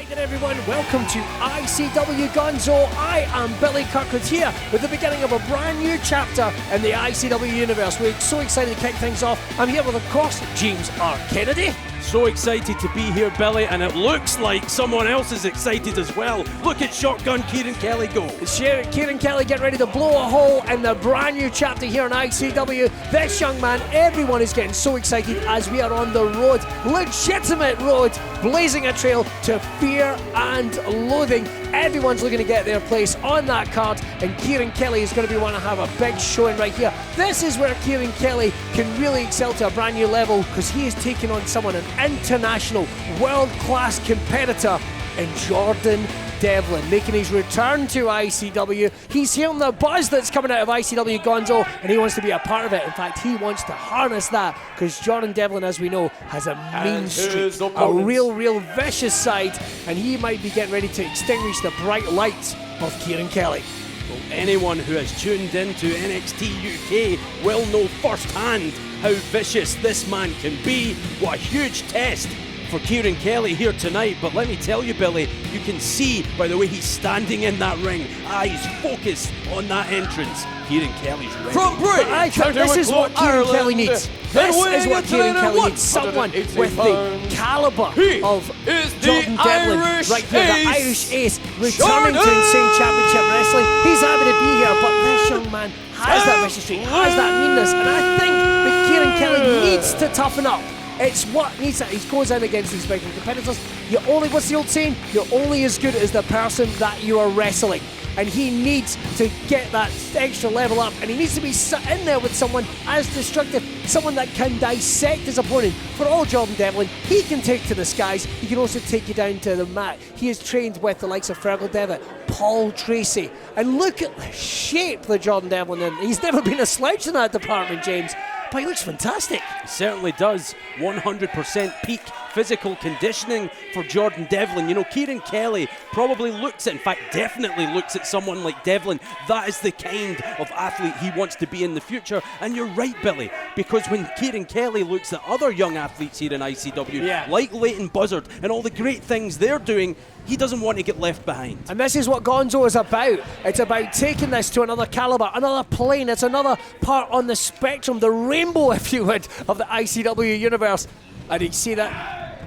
Hi there everyone, welcome to ICW Gonzo. I am Billy Kirkwood here with the beginning of a brand new chapter in the ICW universe. We're so excited to kick things off. I'm here with, of course, James R. Kennedy. So excited to be here, Billy, and it looks like someone else is excited as well. Look at Shotgun Kieran Kelly go. Kieran Kelly getting ready to blow a hole in the brand new chapter here in ICW. This young man, everyone is getting so excited as we are on the road, legitimate road, blazing a trail to fear and loathing. Everyone's looking to get their place on that card, and Kieran Kelly is going to be one to have a big showing right here. This is where Kieran Kelly can really excel to a brand new level, because he is taking on someone, an international world-class competitor in Jordan Devlin, making his return to ICW. He's hearing the buzz that's coming out of ICW Gonzo, and he wants to be a part of it. In fact, he wants to harness that, because Jordan Devlin, as we know, has a mean streak, a real vicious side, and he might be getting ready to extinguish the bright lights of Kieran Kelly. Well, anyone who has tuned into NXT UK will know firsthand how vicious this man can be. What a huge test for Kieran Kelly here tonight. But let me tell you, Billy, you can see by the way he's standing in that ring, eyes focused on that entrance. Kieran Kelly's ready. From Britain, this is what Kieran Kelly needs. This is what Kieran Kelly needs. Someone with the caliber of Jordan Devlin right here, the Irish ace, returning to Insane Championship Wrestling. He's happy to be here, but this young man has that vicious streak, has that meanness, and I think that Kieran Kelly needs to toughen up. It's what needs to. He goes in against these big competitors. What's the old saying? You're only as good as the person that you are wrestling. And he needs to get that extra level up, and he needs to be in there with someone as destructive, someone that can dissect his opponent. For all Jordan Devlin, he can take to the skies. He can also take you down to the mat. He is trained with the likes of Fergal Devitt, Paul Tracy, and look at the shape that Jordan Devlin in. He's never been a slouch in that department, James, but he looks fantastic. He certainly does. 100% peak physical conditioning for Jordan Devlin. You know, Kieran Kelly probably looks at, in fact, definitely looks at someone like Devlin. That is the kind of athlete he wants to be in the future. And you're right, Billy, because when Kieran Kelly looks at other young athletes here in ICW, like Leighton Buzzard and all the great things they're doing, he doesn't want to get left behind. And this is what Gonzo is about. It's about taking this to another caliber, another plane. It's another part on the spectrum, the rainbow, if you would, of the ICW universe. And you see that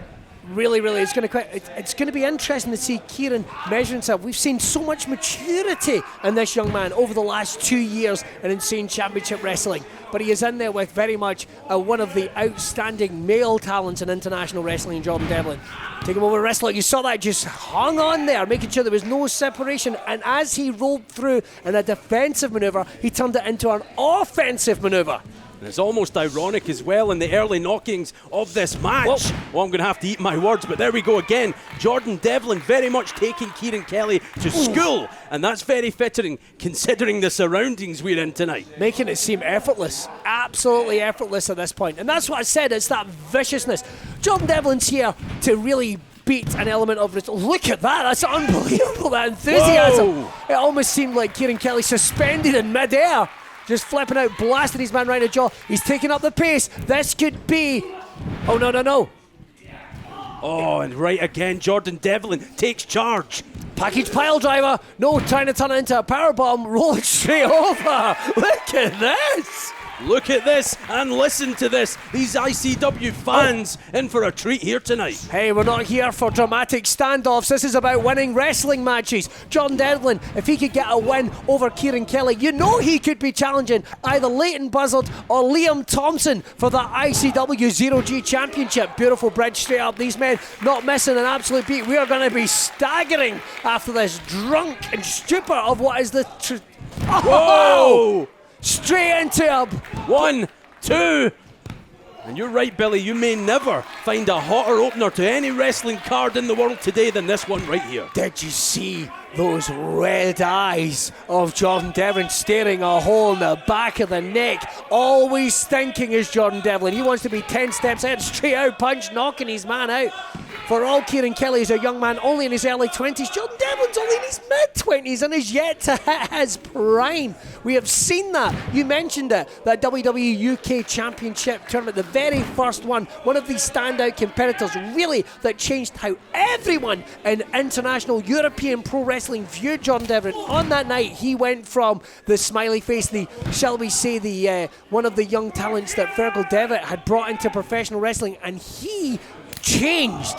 really, it's going to be interesting to see Kieran measure himself. We've seen so much maturity in this young man over the last 2 years in Insane Championship Wrestling. But he is in there with very much one of the outstanding male talents in international wrestling, Jordan Devlin. Take him over wrestler. You saw that just hung on there, making sure there was no separation. And as he rolled through in a defensive maneuver, he turned it into an offensive maneuver. And it's almost ironic as well in the early knockings of this match. Well, I'm going to have to eat my words, but there we go again. Jordan Devlin very much taking Kieran Kelly to school, and that's very fitting considering the surroundings we're in tonight. Making it seem effortless, absolutely effortless at this point. And that's what I said, it's that viciousness. Jordan Devlin's here to really beat an element of it. Look at that, that's unbelievable, that enthusiasm. Whoa. It almost seemed like Kieran Kelly suspended in midair, just flipping out, blasting his man right in the jaw. He's taking up the pace. This could be... Oh, no. Oh, and right again, Jordan Devlin takes charge. Package pile driver. No, trying to turn it into a powerbomb. Roll it straight over. Look at this. Look at this and listen to this. These ICW fans in for a treat here tonight. Hey, we're not here for dramatic standoffs. This is about winning wrestling matches. Jordan Devlin, if he could get a win over Kieran Kelly, you know he could be challenging either Leighton Buzzard or Liam Thompson for the ICW 0G Championship. Beautiful bridge straight up. These men not missing an absolute beat. We are going to be staggering after this drunk and stupor of what is the... Whoa! Straight into him. 1, 2. And you're right, Billy, you may never find a hotter opener to any wrestling card in the world today than this one right here. Did you see those red eyes of Jordan Devlin staring a hole in the back of the neck? Always thinking is Jordan Devlin. He wants to be 10 steps ahead, straight out punch, knocking his man out. For all Kieran Kelly is a young man only in his early 20s. Jordan Devlin's only in his mid-20s and is yet to hit his prime. We have seen that. You mentioned it, that WWE UK Championship tournament, the very first one of these standout competitors, really, that changed how everyone in international European pro wrestling viewed Jordan Devlin. On that night, he went from the smiley face, the, shall we say, the one of the young talents that Fergal Devitt had brought into professional wrestling, and he changed.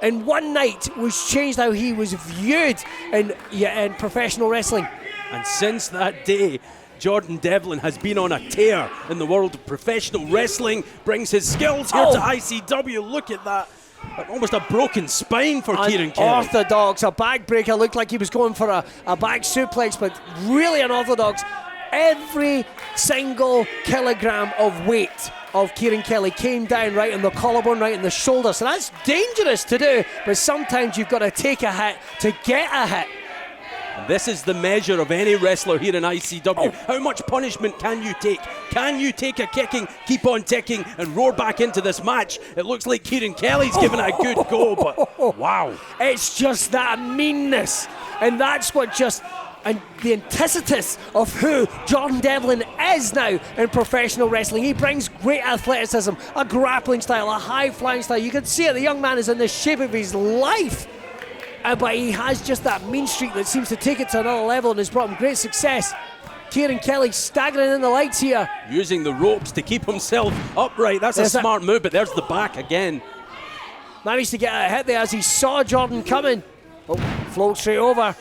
And one night was changed how he was viewed in professional wrestling. And since that day, Jordan Devlin has been on a tear in the world of professional wrestling, brings his skills here to ICW. Look at that. Almost a broken spine for Kieran Kelly. Unorthodox, a backbreaker. Looked like he was going for a back suplex, but really unorthodox. Every single kilogram of weight of Kieran Kelly came down right in the collarbone, right in the shoulder. So that's dangerous to do, but sometimes you've got to take a hit to get a hit. And this is the measure of any wrestler here in ICW. How much punishment can you take? Can you take a kicking, keep on ticking, and roar back into this match? It looks like Kieran Kelly's given it a good go, but wow. It's just that meanness. And that's what just... and the antithesis of who Jordan Devlin is now in professional wrestling. He brings great athleticism, a grappling style, a high-flying style. You can see it, the young man is in the shape of his life. But he has just that mean streak that seems to take it to another level and has brought him great success. Kieran Kelly staggering in the lights here. Using the ropes to keep himself upright. That's a smart move, but there's the back again. Managed to get a hit there as he saw Jordan coming. Float straight over.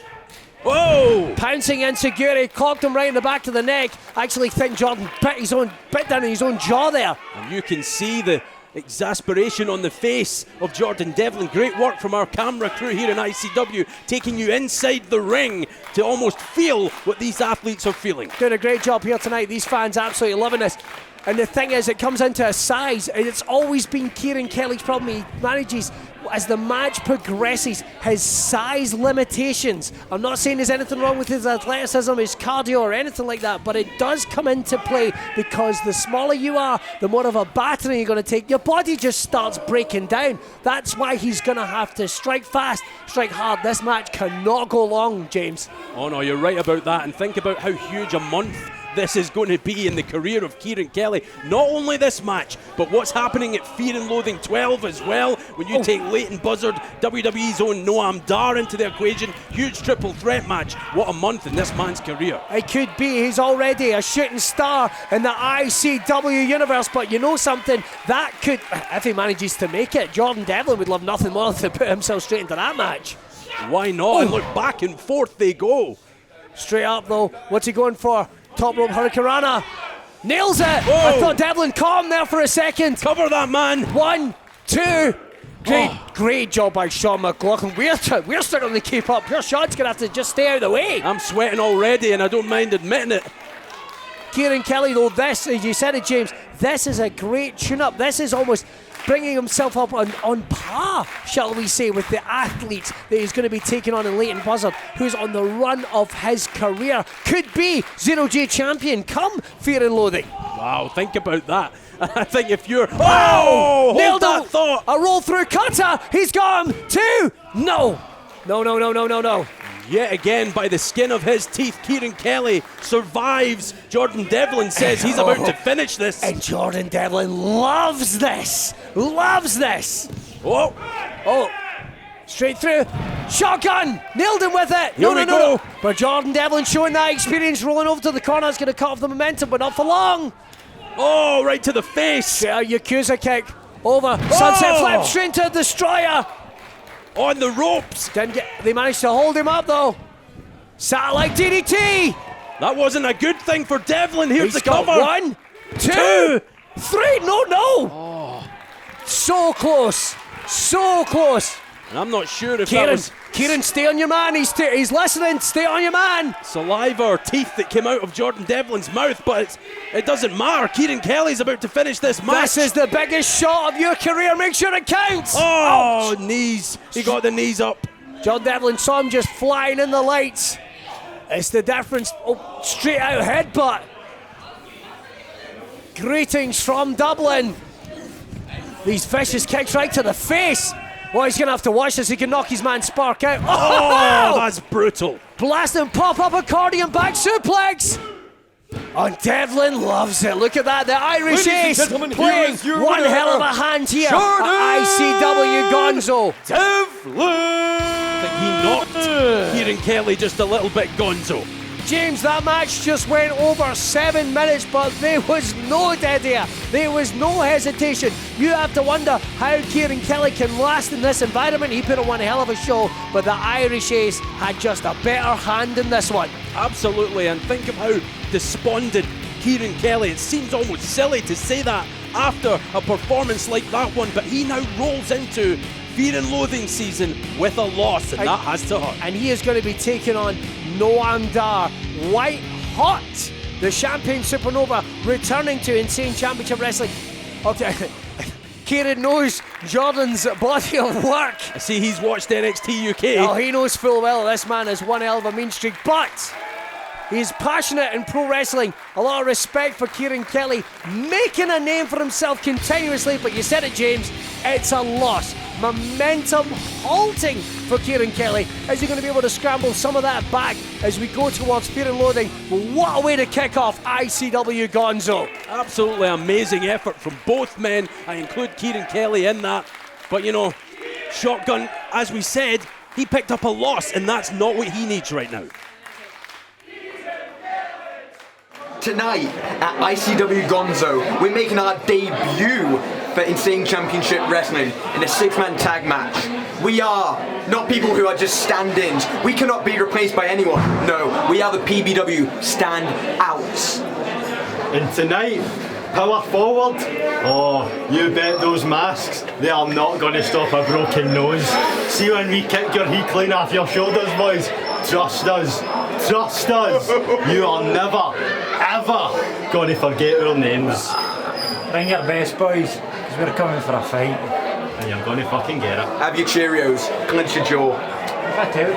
Whoa! Pouncing insecurity, clocked him right in the back of the neck. Actually think Jordan bit down in his own jaw there. And you can see the exasperation on the face of Jordan Devlin. Great work from our camera crew here in ICW, taking you inside the ring to almost feel what these athletes are feeling. Doing a great job here tonight. These fans absolutely loving this. And the thing is, it comes into a size, and it's always been Kieran Kelly's problem. He manages, as the match progresses, his size limitations. I'm not saying there's anything wrong with his athleticism, his cardio, or anything like that, but it does come into play because the smaller you are, the more of a battering you're going to take. Your body just starts breaking down. That's why he's going to have to strike fast, strike hard. This match cannot go long, James. Oh no, you're right about that, and think about how huge a month this is going to be in the career of Kieran Kelly. Not only this match, but what's happening at Fear and Loathing 12 as well. When you take Leighton Buzzard, WWE's own Noam Dar into the equation, huge triple threat match. What a month in this man's career. It could be. He's already a shooting star in the ICW universe, but you know something? That could, if he manages to make it, Jordan Devlin would love nothing more than to put himself straight into that match. Why not? And look, back and forth they go. Straight up though, what's he going for? Top rope Hurricanrana. Nails it! Whoa. I thought Devlin caught him there for a second. Cover that, man. 1, 2. Great job by Sean McLaughlin. We're starting to keep up. Your Sean's going to have to just stay out of the way. I'm sweating already, and I don't mind admitting it. Kieran Kelly, though, this, as you said it, James, this is a great tune-up. This is almost bringing himself up on par, shall we say, with the athletes that he's going to be taking on in Leighton Buzzard, who's on the run of his career. Could be 0J champion come Fear and Loathing. Wow, think about that. I think if you're... Oh! Nailed that it! thought! A roll through cutter! He's got him! 2! No! No. Yet again, by the skin of his teeth, Kieran Kelly survives. Jordan Devlin says he's about to finish this. And Jordan Devlin loves this! Oh! Straight through. Shotgun! Nailed him with it! No. But Jordan Devlin showing that experience, rolling over to the corner. It's going to cut off the momentum, but not for long. Oh, right to the face. Yeah, Yakuza kick. Over. Sunset flip straight into a destroyer. On the ropes. They managed to hold him up though. Satellite DDT. That wasn't a good thing for Devlin. Here's the cover. 1, 2, 3. No. So close. And I'm not sure if Kieran, stay on your man. He's listening. Stay on your man. Saliva or teeth that came out of Jordan Devlin's mouth, but it doesn't matter. Kieran Kelly's about to finish this match. This is the biggest shot of your career. Make sure it counts. Oh, knees. He got the knees up. Jordan Devlin saw him just flying in the lights. It's the difference. Oh, straight out headbutt. Greetings from Dublin. These vicious kicks right to the face. Oh, he's going to have to watch this. He can knock his man Spark out. Oh, that's brutal. Blast and pop-up accordion back suplex. Oh, Devlin loves it. Look at that. The Irish Ace playing one hell of a hand here at ICW Gonzo. Devlin! I think he knocked Kieran Kelly just a little bit, Gonzo. James, that match just went over 7 minutes, but there was no dead air. There was no hesitation. You have to wonder how Kieran Kelly can last in this environment. He put on one hell of a show, but the Irish Ace had just a better hand in this one. Absolutely, and think of how despondent Kieran Kelly. It seems almost silly to say that after a performance like that one, but he now rolls into Fear and Loathing season with a loss, and that has to hurt. And he is going to be taking on Noam Dar, white hot, the champion Supernova, returning to Insane Championship Wrestling. Okay, Kieran knows Jordan's body of work. I see he's watched NXT UK. Oh, he knows full well this man has one hell of a mean streak, but he's passionate in pro wrestling. A lot of respect for Kieran Kelly, making a name for himself continuously, but you said it, James, it's a loss. Momentum halting for Kieran Kelly. Is he going to be able to scramble some of that back as we go towards Fear and Loathing? What a way to kick off ICW Gonzo. Absolutely amazing effort from both men. I include Kieran Kelly in that. But you know, Shotgun, as we said, he picked up a loss, and that's not what he needs right now. Tonight at ICW Gonzo, we're making our debut for Insane Championship Wrestling in a 6-man tag match. We are not people who are just stand-ins. We cannot be replaced by anyone. No, we are the PBW stand-outs. And tonight, power forward. Oh, you bet those masks, they are not going to stop a broken nose. See when we kick your heat clean off your shoulders, boys? Trust us. Trust us. You are never, ever going to forget our names. Bring your best, boys, because we're coming for a fight. And you're going to fucking get it. Have your Cheerios, clench your jaw. If I tell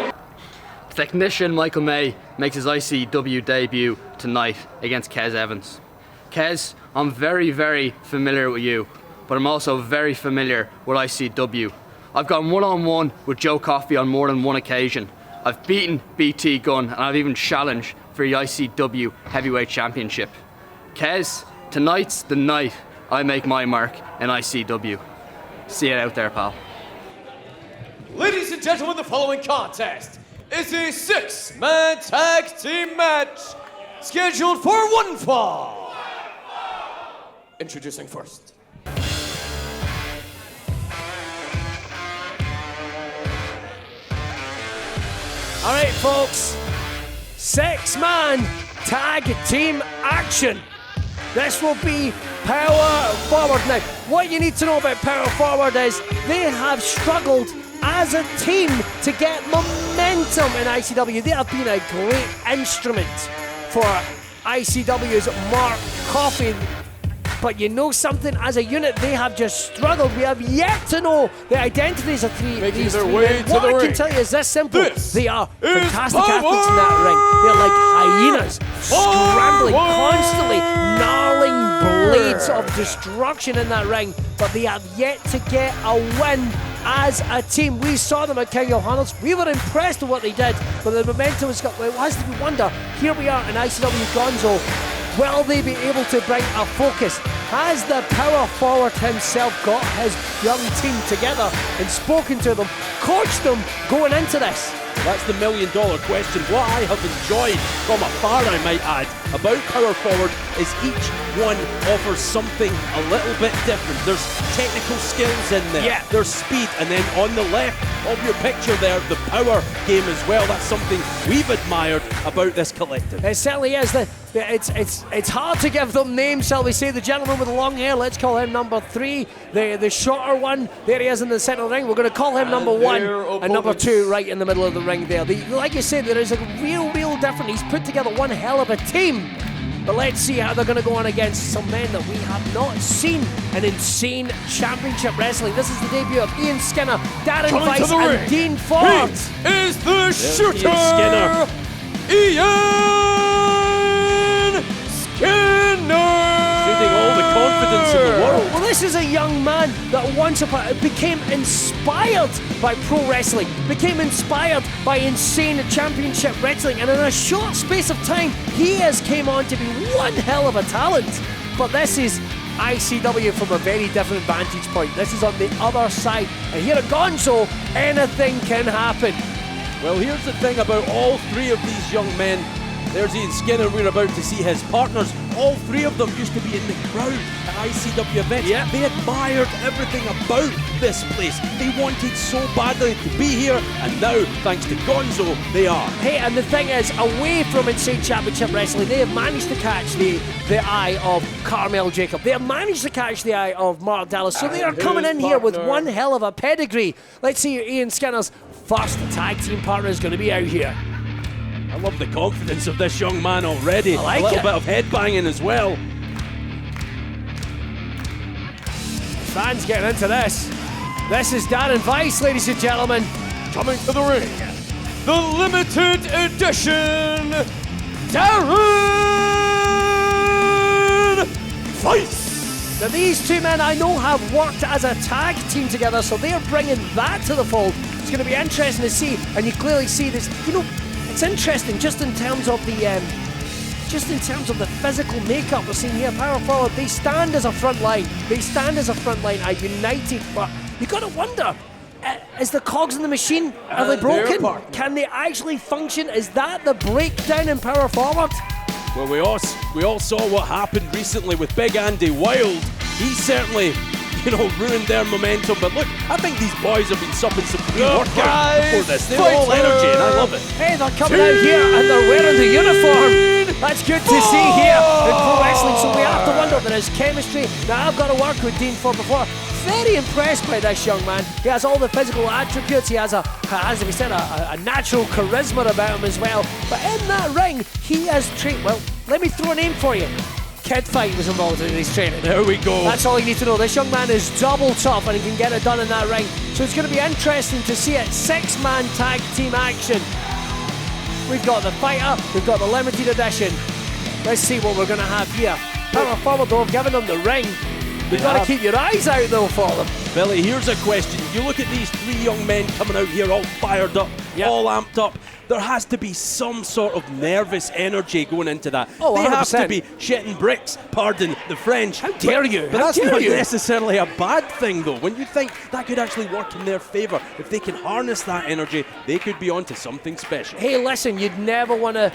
you. Technician Michael May makes his ICW debut tonight against Kez Evans. Kez, I'm very, very familiar with you, but I'm also very familiar with ICW. I've gone one-on-one with Joe Coffey on more than one occasion. I've beaten BT Gunn, and I've even challenged for the ICW Heavyweight Championship. Kez, tonight's the night I make my mark in ICW. See you out there, pal. Ladies and gentlemen, the following contest is a 6-man tag team match scheduled for one fall. Introducing first. All right, folks, 6-man tag team action. This will be Power Forward. Now, what you need to know about Power Forward is they have struggled as a team to get momentum in ICW. They have been a great instrument for ICW's Mark Coffey. But you know something, as a unit, they have just struggled. We have yet to know the identities of these their three way men. to What the I ring. can tell you is this simple. This they are is fantastic athletes in that ring. They're like hyenas, scrambling constantly, gnarling blades of destruction in that ring. But they have yet to get a win as a team. We saw them at King of Honors. We were impressed with what they did, but the momentum has got. Well, as we wonder, here we are in ICW Gonzo. Will they be able to bring a focus? Has the power forward himself got his young team together and spoken to them, coached them going into this? That's the million-dollar question. What I have enjoyed from afar, I might add, about Power Forward is each one offers something a little bit different. There's technical skills in there. Yeah. There's speed. And then on the left of your picture there, the power game as well. That's something we've admired about this collective. It certainly is. It's hard to give them names, shall we say. The gentleman with the long hair, let's call him number 3. The shorter one, there he is in the centre of the ring. We're going to call him number 1 and number 2 right in the middle of the ring there. Like you said, there is a real difference. He's put together one hell of a team. But let's see how they're going to go on against some men that we have not seen in Insane Championship Wrestling. This is the debut of Ian Skinner, Darren Coming Weiss, to the and ring. Dean Ford. He is the shooter, Ian Skinner. Ian Skinner. Shooting all the confidence in the world. Well, this This is a young man that once upon became inspired by pro wrestling, became inspired by insane championship wrestling, and in a short space of time, he has came on to be one hell of a talent. But this is ICW from a very different vantage point. This is on the other side, and here at Gonzo, anything can happen. Well, here's the thing about all three of these young men. There's Ian Skinner, we're about to see his partners. All three of them used to be in the crowd at ICW events. Yep. They admired everything about this place. They wanted so badly to be here, and now, thanks to Gonzo, they are. Hey, and the thing is, away from Insane Championship Wrestling, they have managed to catch the eye of Carmel Jacob. They have managed to catch the eye of Mark Dallas. So they are coming in here with one hell of a pedigree. Let's see Ian Skinner's first tag team partner is going to be out here. I love the confidence of this young man already. I like a little it. bit of headbanging as well. Fans getting into this. This is Darren Weiss, ladies and gentlemen. Coming to the ring, the limited edition Darren Weiss. Now these two men I know have worked as a tag team together, so they're bringing that to the fold. It's going to be interesting to see, and you clearly see this. You know, it's interesting just in terms of the physical makeup we're seeing here. Power forward, they stand as a front line. They stand as a front line, are united, but you got to wonder. Is the cogs in the machine, are they broken? Can they actually function? Is that the breakdown in power forward? Well, we all saw what happened recently with Big Andy Wild. He certainly, ruined their momentum. But look, I think these boys have been supping some pre-workout before this. They're all energy, and I love it. Hey, they're coming out here and they're wearing the uniform. That's good to see here in pro wrestling. So we have to wonder if there is chemistry. Now, I've got to work with Dean Ford before. Very impressed by this young man. He has all the physical attributes. He has a natural charisma about him as well. But in that ring, he has trained. Well, let me throw a name for you. Kid Fight was involved in his training. There we go. That's all you need to know. This young man is double tough and he can get it done in that ring. So it's going to be interesting to see it. 6-man tag team action. We've got the fighter, we've got the limited edition. Let's see what we're going to have here. Power forward though, given them the ring. You've got to keep your eyes out though for them. Billy, here's a question. You look at these three young men coming out here all fired up, all amped up. There has to be some sort of nervous energy going into that. Oh, 100%. They have to be shitting bricks, pardon the French. How dare you? But that's not necessarily a bad thing though. When you think that could actually work in their favour, if they can harness that energy, they could be onto something special. Hey, listen, you never want to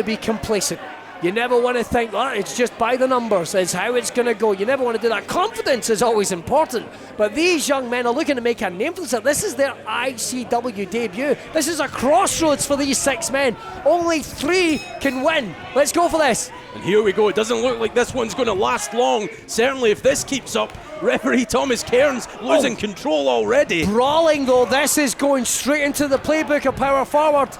be complacent. You never want to think, it's just by the numbers, it's how it's going to go. You never want to do that. Confidence is always important. But these young men are looking to make a name for themselves. This is their ICW debut. This is a crossroads for these 6 men. Only 3 can win. Let's go for this. And here we go. It doesn't look like this one's going to last long. Certainly if this keeps up, referee Thomas Cairns losing control already. Brawling though, this is going straight into the playbook of power forward.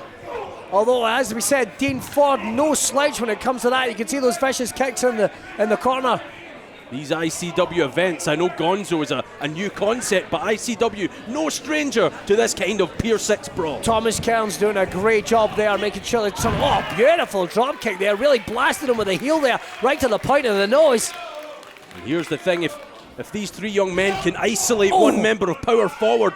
Although, as we said, Dean Ford, no slouch when it comes to that. You can see those vicious kicks in the corner. These ICW events, I know Gonzo is a new concept, but ICW, no stranger to this kind of Pier 6 brawl. Thomas Cairns doing a great job there, making sure that beautiful drop kick there, really blasted him with a heel there, right to the point of the nose. And here's the thing, if these 3 young men can isolate one member of power forward,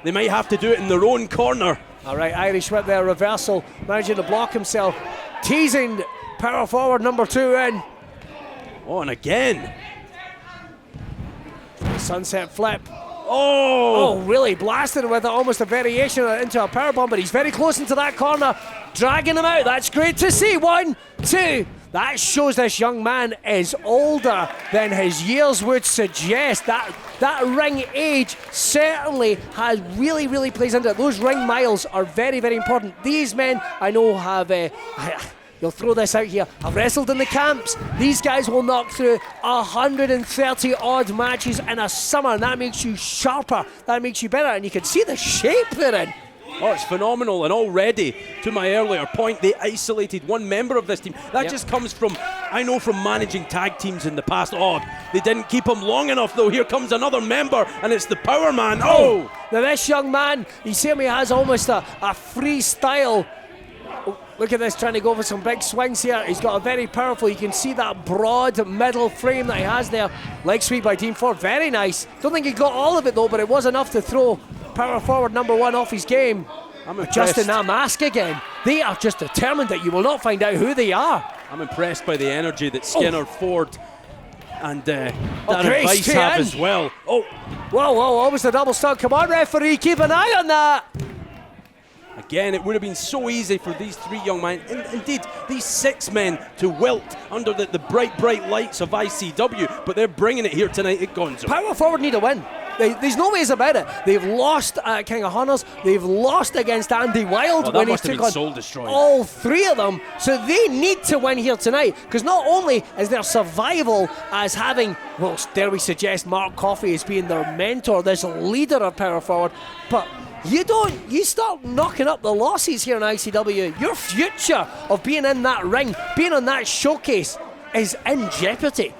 they might have to do it in their own corner. All right, Irish whip there, reversal, managing to block himself, teasing power forward number 2 in. Oh, and again. Sunset flip. Oh, really blasted with almost a variation into a powerbomb, but he's very close into that corner, dragging him out. That's great to see. 1, 2. That shows this young man is older than his years would suggest. That ring age certainly has really plays into it. Those ring miles are very important. These men I know have you'll throw this out here. I've wrestled in the camps. These guys will knock through 130 odd matches in a summer, and that makes you sharper. That makes you better, and you can see the shape they're in. Oh, it's phenomenal, and already, to my earlier point, they isolated one member of this team. That just comes from, I know from managing tag teams in the past. Oh, they didn't keep him long enough, though. Here comes another member, and it's the Power Man. Oh! Now this young man, you see him, he has almost a freestyle Look at this, trying to go for some big swings here. He's got a very powerful, you can see that broad middle frame that he has there. Leg sweep by Dean Ford, very nice. Don't think he got all of it though, but it was enough to throw power forward number 1 off his game. I'm impressed. Adjusting that mask again. They are just determined that you will not find out who they are. I'm impressed by the energy that Skinner, Ford, and Darren Grace Weiss too have in. as well. Oh, Whoa, almost a double stop. Come on, referee, keep an eye on that. again, it would have been so easy for these 3 young men, indeed these 6 men, to wilt under the bright lights of ICW, but they're bringing it here tonight at Gonzo. Power forward need a win. There's no ways about it. They've lost at King of Hunters. They've lost against Andy Wild when he took on all 3 of them. So they need to win here tonight, because not only is their survival as having, well, dare we suggest Mark Coffey as being their mentor, this leader of power forward, but you start knocking up the losses here in ICW. Your future of being in that ring, being on that showcase, is in jeopardy.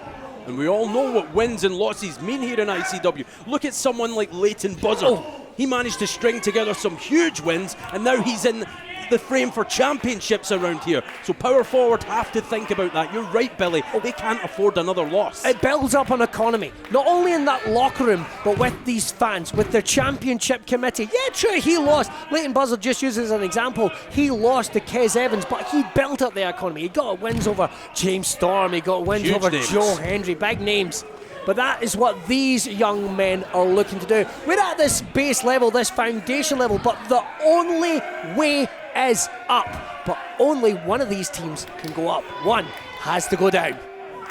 And we all know what wins and losses mean here in ICW. Look at someone like Leighton Buzzard. He managed to string together some huge wins, and now he's in the frame for championships around here. So power forward have to think about that. You're right, Billy. They can't afford another loss. It builds up an economy, not only in that locker room, but with these fans, with the championship committee. Yeah, true, he lost. Leighton Buzzard just uses as an example. He lost to Kez Evans, but he built up the economy. He got wins over James Storm. He got wins Huge over names. Joe Hendry. Big names. But that is what these young men are looking to do. We're at this base level, this foundation level, but the only way is up. But only one of these teams can go up. One has to go down.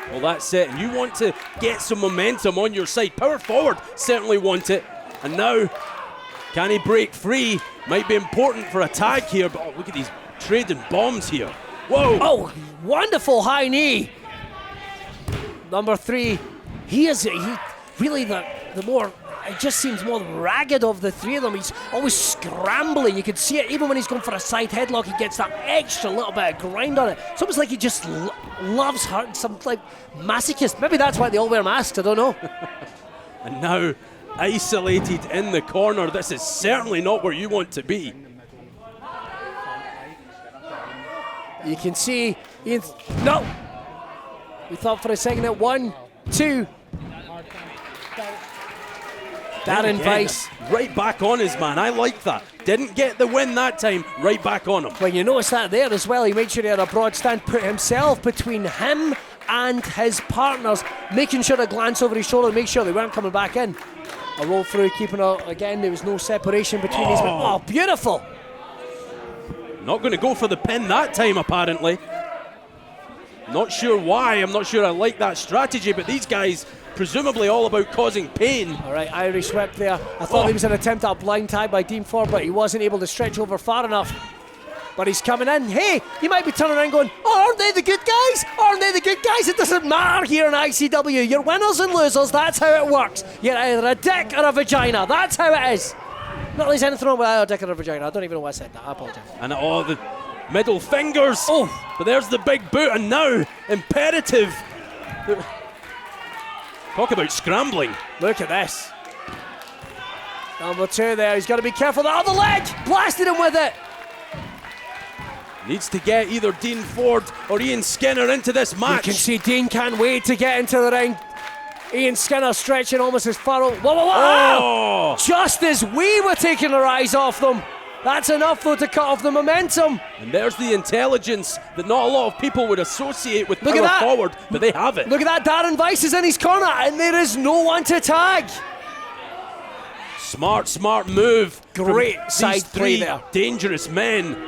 Well, that's it. And you want to get some momentum on your side. Power forward certainly want it. And now, can he break free? Might be important for a tag here, but look at these trading bombs here. Whoa! Oh, wonderful high knee. Number 3. He really the more, it just seems more ragged of the 3 of them. He's always scrambling. You can see it even when he's going for a side headlock. He gets that extra little bit of grind on it. It's almost like he just loves hurting, some like masochist. Maybe that's why they all wear masks. I don't know. And now isolated in the corner. This is certainly not where you want to be. You can see no. We thought for a second at 1, 2. Darren Weiss. Right back on his man. I like that. Didn't get the win that time. Right back on him. Well, you notice that there as well. He made sure he had a broad stand, put himself between him and his partners, making sure to glance over his shoulder, make sure they weren't coming back in. A roll through, keeping again, there was no separation between these men. Oh, beautiful. Not going to go for the pin that time, apparently. Not sure why. I'm not sure I like that strategy, but these guys, presumably all about causing pain. All right, Irish whip there. I thought it was an attempt at a blind tag by Dean Ford, but he wasn't able to stretch over far enough. But he's coming in. Hey, you might be turning around going, oh, aren't they the good guys? Aren't they the good guys? It doesn't matter here in ICW. You're winners and losers. That's how it works. You're either a dick or a vagina. That's how it is. Not that there's anything wrong with a dick or a vagina. I don't even know why I said that. I apologise. And the middle fingers. Oh, but there's the big boot, and now imperative. Talk about scrambling. Look at this. Number 2 there. He's got to be careful. The other leg. Blasted him with it. Needs to get either Dean Ford or Ian Skinner into this match. You can see Dean can't wait to get into the ring. Ian Skinner stretching almost as far. Whoa. Oh. Just as we were taking our eyes off them. That's enough, though, to cut off the momentum. And there's the intelligence that not a lot of people would associate with power forward, but they have it. Look at that, Darren Weiss is in his corner, and there is no one to tag. Smart move. Great side play 3 there. Dangerous men.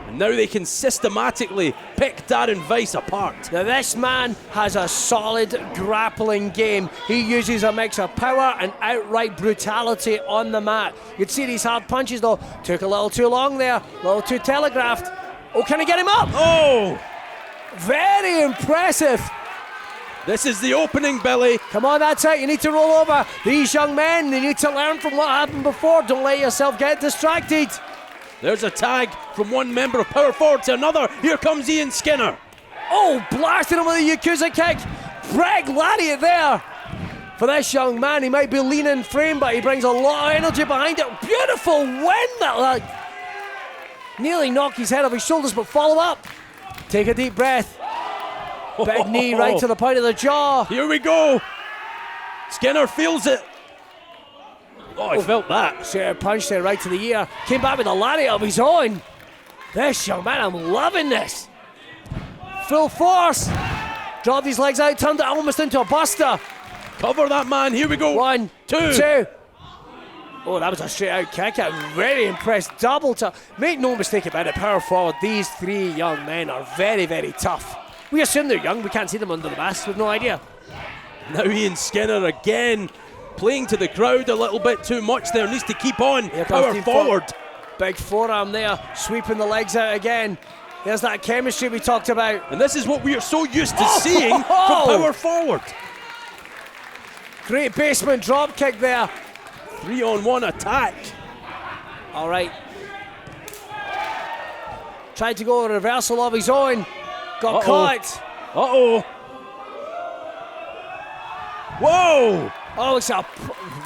And now they can systematically pick Darren Weiss apart. Now this man has a solid grappling game. He uses a mix of power and outright brutality on the mat. You'd see these hard punches though. Took a little too long there, a little too telegraphed. Oh, can he get him up? Oh! Very impressive. This is the opening, Billy. Come on, that's it. You need to roll over. These young men, they need to learn from what happened before. Don't let yourself get distracted. There's a tag from one member of power forward to another. Here comes Ian Skinner. Oh, blasted him with a Yakuza kick. Breg lariat there. For this young man, he might be lean in frame, but he brings a lot of energy behind it. Beautiful win. Nearly knock his head off his shoulders, but follow up. Take a deep breath. Big knee right to the point of the jaw. Here we go. Skinner feels it. Oh, I felt that. Straight punch there right to the ear. Came back with a lariat of his own. This young man, I'm loving this. Full force. Dropped his legs out, turned it almost into a buster. Cover that man. Here we go. 1, two. 2. Oh, that was a straight out kick. I'm very impressed. Double tap. Make no mistake about it, power forward. These 3 young men are very, very tough. We assume they're young. We can't see them under the mask. We've no idea. Now Ian Skinner again, playing to the crowd a little bit too much there. Needs to keep on. Power forward. Big forearm there. Sweeping the legs out again. There's that chemistry we talked about. And this is what we are so used to seeing from power forward. Great basement drop kick there. 3-on-1 attack. All right. Tried to go a reversal of his own. Got caught. Uh-oh. Whoa. Oh, it's a,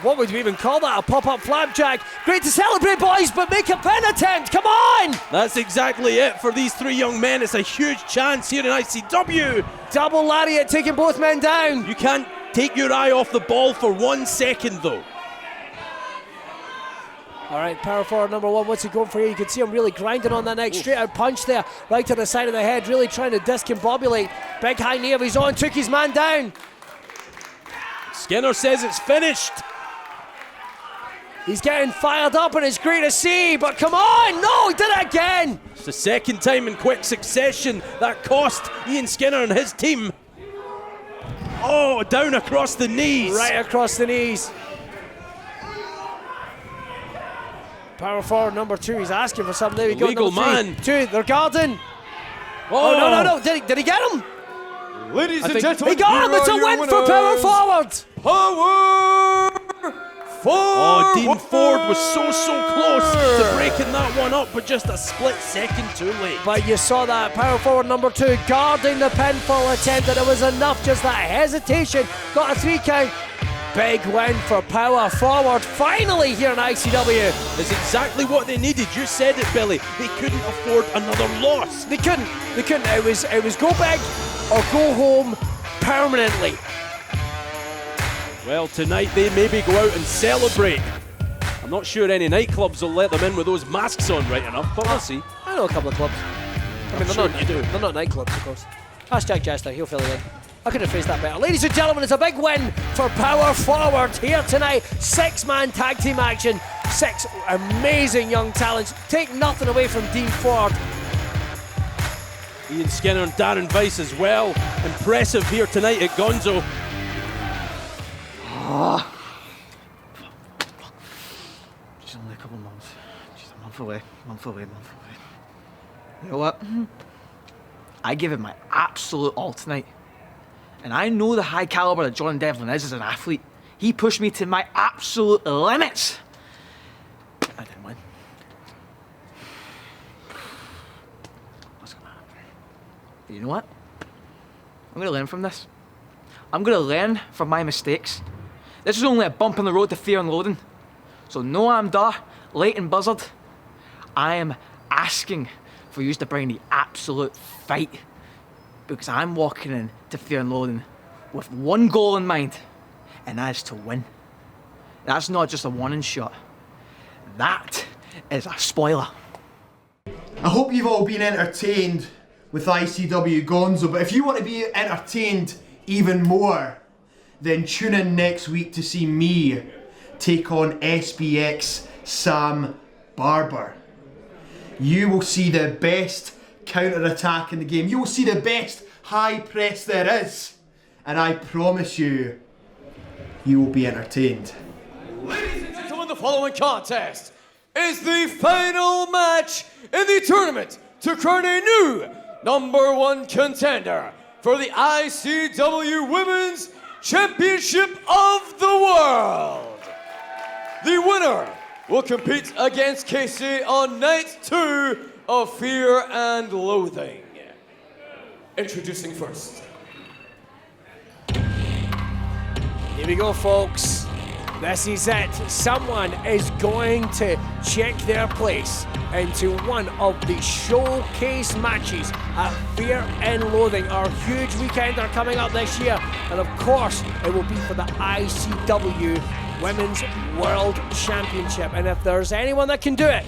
what would we even call that? A pop-up flapjack. Great to celebrate, boys, but make a pin attempt. Come on. That's exactly it for these 3 young men. It's a huge chance here in ICW. Double lariat taking both men down. You can't take your eye off the ball for 1 second, though. All right, power forward number 1. What's he going for here? You can see him really grinding on that next straight out punch there, right to the side of the head, really trying to discombobulate. Big high knee of his own, took his man down. Skinner says it's finished. He's getting fired up and it's great to see, but come on, no, he did it again. It's the second time in quick succession that cost Ian Skinner and his team. Oh, down across the knees. Right across the knees. Power forward number 2, he's asking for something. There we go. Legal man. 2, they're guarding. Oh, no. Did he get him? Ladies and gentlemen, he got him. It's a win for power forward. Power forward. Oh, Dean Ford was so close to breaking that one up, but just a split second too late. But you saw that power forward number 2 guarding the pinfall attempt, and it was enough. Just that hesitation. Got a 3 count. Big win for power forward. Finally here in ICW. It's exactly what they needed. You said it, Billy. They couldn't afford another loss. They couldn't. It was go big or go home permanently. Well, tonight they maybe go out and celebrate. I'm not sure any nightclubs will let them in with those masks on right enough, but we'll see. I know a couple of clubs. I mean, Sure you do. They're not nightclubs, of course. Hashtag Jester, he'll fill it in. I could have phrased that better. Ladies and gentlemen, it's a big win for power forward here tonight. 6-man tag team action. 6 amazing young talents. Take nothing away from Dean Ford. Ian Skinner and Darren Weiss as well. Impressive here tonight at Gonzo. She's only a couple months. She's a month away. You know what? I give it my absolute all tonight. And I know the high caliber that Jordan Devlin is as an athlete. He pushed me to my absolute limits. I didn't win. What's gonna happen? But you know what? I'm gonna learn from this. I'm gonna learn from my mistakes. This is only a bump in the road to fear and loathing. So no, I'm late and buzzard. I am asking for you to bring the absolute fight. Because I'm walking in to fear and loathing with one goal in mind, and that is to win. That's not just a one-in shot. That is a spoiler. I hope you've all been entertained with ICW Gonzo, but if you want to be entertained even more, then tune in next week to see me take on SBX Sam Barber. You will see the best counter-attack in the game. You will see the best high press there is. And I promise you, you will be entertained. Ladies and gentlemen, the following contest is the final match in the tournament to crown a new #1 contender for the ICW Women's Championship of the World. The winner will compete against Casey on night 2 of Fear and Loathing. Introducing first. Here we go, folks. This is it. Someone is going to check their place into one of the showcase matches at Fear and Loathing. Our huge weekend are coming up this year, and of course it will be for the ICW Women's World Championship. And if there's anyone that can do it,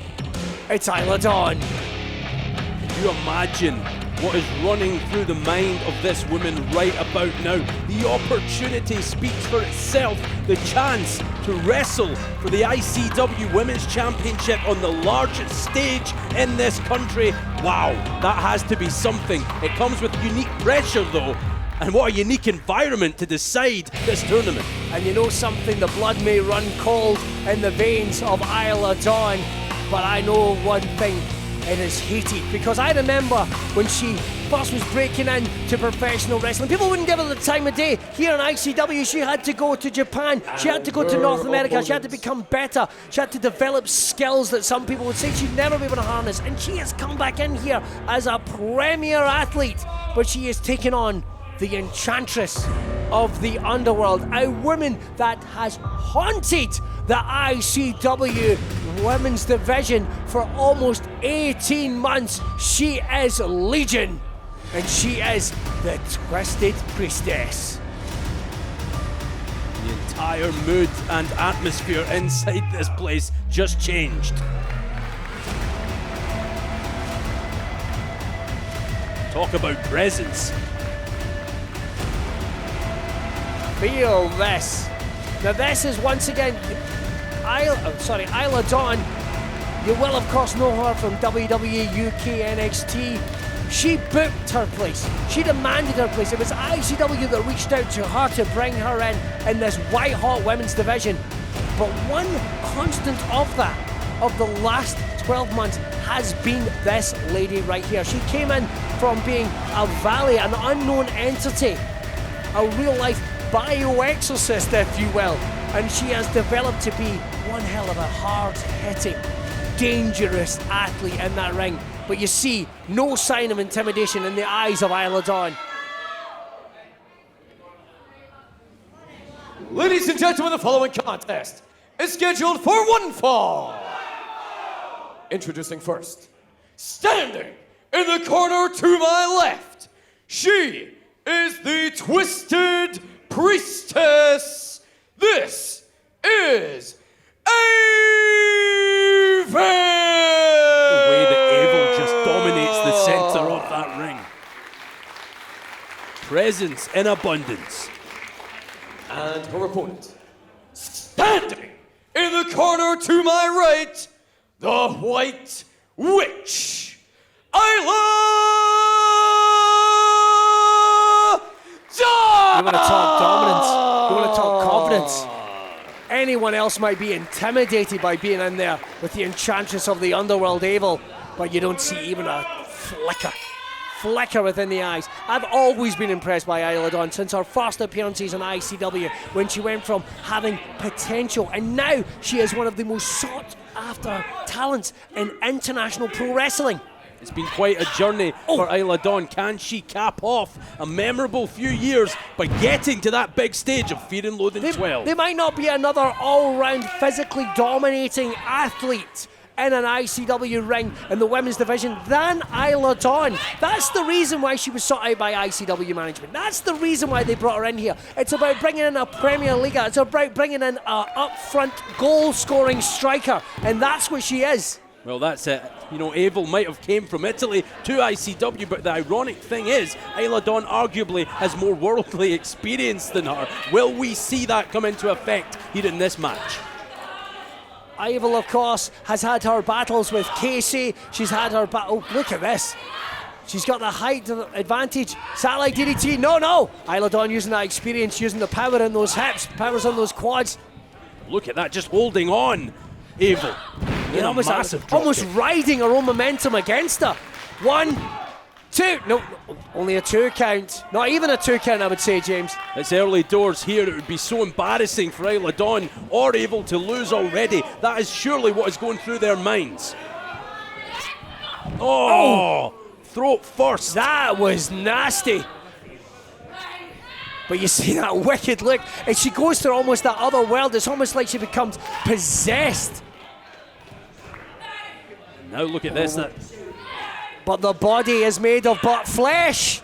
it's Isla Dawn. Can you imagine what is running through the mind of this woman right about now? The opportunity speaks for itself. The chance to wrestle for the ICW Women's Championship on the largest stage in this country. Wow, that has to be something. It comes with unique pressure though. And what a unique environment to decide this tournament. And you know something, the blood may run cold in the veins of Isla Dawn, but I know one thing. It is heated, because I remember when she first was breaking into professional wrestling, people wouldn't give her the time of day. Here in ICW, she had to go to Japan, she had to go to North America, she had to become better, she had to develop skills that some people would say she'd never be able to harness, and she has come back in here as a premier athlete, but she is taking on the enchantress of the underworld, a woman that has haunted the ICW women's division for almost 18 months. She is Legion, and she is the Twisted Priestess. The entire mood and atmosphere inside this place just changed. Talk about presence. Feel this. Now this is once again Isla Dawn. You will of course know her from WWE UK NXT. She booked her place. She demanded her place. It was ICW that reached out to her to bring her in this white hot women's division. But one constant of that, of the last 12 months, has been this lady right here. She came in from being a valley, an unknown entity, a real life bioexorcist, if you will, and she has developed to be one hell of a hard-hitting, dangerous athlete in that ring. But you see no sign of intimidation in the eyes of Isla Dawn. Ladies and gentlemen, the following contest is scheduled for one fall. Introducing first, standing in the corner to my left, she is the Twisted Priestess. This is Evil! The way that Evil just dominates the center of that ring. Presence in abundance. And her opponent, standing in the corner to my right, the White Witch, Isla Dawn! You want to talk dominance? You want to talk confidence? Anyone else might be intimidated by being in there with the enchantress of the underworld, Evil, but you don't see even a flicker within the eyes. I've always been impressed by Isla Dawn since her first appearances in ICW, when she went from having potential, and now she is one of the most sought after talents in international pro wrestling. It's been quite a journey for Isla Dawn. Can she cap off a memorable few years by getting to that big stage of Fear and Loathing 12? They might not be another all-round physically dominating athlete in an ICW ring in the women's division than Isla Dawn. That's the reason why she was sought out by ICW management. That's the reason why they brought her in here. It's about bringing in a Premier League. It's about bringing in an up-front goal-scoring striker, and that's what she is. Well, that's it. You know, Evil might have came from Italy to ICW, but the ironic thing is, Isla Dawn arguably has more worldly experience than her. Will we see that come into effect here in this match? Evil, of course, has had her battles with Casey. She's had her battle. Oh, look at this. She's got the height advantage. Satellite DDT. No. Isla Dawn using that experience, using the power in those hips, powers on those quads. Look at that, just holding on. Evil. Almost riding her own momentum against her. 1, 2. No, only a 2 count. Not even a 2 count, I would say, James. It's early doors here. It would be so embarrassing for Isla Dawn or Evil to lose already. That is surely what is going through their minds. Oh! Throat first. That was nasty. But you see that wicked look, and she goes to almost that other world. It's almost like she becomes possessed. Now look at this. But the body is made of but flesh.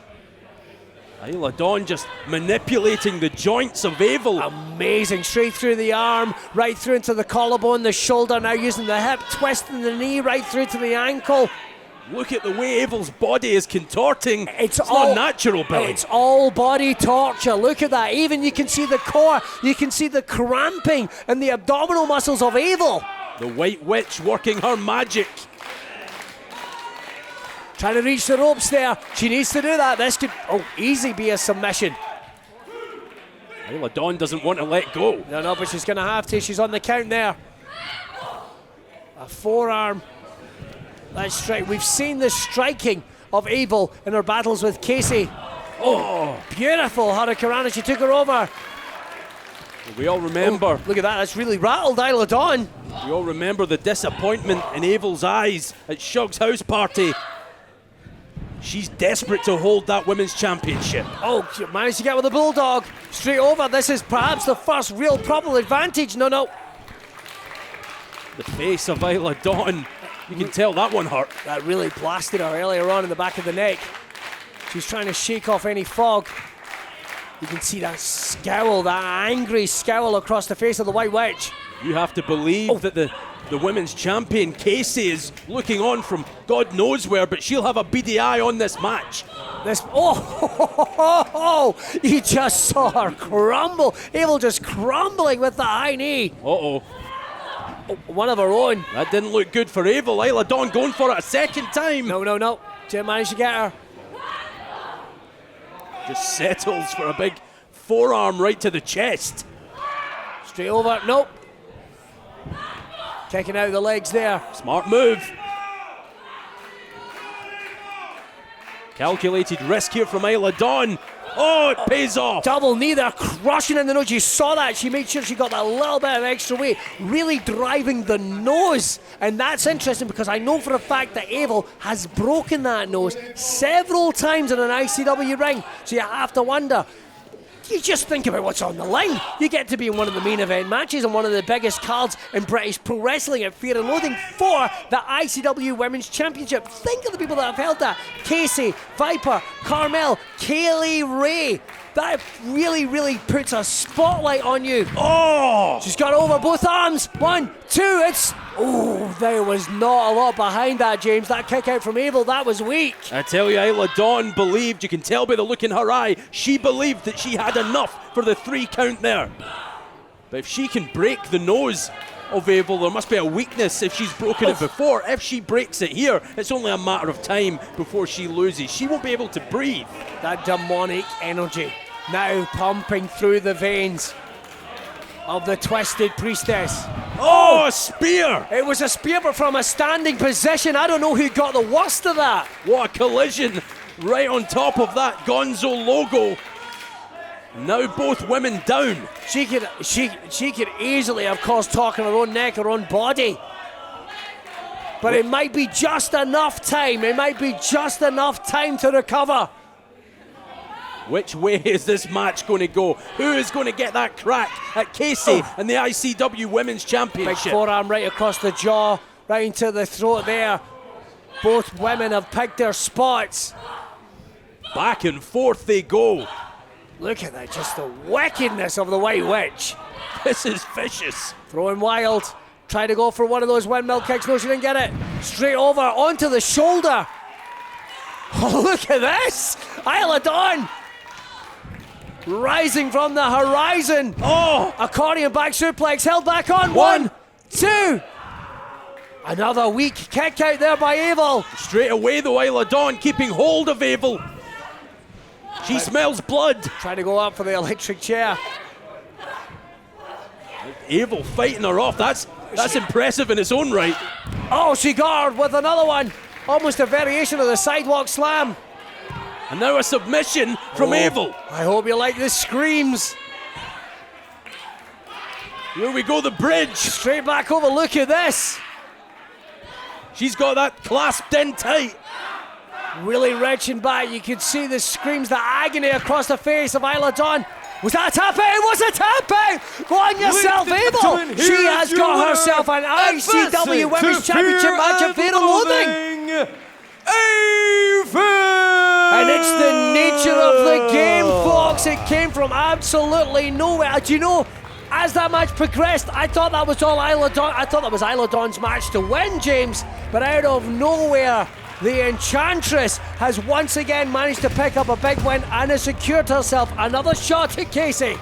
Isla Dawn just manipulating the joints of Abel. Amazing, straight through the arm, right through into the collarbone, the shoulder, now using the hip, twisting the knee right through to the ankle. Look at the way Abel's body is contorting. It's not natural, Billy. It's all body torture. Look at that. Even you can see the core, you can see the cramping and the abdominal muscles of Abel. The White Witch working her magic. Trying to reach the ropes there. She needs to do that. This could easily be a submission. Isla Dawn doesn't want to let go. No, but she's going to have to. She's on the count there. A forearm. That's strike. We've seen the striking of Abel in her battles with Casey. Oh, beautiful Hurricanrana. She took her over. We all remember. Look at that. That's really rattled Isla Dawn. We all remember the disappointment in Abel's eyes at Shug's house party. She's desperate to hold that women's championship. Oh, she managed to get with the Bulldog. Straight over. This is perhaps the first real proper advantage. No. The face of Isla Dawn. You can tell that one hurt. That really blasted her earlier on in the back of the neck. She's trying to shake off any fog. You can see that scowl, that angry scowl across the face of the White Witch. You have to believe that the women's champion, Casey, is looking on from God knows where, but she'll have a beady eye on this match. You just saw her crumble. Abel just crumbling with the high knee. One of her own. That didn't look good for Abel. Isla Dawn going for it a second time. No. Jim managed to get her. Just settles for a big forearm right to the chest. Straight over. Nope. Kicking out the legs there. Smart move. Calculated risk here from Isla Dawn. Oh, it pays off. Double knee there, crushing in the nose. You saw that. She made sure she got that little bit of extra weight, really driving the nose. And that's interesting because I know for a fact that Abel has broken that nose several times in an ICW ring. So you have to wonder. You just think about what's on the line. You get to be in one of the main event matches and one of the biggest cards in British Pro Wrestling at Fear and Loathing for the ICW Women's Championship. Think of the people that have held that. Casey, Viper, Carmel, Kaylee Ray. That really, really puts a spotlight on you. Oh! She's got over both arms. 1, 2, there was not a lot behind that, James. That kick out from Abel, that was weak. I tell you, Isla Dawn believed, you can tell by the look in her eye, she believed that she had enough for the 3 count there. But if she can break the nose of Abel, there must be a weakness if she's broken it before. If she breaks it here, it's only a matter of time before she loses. She won't be able to breathe. That demonic energy now pumping through the veins of the Twisted Priestess. Oh, a spear! It was a spear, but from a standing position. I don't know who got the worst of that. What a collision right on top of that Gonzo logo. Now both women down. She could easily have caused talk on her own neck, her own body. But it might be just enough time. It might be just enough time to recover. Which way is this match going to go? Who is going to get that crack at Casey and the ICW Women's Championship? Big forearm right across the jaw, right into the throat there. Both women have picked their spots. Back and forth they go. Look at that, just the wickedness of the White Witch. This is vicious. Throwing wild. Tried to go for one of those windmill kicks. No, she didn't get it. Straight over onto the shoulder. Oh, look at this. Isla Dawn. Rising from the horizon. Oh, accordion back suplex held back on. 1, 2. Another weak kick out there by Abel. Straight away though, Isla Dawn keeping hold of Abel. She smells blood. Trying to go up for the electric chair. Abel fighting her off. That's impressive in its own right. Oh, she got her with another one. Almost a variation of the sidewalk slam. And now a submission from Abel. I hope you like the screams. Here we go, the bridge. Straight back over, look at this. She's got that clasped in tight. Really reaching back. You could see the screams, the agony across the face of Isla Dawn. Was that a tap out? It was a tap out! Go on yourself, Abel! She has got herself an ICW Women's Championship match of Fear and Loathing! And it's the nature of the game, folks. It came from absolutely nowhere. Do you know, as that match progressed, I thought that was all Isla Dawn. I thought that was Isla Dawn's match to win, James. But out of nowhere, the Enchantress has once again managed to pick up a big win and has secured herself another shot at Casey.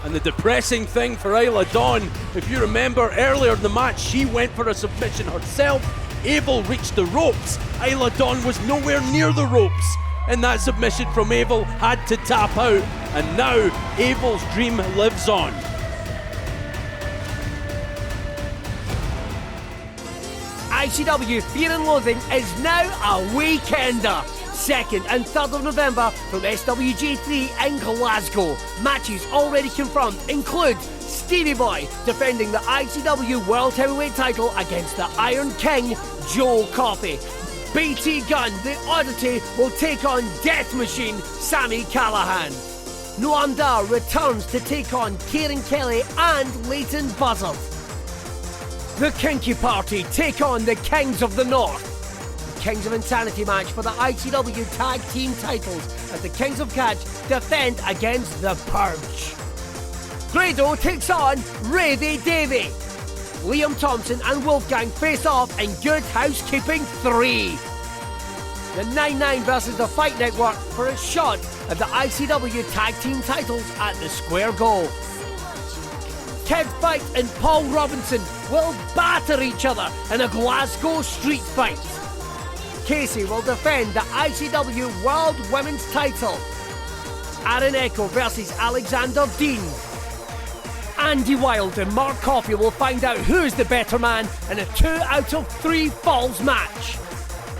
And the depressing thing for Isla Dawn, if you remember earlier in the match, she went for a submission herself. Abel reached the ropes. Isla Dawn was nowhere near the ropes. And that submission from Abel had to tap out. And now Abel's dream lives on. ICW Fear and Loathing is now a weekender. 2nd and 3rd of November from SWG3 in Glasgow. Matches already confirmed include Stevie Boy defending the ICW World Heavyweight title against the Iron King, Joe Coffey. BT Gunn, the Oddity, will take on Death Machine, Sami Callihan. Noam Dar returns to take on Kieran Kelly and Leighton Buzzard. The Kinky Party take on the Kings of the North. The Kings of Insanity match for the ICW Tag Team titles as the Kings of Catch defend against the Purge. Grado takes on Rady Davey. Liam Thompson and Wolfgang face off in Good Housekeeping 3. The 9-9 versus the Fight Network for a shot at the ICW Tag Team titles at the Square Go. Kev Fight and Paul Robinson will batter each other in a Glasgow street fight. Casey will defend the ICW World Women's title. Aaron Echo versus Alexander Dean. Andy Wilde and Mark Coffey will find out who's the better man in a 2 out of 3 falls match.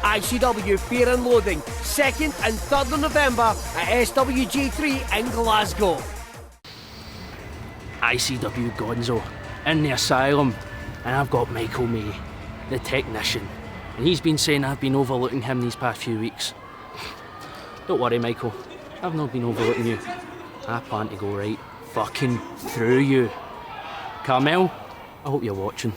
ICW Fear and Loathing, 2nd and 3rd of November at SWG3 in Glasgow. ICW Gonzo in the Asylum, and I've got Michael May, the technician, and he's been saying I've been overlooking him these past few weeks. Don't worry, Michael, I've not been overlooking you. I plan to go right fucking through you. Carmel, I hope you're watching.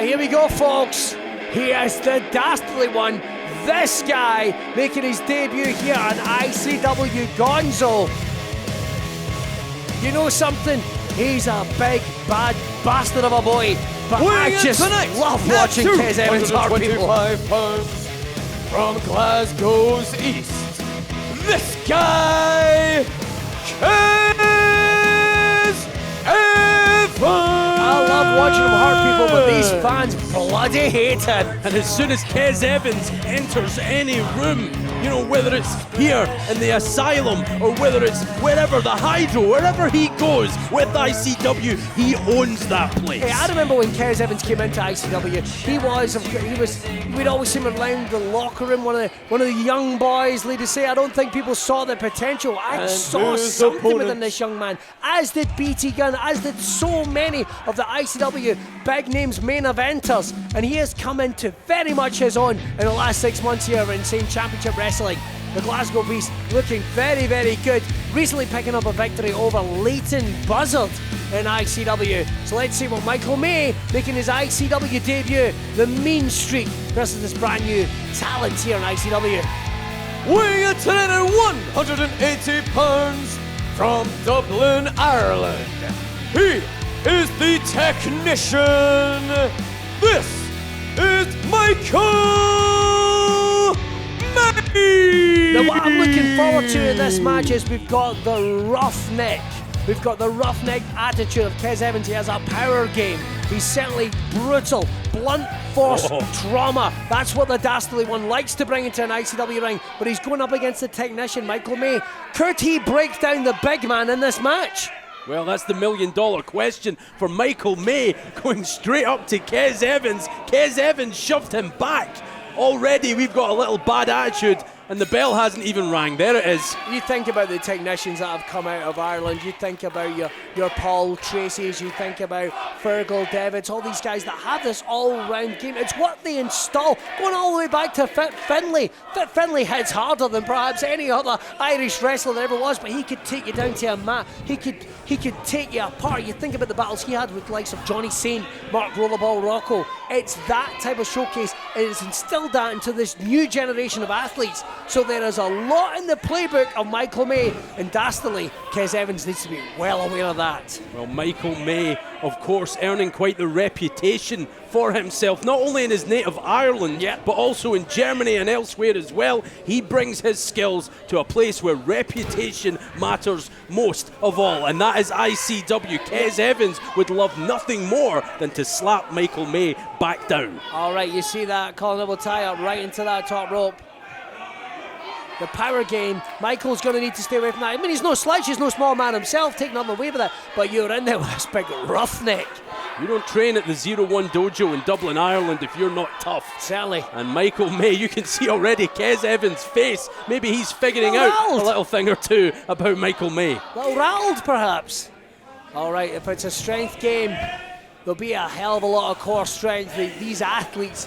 Here we go, folks. Here's the dastardly one. This guy making his debut here on ICW Gonzo. You know something? He's a big, bad bastard of a boy. But I just love watching Kez Evans hurt people. 125 pounds from Glasgow's east. This guy, Kez Evans. I love watching him hurt people, but these fans bloody hate him. And as soon as Kez Evans enters any room, you know, whether it's here in the Asylum or whether it's wherever, the Hydro, wherever he goes with ICW, he owns that place. Hey, I remember when Kez Evans came into ICW, we'd always see him around the locker room, one of the young boys. Lead to say, I don't think people saw the potential. I saw something within this young man, as did BT Gunn, as did so many of the ICW big names main eventers, and he has come into very much his own in the last 6 months here in Insane Championship Wrestling. The Glasgow Beast looking very, very good, recently picking up a victory over Leighton Buzzard in ICW. So let's see what Michael May, making his ICW debut, the Mean Streak versus this brand new talent here in ICW. Weighing in at 180 pounds from Dublin, Ireland. He is the technician. This is Michael May. Now what I'm looking forward to in this match is we've got the roughneck. We've got the roughneck attitude of Kez Evans. He has a power game. He's certainly brutal, blunt force trauma. That's what the dastardly one likes to bring into an ICW ring. But he's going up against the technician, Michael May. Could he break down the big man in this match? Well, that's the $1 million question for Michael May, going straight up to Kez Evans. Kez Evans shoved him back. Already we've got a little bad attitude and the bell hasn't even rang. There it is. You think about the technicians that have come out of Ireland, you think about your Paul Tracy's, you think about Fergal Devitt's, all these guys that have this all-round game. It's what they install, going all the way back to Fit Finlay. Fit Finlay hits harder than perhaps any other Irish wrestler there ever was, but he could take you down to a mat. He could take you apart. You think about the battles he had with the likes of Johnny Saint, Mark Rollerball Rocco. It's that type of showcase. It has instilled that into this new generation of athletes. So there is a lot in the playbook of Michael May and Dastardly. Kes Evans needs to be well aware of that. Well, Michael May, of course, earning quite the reputation for himself, not only in his native Ireland, but also in Germany and elsewhere as well. He brings his skills to a place where reputation matters most of all, and that is ICW. Kes Evans would love nothing more than to slap Michael May back down. All right, you see that Colin will tie up right into that top rope. The power game, Michael's going to need to stay away from that. I mean, he's no slouch, he's no small man himself, taking on the way with it, but you're in there with this big roughneck. You don't train at the 01 Dojo in Dublin, Ireland if you're not tough. Certainly. And Michael May, you can see already Kes Evans' face. Maybe he's figuring out a little thing or two about Michael May. A little rattled, perhaps. All right, if it's a strength game, there'll be a hell of a lot of core strength. These athletes.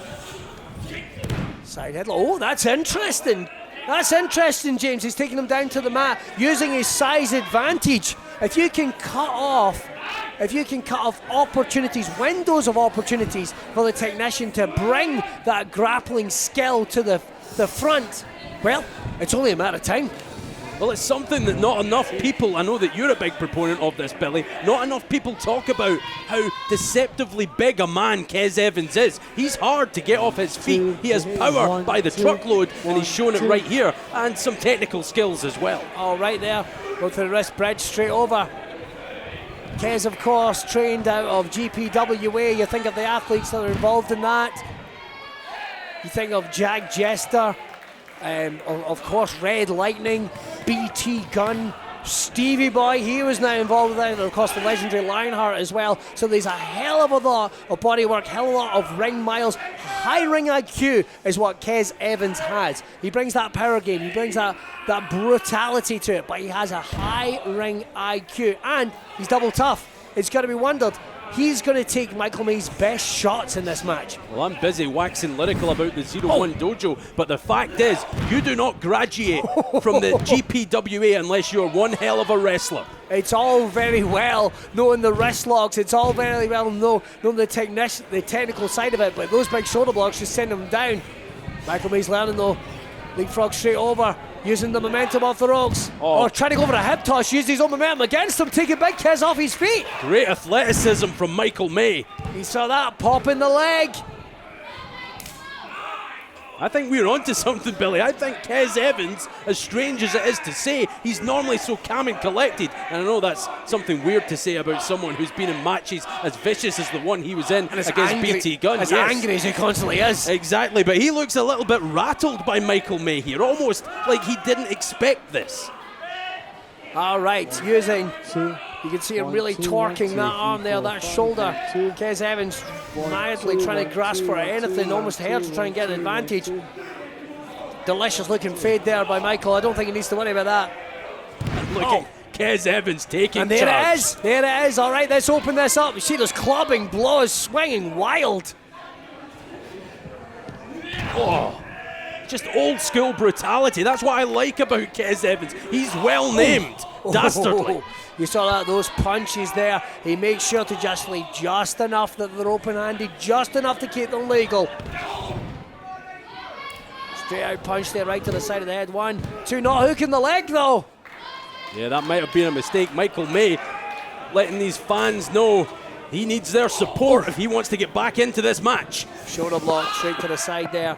Side headlock. Oh, that's interesting. That's interesting, James. He's taking him down to the mat, using his size advantage. If you can cut off opportunities, windows of opportunities for the technician to bring that grappling skill to the front, well, it's only a matter of time. Well, it's something that not enough people, I know that you're a big proponent of this, Billy, not enough people talk about how deceptively big a man Kes Evans is. He's hard to get off his feet. He has power by the truckload, and he's shown it right here, and some technical skills as well. All right there, go to the wrist bridge, straight over. Kes, of course, trained out of GPWA. You think of the athletes that are involved in that. You think of Jack Jester, of course, Red Lightning, BT Gunn, Stevie Boy, he was now involved with that, and of course the legendary Lionheart as well. So there's a hell of a lot of bodywork, hell of a lot of ring miles. High ring IQ is what Kes Evans has. He brings that power game, he brings that brutality to it, but he has a high ring IQ, and he's double tough. It's got to be wondered, he's going to take Michael May's best shots in this match. Well, I'm busy waxing lyrical about the 01 Dojo, but the fact is, you do not graduate from the GPWA unless you're one hell of a wrestler. It's all very well knowing the wrist locks, it's all very well knowing the technical side of it, but those big shoulder blocks just send him down. Michael May's learning though. Leapfrog straight over, using the momentum off the ropes. Oh, trying to go for a hip toss, using his own momentum against him, taking Big Kes off his feet. Great athleticism from Michael May. He saw that pop in the leg. I think we're onto something, Billy. I think Kes Evans, as strange as it is to say, he's normally so calm and collected. And I know that's something weird to say about someone who's been in matches as vicious as the one he was in against BT Gunn. As angry as he constantly is. Exactly, but he looks a little bit rattled by Michael May here, almost like he didn't expect this. All right, using... You can see him really torquing that arm there, that shoulder. Kes Evans madly trying to grasp for anything, almost here to try and get an advantage. Delicious looking fade there by Michael. I don't think he needs to worry about that. And look at Kes Evans taking charge. And there charge. it is. There it is. All right, let's open this up. You see those clubbing blows swinging wild. Oh, just old school brutality. That's what I like about Kes Evans. He's well named. Dastardly. You saw that, those punches there. He makes sure to just leave just enough that they're open-handed, just enough to keep them legal. Straight out punch there, right to the side of the head. 1, 2, not hooking the leg though. Yeah, that might have been a mistake. Michael May letting these fans know he needs their support if he wants to get back into this match. Shoulder block straight to the side there.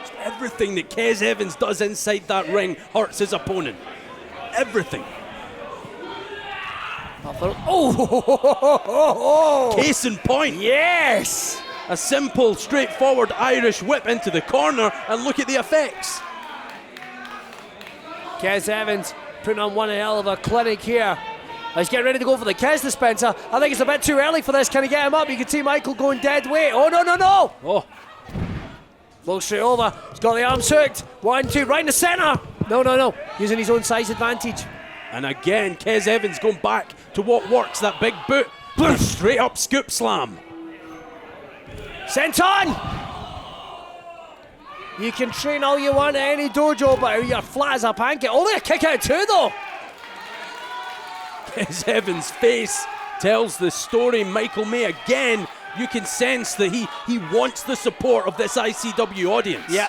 Just everything that Kes Evans does inside that ring hurts his opponent. Everything. Oh! Case in point. Yes! A simple, straightforward Irish whip into the corner, and look at the effects. Kes Evans putting on one hell of a clinic here. He's getting ready to go for the Kes dispenser. I think it's a bit too early for this. Can he get him up? You can see Michael going dead weight. Oh, no, no, no! Oh. Flows straight over. He's got the arms hooked. 1, 2, right in the centre. No. Using his own size advantage. And again, Kez Evans going back to what works, that big boot. Straight up scoop slam. Sent on. You can train all you want at any dojo, but you're flat as a pancake. Only a kick out too, though. Kez Evans' face tells the story. Michael May again. You can sense that he wants the support of this ICW audience. Yeah.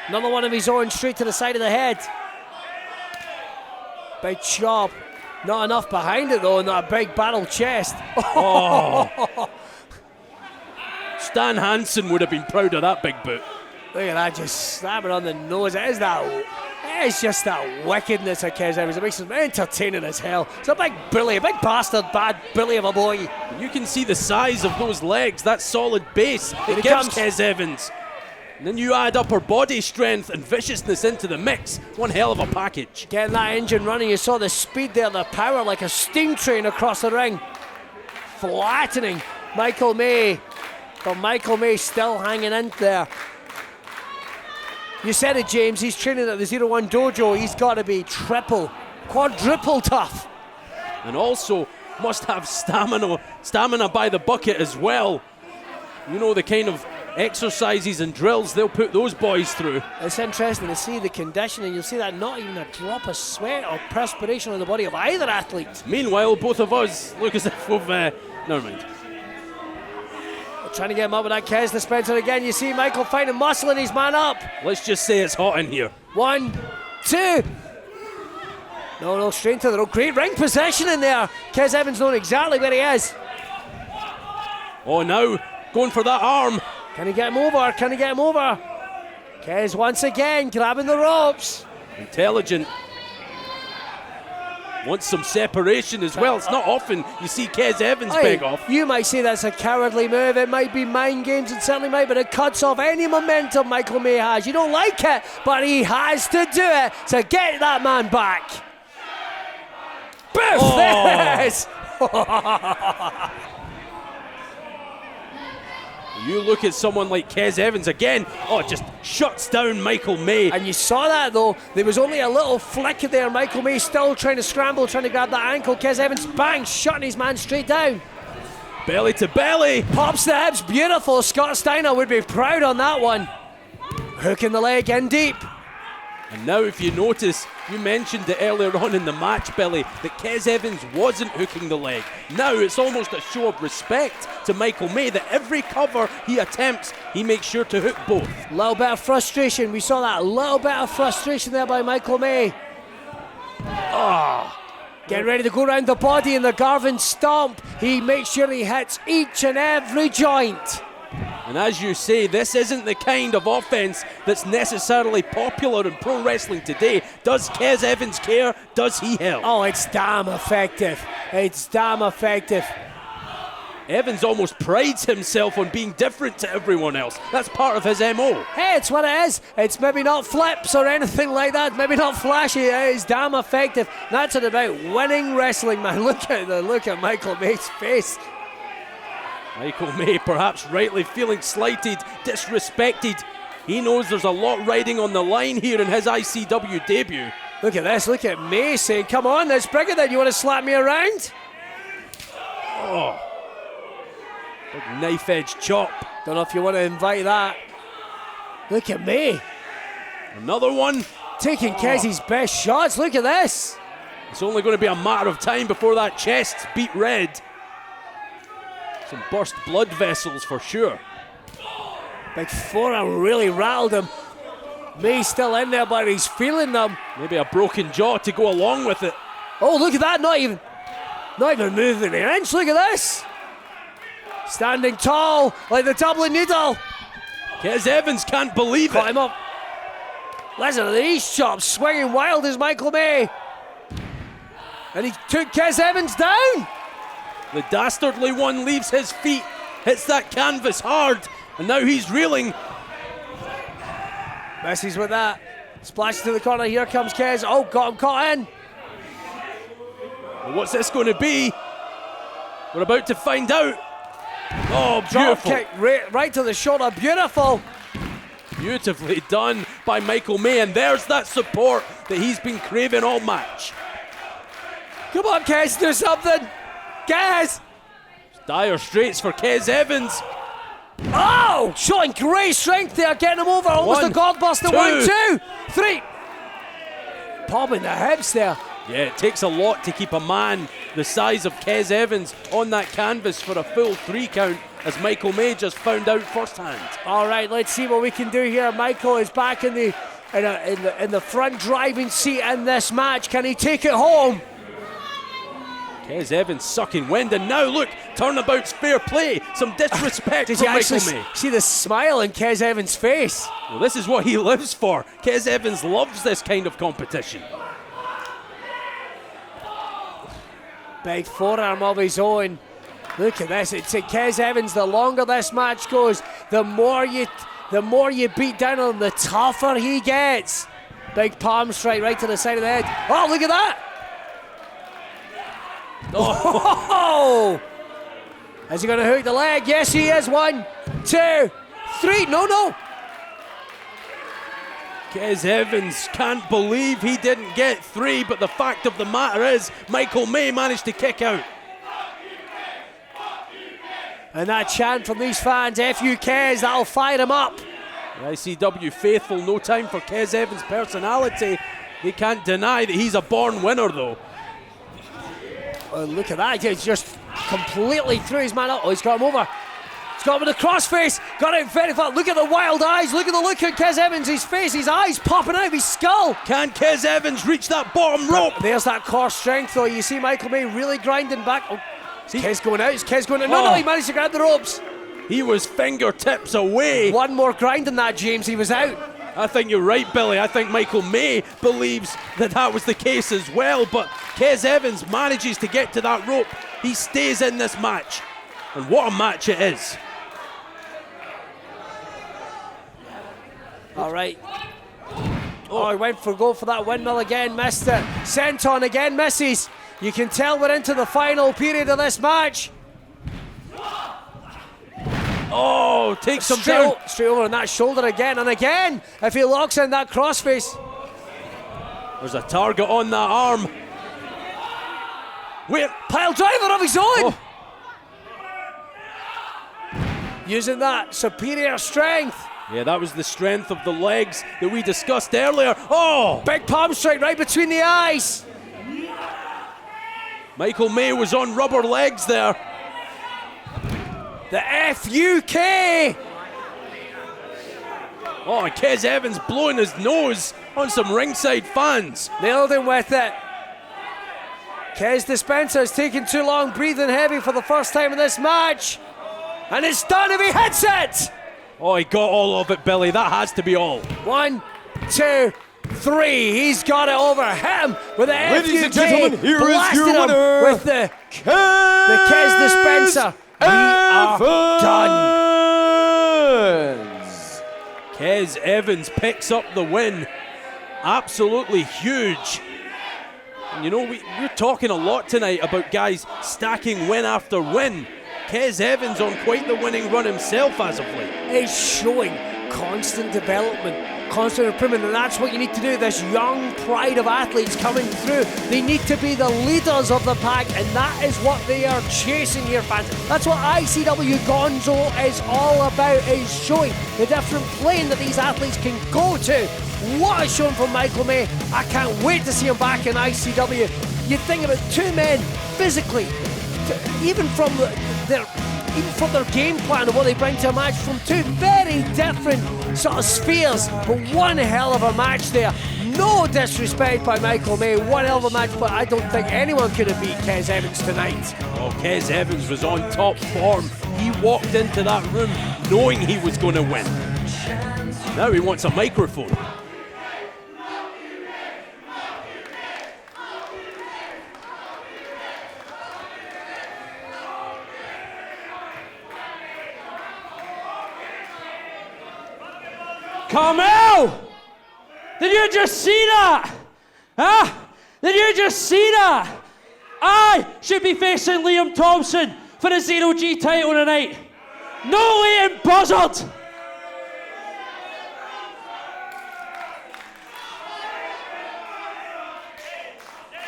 Another one of his own, straight to the side of the head. Big chop. Not enough behind it though, in that big barrel chest. Oh. Stan Hansen would have been proud of that big boot. Look at that, just slamming on the nose. It is just that wickedness of Kez Evans. It makes him entertaining as hell. It's a big bully, a big bastard, bad bully of a boy. You can see the size of those legs, that solid base it gives Kez Evans. And then you add upper body strength and viciousness into the mix. One hell of a package. Getting that engine running, you saw the speed there, the power like a steam train across the ring. Flattening Michael May. But Michael May still hanging in there. You said it, James, he's training at the 01 dojo. He's got to be triple, quadruple tough. And also must have stamina by the bucket as well. You know the kind of exercises and drills they'll put those boys through. It's interesting to see the conditioning. You'll see that not even a drop of sweat or perspiration on the body of either athlete. Meanwhile, both of us look as if we've... never mind. Trying to get him up with that Kez dispenser again. You see Michael finding muscle and his man up. Let's just say it's hot in here. 1, 2. No, straight into the rope. Great ring possession in there. Kez Evans knowing exactly where he is. Oh, now going for that arm. Can he get him over? Kez once again grabbing the ropes. Intelligent. Wants some separation as well. It's not often you see Kez Evans beg off. You might say that's a cowardly move. It might be mind games, it certainly might, but it cuts off any momentum Michael May has. You don't like it, but he has to do it to get that man back. Boof! Yes! You look at someone like Kez Evans again. Oh, it just shuts down Michael May. And you saw that though. There was only a little flick there. Michael May still trying to scramble, trying to grab that ankle. Kez Evans, bang, shutting his man straight down. Belly to belly. Pops the hips, beautiful. Scott Steiner would be proud on that one. Hooking the leg in deep. And now if you notice, you mentioned it earlier on in the match, Billy, that Kez Evans wasn't hooking the leg. Now it's almost a show of respect to Michael May that every cover he attempts, he makes sure to hook both. A little bit of frustration. We saw that little bit of frustration there by Michael May. Getting ready to go around the body in the Garvin stomp. He makes sure he hits each and every joint. And as you say, this isn't the kind of offense that's necessarily popular in pro wrestling today. Does Kez Evans care? Does he help? Oh, it's damn effective. Evans almost prides himself on being different to everyone else. That's part of his MO. Hey, it's what it is. It's maybe not flips or anything like that. Maybe not flashy. It is damn effective. That's it about winning wrestling, man. Look at Michael May's face. Michael May perhaps rightly feeling slighted, disrespected. He knows there's a lot riding on the line here in his ICW debut. Look at this, look at May saying, come on, let's bring it then. You want to slap me around? Oh. Big knife edge chop. Don't know if you want to invite that. Look at May. Another one. Taking Kezzy's best shots, look at this. It's only going to be a matter of time before that chest's beat red. Some burst blood vessels for sure. Big forearm really rattled him. May's still in there, but he's feeling them. Maybe a broken jaw to go along with it. Oh, look at that, not even moving an inch, look at this. Standing tall, like the Dublin Needle. Kez Evans can't believe Caught it. him up. Listen to these chops, swinging wild as Michael May. And he took Kez Evans down. The dastardly one leaves his feet, hits that canvas hard, and now he's reeling. Messes with that. Splash to the corner, here comes Kez. Oh, got him caught in. Well, what's this going to be? We're about to find out. Oh, Drop beautiful. kick right to the shoulder. Beautiful. Beautifully done by Michael May, and there's that support that he's been craving all match. Come on, Kez, do something. Kez. Dire straits for Kez Evans. Oh, showing great strength there, getting him over. Almost One, a godbuster. two. 1, 2, 3. Popping the hips there. Yeah, it takes a lot to keep a man the size of Kez Evans on that canvas for a full 3 count, as Michael May just found out firsthand. All right, let's see what we can do here. Michael is back in the front driving seat in this match. Can he take it home? Kez Evans sucking wind, and now look, turnabout's fair play. Some disrespect Did from you Michael actually May. see the smile in Kez Evans' face? Well, this is what he lives for. Kez Evans loves this kind of competition. Big forearm of his own. Look at this. It's Kez Evans. The longer this match goes, the more you beat down on him, the tougher he gets. Big palm strike right to the side of the head. Oh, look at that! Oh! Is he going to hook the leg? Yes, he is. 1, 2, 3. No. Kez Evans can't believe he didn't get 3, but the fact of the matter is Michael May managed to kick out. And that chant from these fans, F you Kez, that'll fire him up. The ICW faithful, no time for Kez Evans' personality. They can't deny that he's a born winner, though. Oh, look at that. He's just completely threw his man out. Oh, he's got him over. He's got him with the crossface. Got it very far. Look at the wild eyes. Look at the look on Kez Evans' face. His eyes popping out of his skull. Can Kez Evans reach that bottom rope? There's that core strength, though. You see Michael May really grinding back. Oh, is Kez going out? Is Kez going out? No, he managed to grab the ropes. He was fingertips away. One more grind than that, James. He was out. I think you're right, Billy. I think Michael May believes that was the case as well, but Kez Evans manages to get to that rope. He stays in this match, and what a match it is. All right. Oh, he went for that windmill again, missed it. Senton again misses. You can tell we're into the final period of this match. Oh, takes him down. Straight over on that shoulder again and again. If he locks in that crossface. There's a target on that arm. Wait, pile driver of his own. Using that superior strength. Yeah, that was the strength of the legs that we discussed earlier. Oh! Big palm strike right between the eyes. Michael May was on rubber legs there. The FUK! Oh, and Kez Evans blowing his nose on some ringside fans. Nailed him with it. Kez Dispenser's taking too long, breathing heavy for the first time in this match. And it's done if he hits it! Oh, he got all of it, Billy. That has to be all. 1, 2, 3. He's got it over him with the Ladies and FUK. gentlemen, here is Blasted your him winner, with the Kez Dispenser. We are done. Kez Evans picks up the win. Absolutely huge. And you know, we're talking a lot tonight about guys stacking win after win. Kez Evans on quite the winning run himself as of late. He's showing constant development, constant improvement, and that's what you need to do. This young pride of athletes coming through, they need to be the leaders of the pack, and that is what they are chasing here, fans. That's what ICW Gonzo is all about, is showing the different plane that these athletes can go to. What a show from Michael May. I can't wait to see him back in ICW. You think about two men physically, even from their game plan of what they bring to a match, from two very different sort of spheres, but one hell of a match there. No disrespect by Michael May, one hell of a match, but I don't think anyone could have beat Kez Evans tonight. Oh, Kez Evans was on top form. He walked into that room knowing he was going to win. Now he wants a microphone. Carmel! Did you just see that? Huh? Did you just see that? I should be facing Liam Thompson for the 0G title tonight. No Leighton Buzzard.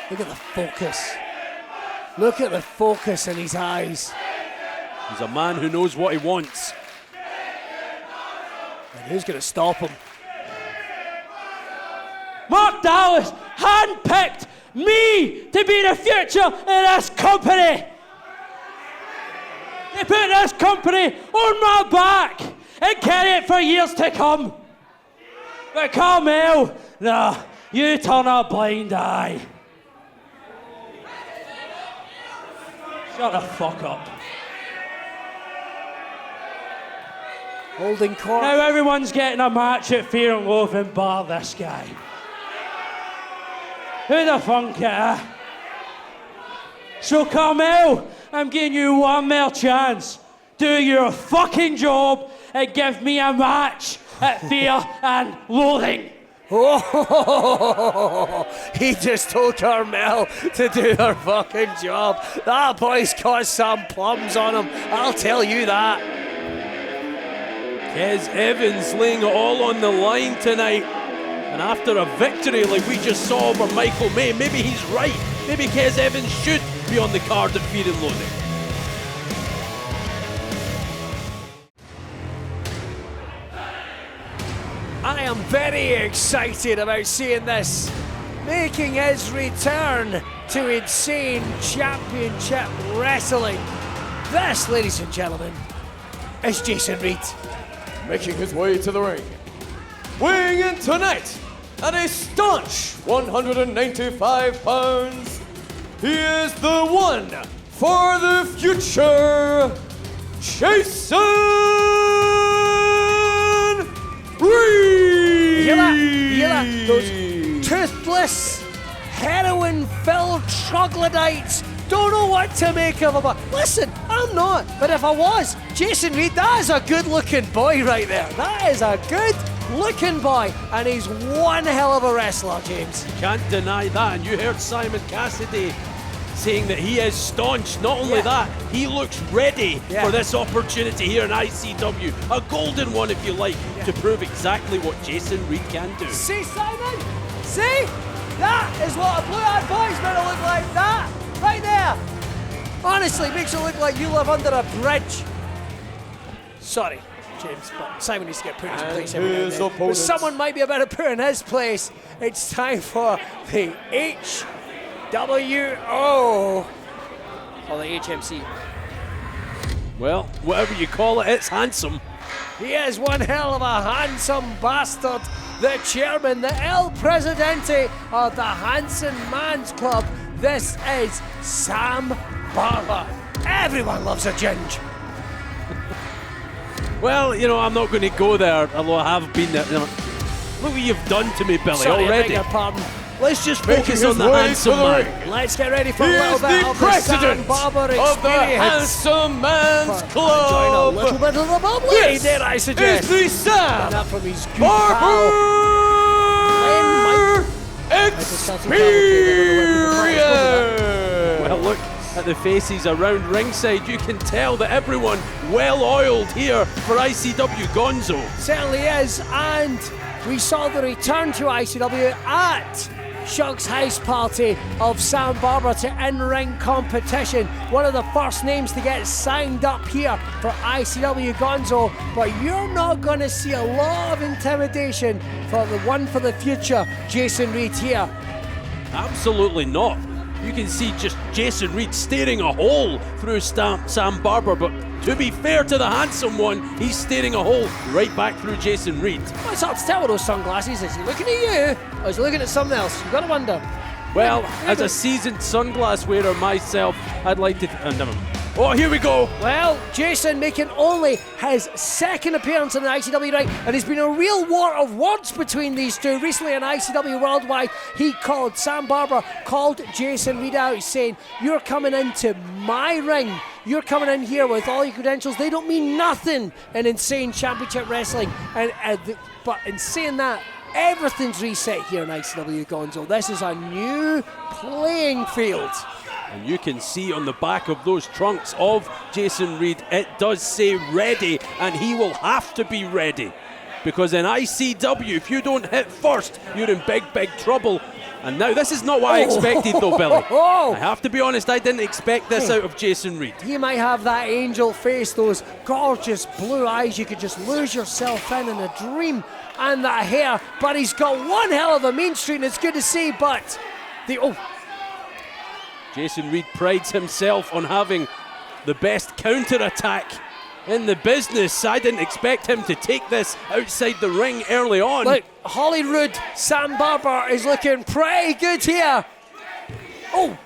Look at the focus. Look at the focus in his eyes. He's a man who knows what he wants. And who's going to stop him? Mark Dallas handpicked me to be the future of this company. They put this company on my back and carry it for years to come. But Carmel, nah, you turn a blind eye. Shut the fuck up. Holding court. Now everyone's getting a match at Fear and Loathing bar this guy. Who the funk it, eh? So Carmel, I'm giving you one more chance. Do your fucking job and give me a match at Fear and Loathing. Oh, he just told Carmel to do her fucking job. That boy's got some plums on him, I'll tell you that. Kez Evans laying it all on the line tonight. And after a victory like we just saw over Michael May, maybe he's right. Maybe Kez Evans should be on the card at Fear and Loathing. I am very excited about seeing this. Making his return to Insane Championship Wrestling. This, ladies and gentlemen, is Jason Reed. Making his way to the ring. Weighing in tonight at a staunch 195 pounds, he is the one for the future, Jason Reed! You hear that? Those toothless, heroin-filled troglodytes don't know what to make of him. But listen, I'm not. But if I was, Jason Reed, that is a good-looking boy right there. That is a good-looking boy. And he's one hell of a wrestler, James. Can't deny that. And you heard Simon Cassidy saying that he is staunch. Not only that, he looks ready for this opportunity here in ICW. A golden one, if you like, to prove exactly what Jason Reed can do. See, Simon? See? That is what a blue-eyed boy's going to look like. That, right there. Honestly, makes it look like you live under a bridge. Sorry, James, but Simon needs to get put in his place every now and then. But someone might be about to put in his place. It's time for the HWO. Or the HMC. Well, whatever you call it, it's handsome. He is one hell of a handsome bastard. The chairman, the El Presidente of the Hanson Man's Club. This is Sam Barber. Everyone loves a ginge. Well, you know, I'm not going to go there, although I have been there. You know, look what you've done to me, Billy, Sorry, already. I beg your pardon. Let's just focus on the handsome man. Let's get ready for a little bit of the Sam Barber experience. Of the Handsome Man's Club. Join a little bit of the bubbly, dare I suggest. Is the Sam That from his good Barber Experience. Well, look at the faces around ringside. You can tell that everyone well-oiled here for ICW Gonzo. Certainly is, and we saw the return to ICW at Shuck's house party of Sam Barber to in-ring competition. One of the first names to get signed up here for ICW Gonzo, but you're not going to see a lot of intimidation for the one for the future, Jason Reed here. Absolutely not. You can see just Jason Reed staring a hole through Sam Barber, but to be fair to the handsome one, he's staring a hole right back through Jason Reed. Well, it's hard to tell with those sunglasses. Is he looking at you, or is he looking at something else? You've got to wonder. Well, as a seasoned sunglass wearer myself, I'd like to... never mind. Oh, here we go. Well, Jason making only his second appearance in the ICW ring, and there's been a real war of words between these two. Recently in ICW Worldwide, Sam Barber called Jason Reed out saying, "You're coming into my ring. You're coming in here with all your credentials. They don't mean nothing in Insane Championship Wrestling." But in saying that, everything's reset here in ICW Gonzo. This is a new playing field. And you can see on the back of those trunks of Jason Reed, it does say ready, and he will have to be ready. Because in ICW, if you don't hit first, you're in big, big trouble. And now this is not what I expected though, Billy. I have to be honest, I didn't expect this out of Jason Reed. He might have that angel face, those gorgeous blue eyes you could just lose yourself in a dream, and that hair, but he's got one hell of a mean streak, and it's good to see, but Jason Reed prides himself on having the best counter-attack in the business. I didn't expect him to take this outside the ring early on. Look, Hollywood Sam Barber is looking pretty good here. Oh!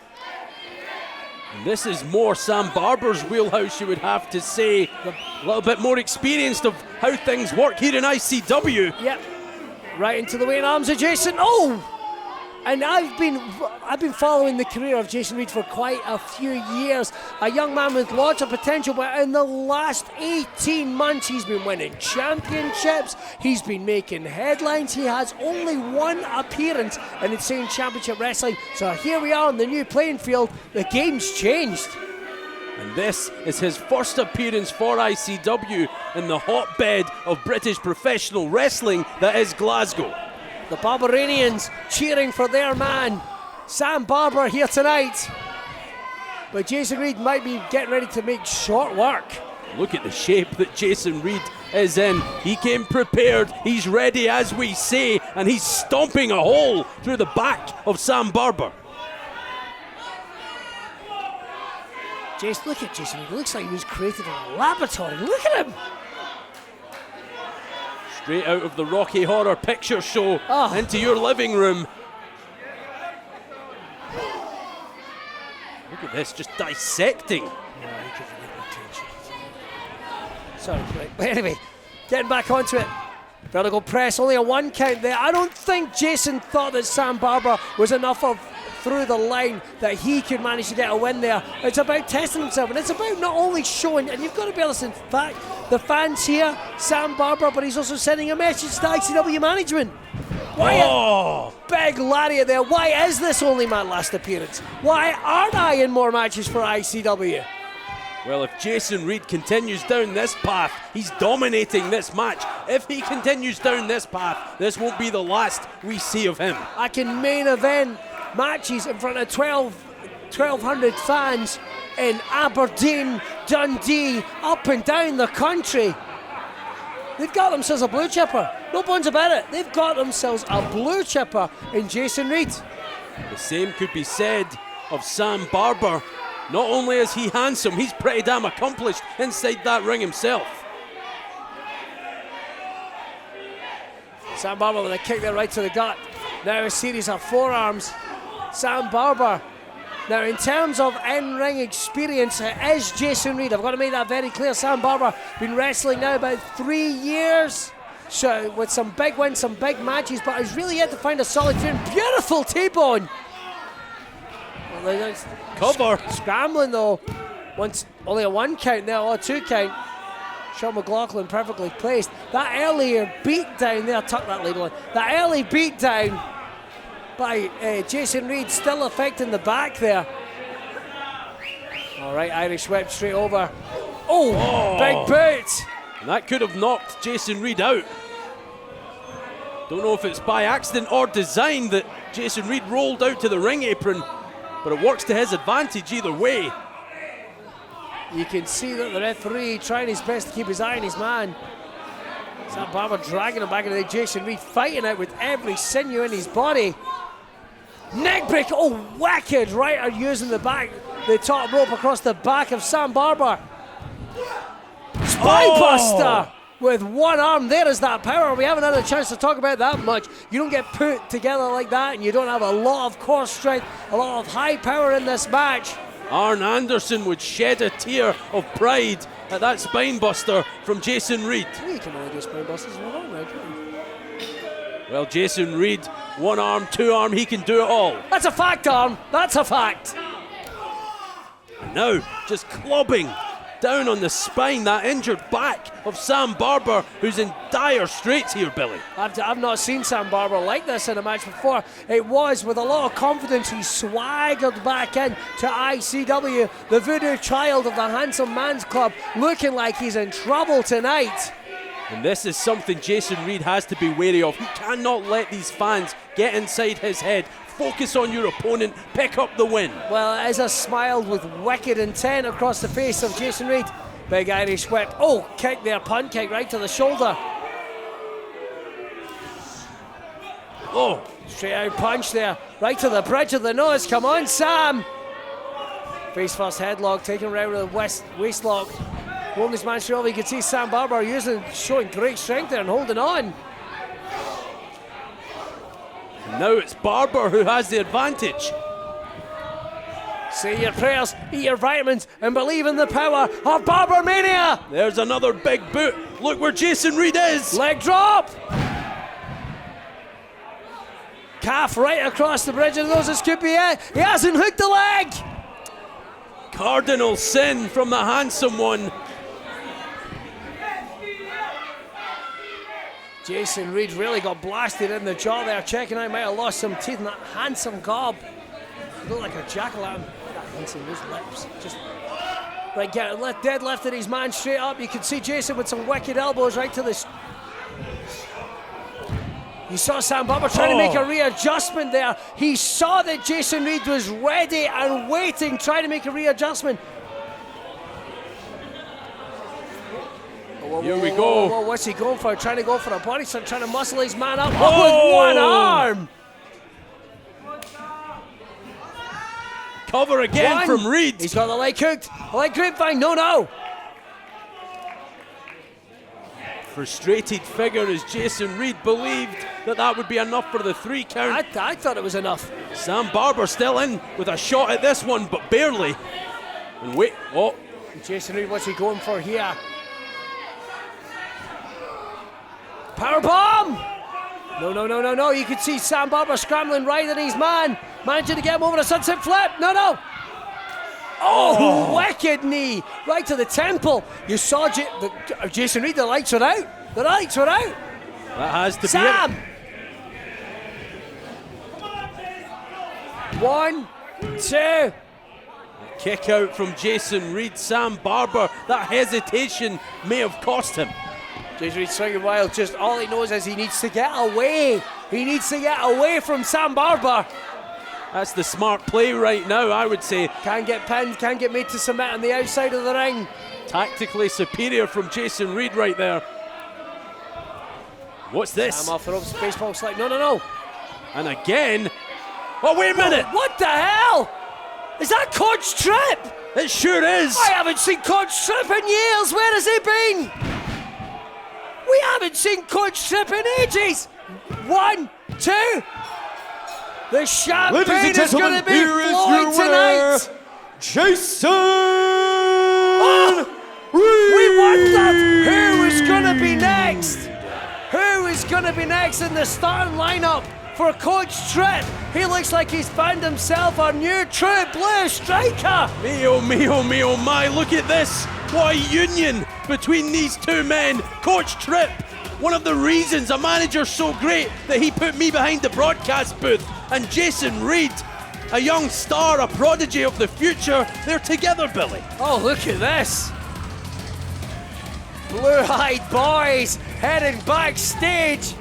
And this is more Sam Barber's wheelhouse, you would have to say. A little bit more experienced of how things work here in ICW. Yep. Right into the waiting arms of Jason. Oh! And I've been following the career of Jason Reed for quite a few years. A young man with lots of potential, but in the last 18 months he's been winning championships, he's been making headlines. He has only one appearance in Insane Championship Wrestling. So here we are on the new playing field. The game's changed. And this is his first appearance for ICW in the hotbed of British professional wrestling that is Glasgow. The Barbarians cheering for their man, Sam Barber, here tonight. But Jason Reed might be getting ready to make short work. Look at the shape that Jason Reed is in. He came prepared, he's ready as we say, and he's stomping a hole through the back of Sam Barber. Look at Jason Reed, it looks like he was created in a laboratory. Look at him! Straight out of the Rocky Horror Picture Show into your living room. Look at this, just dissecting. Sorry, right. But anyway, getting back onto it. Vertical press, only a 1 count there. I don't think Jason thought that Sam Barber was enough of through the line that he could manage to get a win there. It's about testing himself, and it's about not only showing, and you've got to be honest, in fact, the fans here, Sam Barber, but he's also sending a message to ICW management. Big lariat there. Why is this only my last appearance? Why aren't I in more matches for ICW? Well, if Jason Reed continues down this path, he's dominating this match. If he continues down this path, this won't be the last we see of him. I can main event matches in front of 1,200 fans in Aberdeen, Dundee, up and down the country. They've got themselves a blue chipper. No bones about it. They've got themselves a blue chipper in Jason Reed. The same could be said of Sam Barber. Not only is he handsome, he's pretty damn accomplished inside that ring himself. Sam Barber with a kick there right to the gut. Now a series of forearms. Sam Barber. Now in terms of in-ring experience, it is Jason Reed. I've got to make that very clear. Sam Barber been wrestling now about 3 years. So with some big wins, some big matches, but he's really yet to find a solid finish. Beautiful T-bone. Cover. Scrambling though. Only a 1 count there, or a 2 count. Sean McLaughlin perfectly placed. That earlier beat down there, tuck that label in. That early beat down by Jason Reed still affecting the back there. All right, Irish whip straight over. Oh, big boot. And that could have knocked Jason Reed out. Don't know if it's by accident or design that Jason Reed rolled out to the ring apron, but it works to his advantage either way. You can see that the referee trying his best to keep his eye on his man. Sam Barber dragging him back into the Jason Reed, fighting out with every sinew in his body. Neck break, wicked right are using the top rope across the back of Sam Barber. Spinebuster with one arm. There is that power. We haven't had a chance to talk about that much. You don't get put together like that, and you don't have a lot of core strength, a lot of high power in this match. Arn Anderson would shed a tear of pride at that spinebuster from Jason Reed. You can only do spinebusters in one arm now, can't you? Well, Jason Reed, 1 arm, 2 arm, he can do it all. That's a fact, Arn. That's a fact. And now, just clubbing down on the spine, that injured back of Sam Barber, who's in dire straits here, Billy. I've not seen Sam Barber like this in a match before. It was with a lot of confidence he swaggered back in to ICW, the voodoo child of the Handsome Man's Club, looking like he's in trouble tonight. And this is something Jason Reed has to be wary of. He cannot let these fans get inside his head. Focus on your opponent, pick up the win. Well, as a smile with wicked intent across the face of Jason Reed. Big Irish whip. Oh, kick there, punt kick right to the shoulder. Oh, straight out punch there, right to the bridge of the nose. Come on, Sam. Face first headlock, taken around with a waist lock. Holding his man straight over. You can see Sam Barber showing great strength there and holding on. And now it's Barber who has the advantage. Say your prayers, eat your vitamins, and believe in the power of Barber Mania. There's another big boot. Look where Jason Reed is. Leg drop. Calf right across the bridge of the nose. This could be it. He hasn't hooked the leg. Cardinal sin from the handsome one. Jason Reed really got blasted in the jaw there. Checking out, might have lost some teeth in that handsome gob. He looked like a jackal-lantern. That handsome, those lips. Just right, deadlifted his man straight up. You can see Jason with some wicked elbows right to the. You saw Sam Barber trying to make a readjustment there. He saw that Jason Reed was ready and waiting, trying to make a readjustment. Here we go. Whoa, what's he going for? Trying to go for a body shot, trying to muscle his man up. With one arm. Cover again from Reed. He's got the leg hooked. Leg grapevine. No. Frustrated figure as Jason Reed believed that would be enough for the 3 count. I thought it was enough. Sam Barber still in with a shot at this one, but barely. And wait, Jason Reed, what's he going for here? Powerbomb! No. You can see Sam Barber scrambling right at his man. Managing to get him over a sunset flip. No. Oh, wicked knee. Right to the temple. You saw Jason Reed, the lights are out. That has to Sam! be it. 1, 2. Kick out from Jason Reed. Sam Barber, that hesitation may have cost him. Jason Reed swinging wild, just all he knows is he needs to get away. He needs to get away from Sam Barber. That's the smart play right now, I would say. Can't get pinned, can't get made to submit on the outside of the ring. Tactically superior from Jason Reed right there. What's this? Sam off the ropes, baseball slide. No. And again. Oh, wait a minute. What the hell? Is that Coach Tripp? It sure is. I haven't seen Coach Tripp in years. Where has he been? We haven't seen Coach Tripp in ages. 1, 2. The champagne is going to be flowing tonight. Jason Reed. We wondered who was going to be next. Who is going to be next in the starting lineup for Coach Tripp? He looks like he's found himself a new true blue striker. Me, oh my, look at this. What a union between these two men. Coach Tripp, one of the reasons a manager's so great that he put me behind the broadcast booth. And Jason Reed, a young star, a prodigy of the future. They're together, Billy. Oh, look at this. Blue-eyed boys heading backstage.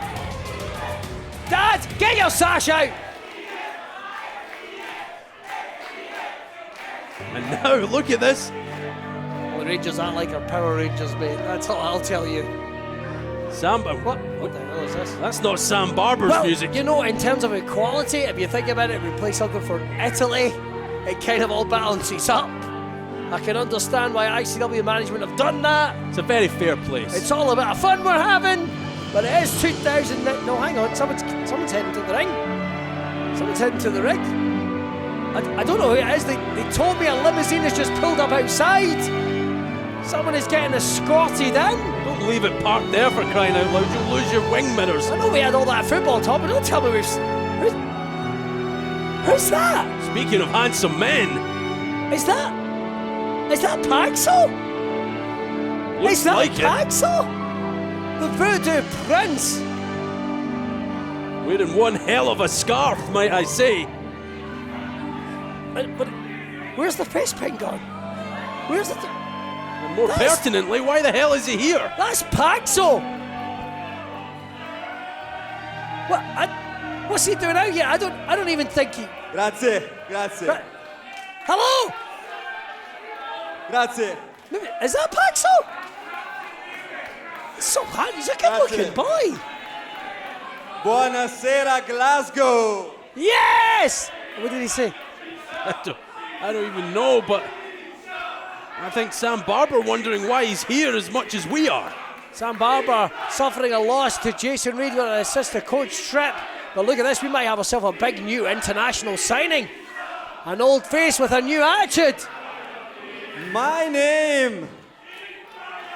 Dad, get your sash out. And now, look at this. Well, the Rangers aren't like our Power Rangers, mate. That's all I'll tell you. Sam, what the hell is this? That's not Sam Barber's music. You know, in terms of equality, if you think about it, we play something for Italy, it kind of all balances up. I can understand why ICW management have done that. It's a very fair place. It's all about the fun we're having, but it is 2009. No, hang on, someone's heading to the ring. Someone's heading to the ring. I don't know who it is. They told me a limousine has just pulled up outside. Someone is getting escorted in. Don't leave it parked there, for crying out loud. You'll lose your wing mirrors. I know we had all that football talk, but don't tell me who's that? Speaking of handsome men. Is that Paxo? Looks like Paxo? The Voodoo Prince. Wearing one hell of a scarf, might I say. But where's the face paint gone? Where's the... And more pertinently, why the hell is he here? That's Paxo. What's he doing out here? I don't even think he... Grazie. Hello? Grazie. Is that Paxo? He's so hot. He's a good-looking boy. Buonasera, Glasgow. Yes! What did he say? I don't even know, but I think Sam Barber wondering why he's here as much as we are. Sam Barber suffering a loss to Jason Reed with an assistant coach trip. But look at this, we might have ourselves a big new international signing. An old face with a new attitude. My name.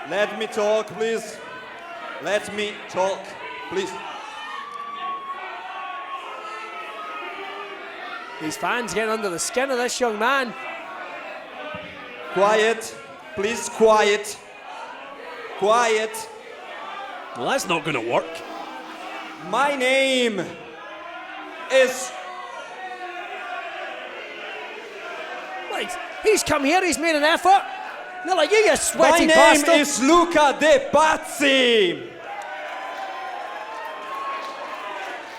Let me talk, please. Let me talk, please. These fans getting under the skin of this young man. Quiet, please, quiet. Quiet. Well, that's not going to work. My name is... Wait, he's come here, he's made an effort. Not like you sweaty My bastard. name is Luca De Pazzi.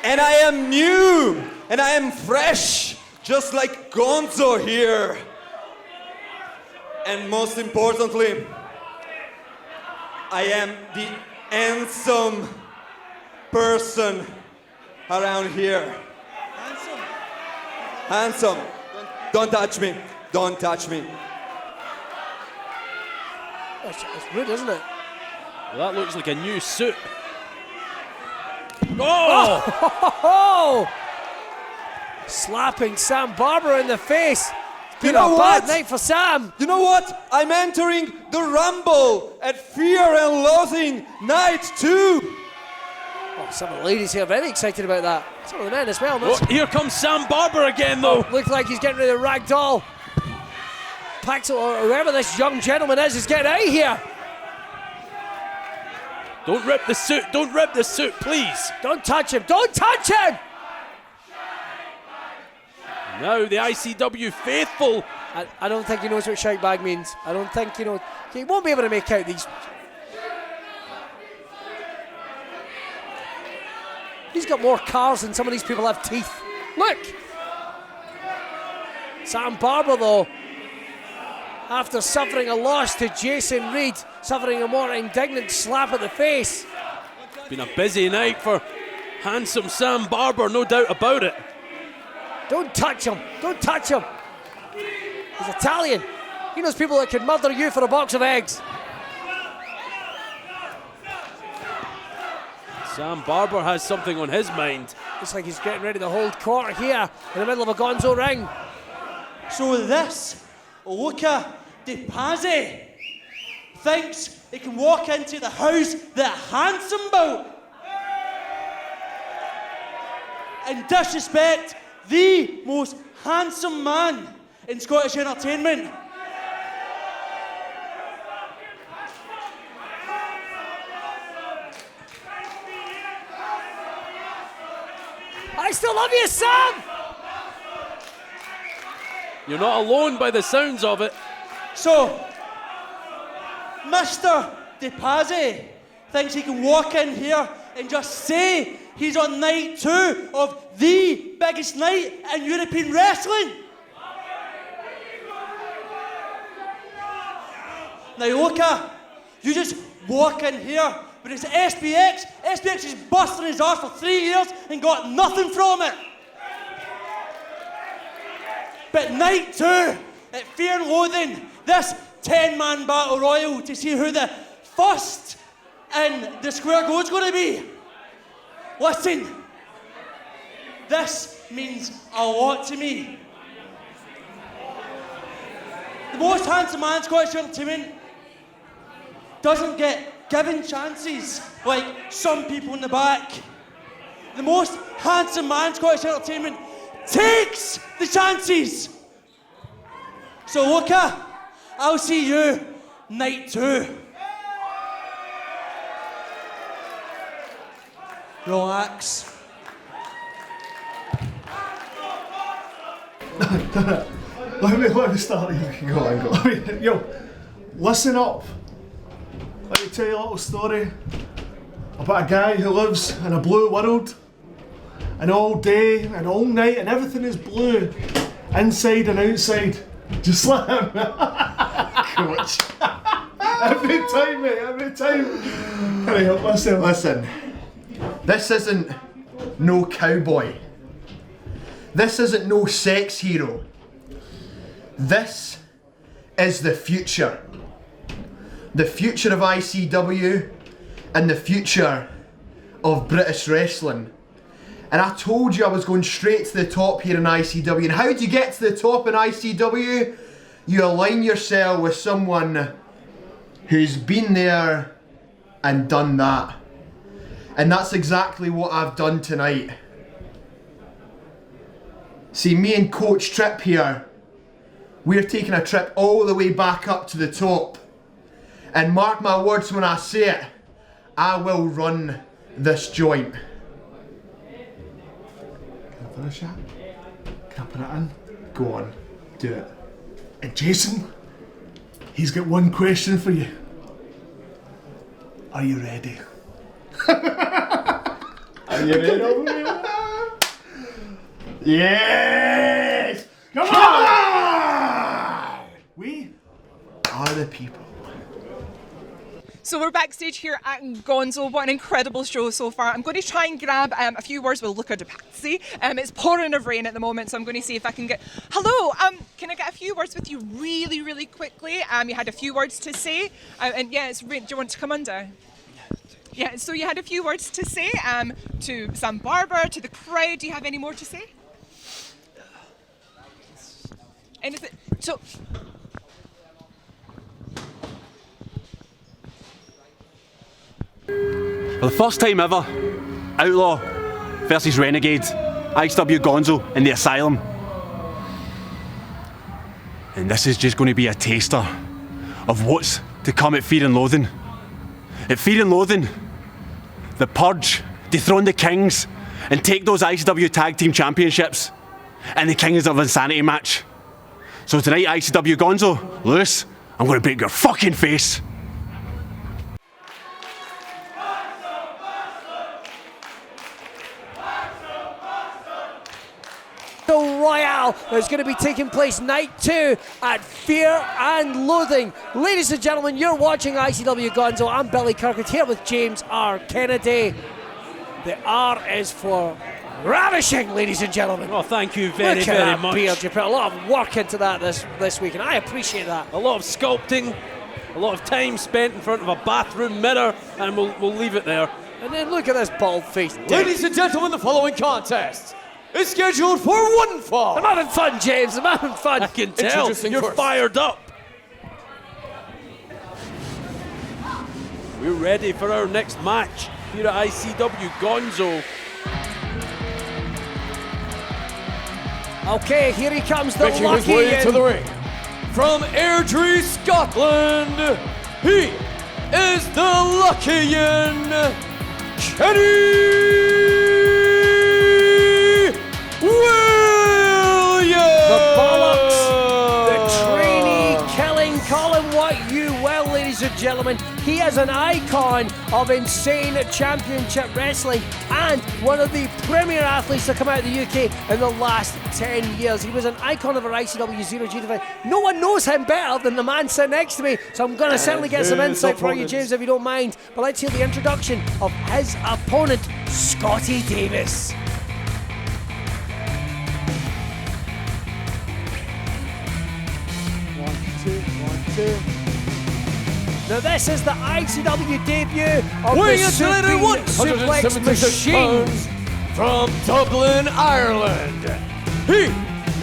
And I am new, and I am fresh, just like Gonzo here. And most importantly, I am the handsome person around here. Handsome. Don't touch me. Don't touch me. It's rude, isn't it? Well, that looks like a new suit. Oh! Slapping Sam Barber in the face. It's been a bad night for Sam. You know what? I'm entering the Rumble at Fear and Loathing Night 2. Oh, some of the ladies here are very excited about that. Some of the men as well. Oh, here comes Sam Barber again, though. Looks like he's getting rid of Ragdoll. Paxo, or whoever this young gentleman is getting out of here. Don't rip the suit. Don't rip the suit, please. Don't touch him. Don't touch him. Now the ICW faithful. I don't think he knows what shout bag means. I don't think he knows. He won't be able to make out these. He's got more cars than some of these people have teeth. Look. Sam Barber, though, after suffering a loss to Jason Reed, suffering a more indignant slap at the face. Been a busy night for handsome Sam Barber, no doubt about it. Don't touch him. Don't touch him. He's Italian. He knows people that could murder you for a box of eggs. Sam Barber has something on his mind. Looks like he's getting ready to hold court here in the middle of a Gonzo ring. So this Luca De Pazzi thinks he can walk into the house that handsome built and disrespect the most handsome man in Scottish entertainment. I still love you, Sam! You're not alone by the sounds of it. So, Mr. De Pazzi thinks he can walk in here and just say he's on night 2 of the biggest night in European wrestling. Now, Luca, you just walk in here, but it's SPX. SPX is busting his arse for 3 years and got nothing from it. But night 2 at Fear and Loathing, this 10-man battle royal to see who the first in the square go's going to be. Listen, this means a lot to me. The most handsome man in Scottish entertainment doesn't get given chances like some people in the back. The most handsome man in Scottish entertainment takes the chances. So Luca, I'll see you night 2. Relax. Let me start here. Go on. Yo, listen up. Let me tell you a little story about a guy who lives in a blue world, and all day and all night and everything is blue, inside and outside, just like him. Coach. Every time, mate, every time. Anyhow, listen. This isn't no cowboy. This isn't no sex hero. This is the future. The future of ICW and the future of British wrestling. And I told you I was going straight to the top here in ICW. And how do you get to the top in ICW? You align yourself with someone who's been there and done that. And that's exactly what I've done tonight. See, me and Coach Tripp here, we're taking a trip all the way back up to the top. And mark my words when I say it, I will run this joint. Can I finish that? Can I put it in? Go on, do it. And Jason, he's got one question for you. Are you ready? Are you ready? Yes! Come on! We are the people. So we're backstage here at Gonzo. What an incredible show so far. I'm going to try and grab a few words with Luca DePazzi. It's pouring of rain at the moment, so I'm going to see if I can get... Hello, can I get a few words with you really, really quickly? You had a few words to say. And yeah, it's rain. Do you want to come under? Yeah, so you had a few words to say to Sam Barber, to the crowd. Do you have any more to say? Anything? So... For the first time ever, Outlaw versus Renegade, ICW Gonzo and the Asylum. And this is just going to be a taster of what's to come at Fear and Loathing. At Fear and Loathing, the Purge dethrone the Kings and take those ICW Tag Team Championships in the Kings of Insanity match. So tonight, ICW Gonzo, Lewis, I'm going to break your fucking face. Royale is going to be taking place night 2 at Fear and Loathing. Ladies and gentlemen, you're watching ICW Gonzo. I'm Billy Kirkwood here with James R. Kennedy. The R is for ravishing, ladies and gentlemen. Oh, thank you very, Look at very that much. beard. You put a lot of work into that this week, and I appreciate that. A lot of sculpting, a lot of time spent in front of a bathroom mirror, and we'll leave it there. And then look at this bald face. Ladies and gentlemen, the following contest is scheduled for one fall. I'm having fun, James. I'm having fun. I can tell. You're fired up. We're ready for our next match here at ICW Gonzo. Okay, here he comes, the Making his Lucky way to the ring. From Airdrie, Scotland, he is the Luckian Kenny Williams! The bollocks, the trainee killing, call him what you will, ladies and gentlemen. He is an icon of insane championship wrestling and one of the premier athletes to come out of the UK in the last 10 years. He was an icon of our ICW 0G division. No one knows him better than the man sitting next to me, so I'm going to certainly get some insight for you, James, if you don't mind. But let's hear the introduction of his opponent, Scotty Davis. One, two. Now this is the ICW debut of weighing the in at Suplex Machine. From Dublin, Ireland, he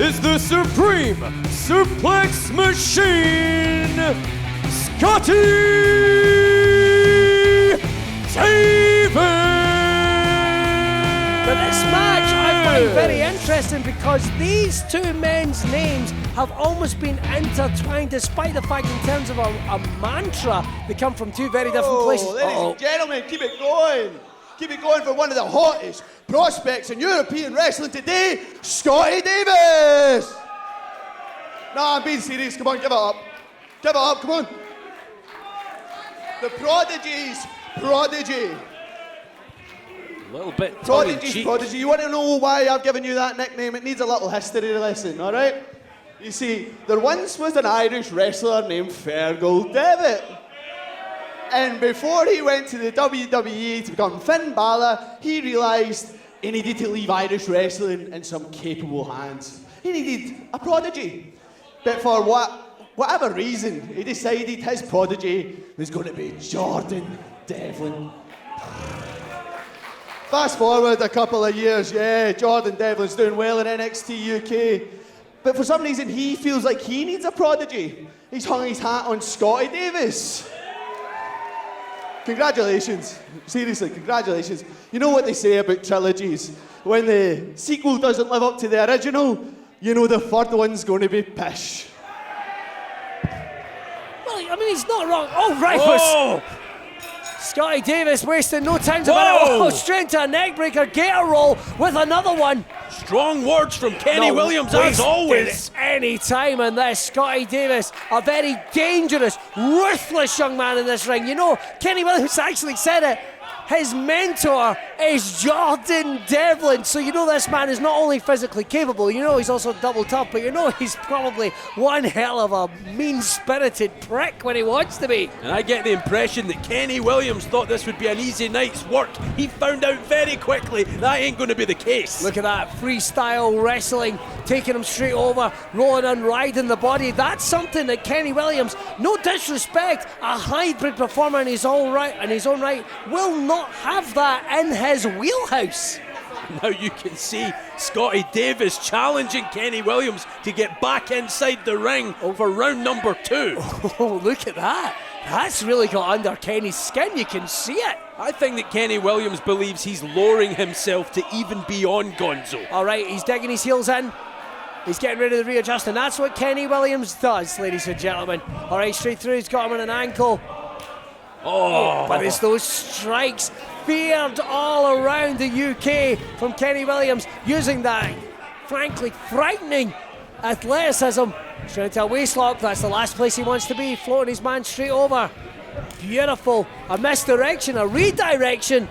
is the Supreme Suplex Machine, Scotty Davis! Now this match I find very interesting because these two men's names have almost been intertwined, despite the fact in terms of a mantra, they come from two very different places. Ladies and gentlemen, keep it going. keep it going for one of the hottest prospects in European wrestling today, Scotty Davis. No, I'm being serious. Come on, give it up. Give it up, come on. The Prodigy's prodigy. A little bit Prodigy's prodigy. You want to know why I've given you that nickname? It needs a little history lesson, all right? You see, there once was an Irish wrestler named Fergal Devitt. And before he went to the WWE to become Finn Balor, he realised he needed to leave Irish wrestling in some capable hands. He needed a prodigy. But for whatever reason, he decided his prodigy was going to be Jordan Devlin. Fast forward a couple of years, yeah, Jordan Devlin's doing well in NXT UK. But for some reason, he feels like he needs a prodigy. He's hung his hat on Scotty Davis. Congratulations. Seriously, congratulations. You know what they say about trilogies? When the sequel doesn't live up to the original, you know the third one's going to be pish. Well, I mean, he's not wrong. Oh, right. Scotty Davis wasting no time to straight into a neckbreaker, gator roll with another one. Strong words from Kenny Williams, as always. Any time in this, Scotty Davis, a very dangerous, ruthless young man in this ring. You know, Kenny Williams actually said it. His mentor is Jordan Devlin. So you know this man is not only physically capable, you know he's also double tough, but you know he's probably one hell of a mean-spirited prick when he wants to be. And I get the impression that Kenny Williams thought this would be an easy night's work. He found out very quickly that ain't going to be the case. Look at that, freestyle wrestling, taking him straight over, rolling and riding the body. That's something that Kenny Williams, no disrespect, a hybrid performer in his own right, will not have that in his wheelhouse. Now you can see Scotty Davis challenging Kenny Williams to get back inside the ring for round number 2. Oh, look at that. That's really got under Kenny's skin. You can see it. I think that Kenny Williams believes he's lowering himself to even beyond Gonzo. All right, he's digging his heels in. He's getting ready to readjust, and that's what Kenny Williams does, ladies and gentlemen. All right, straight through. He's got him on an ankle. But it's those strikes feared all around the UK from Kenny Williams, using that frankly frightening athleticism. Straight into a waistlock. That's the last place he wants to be, floating his man straight over. Beautiful. A misdirection, a redirection.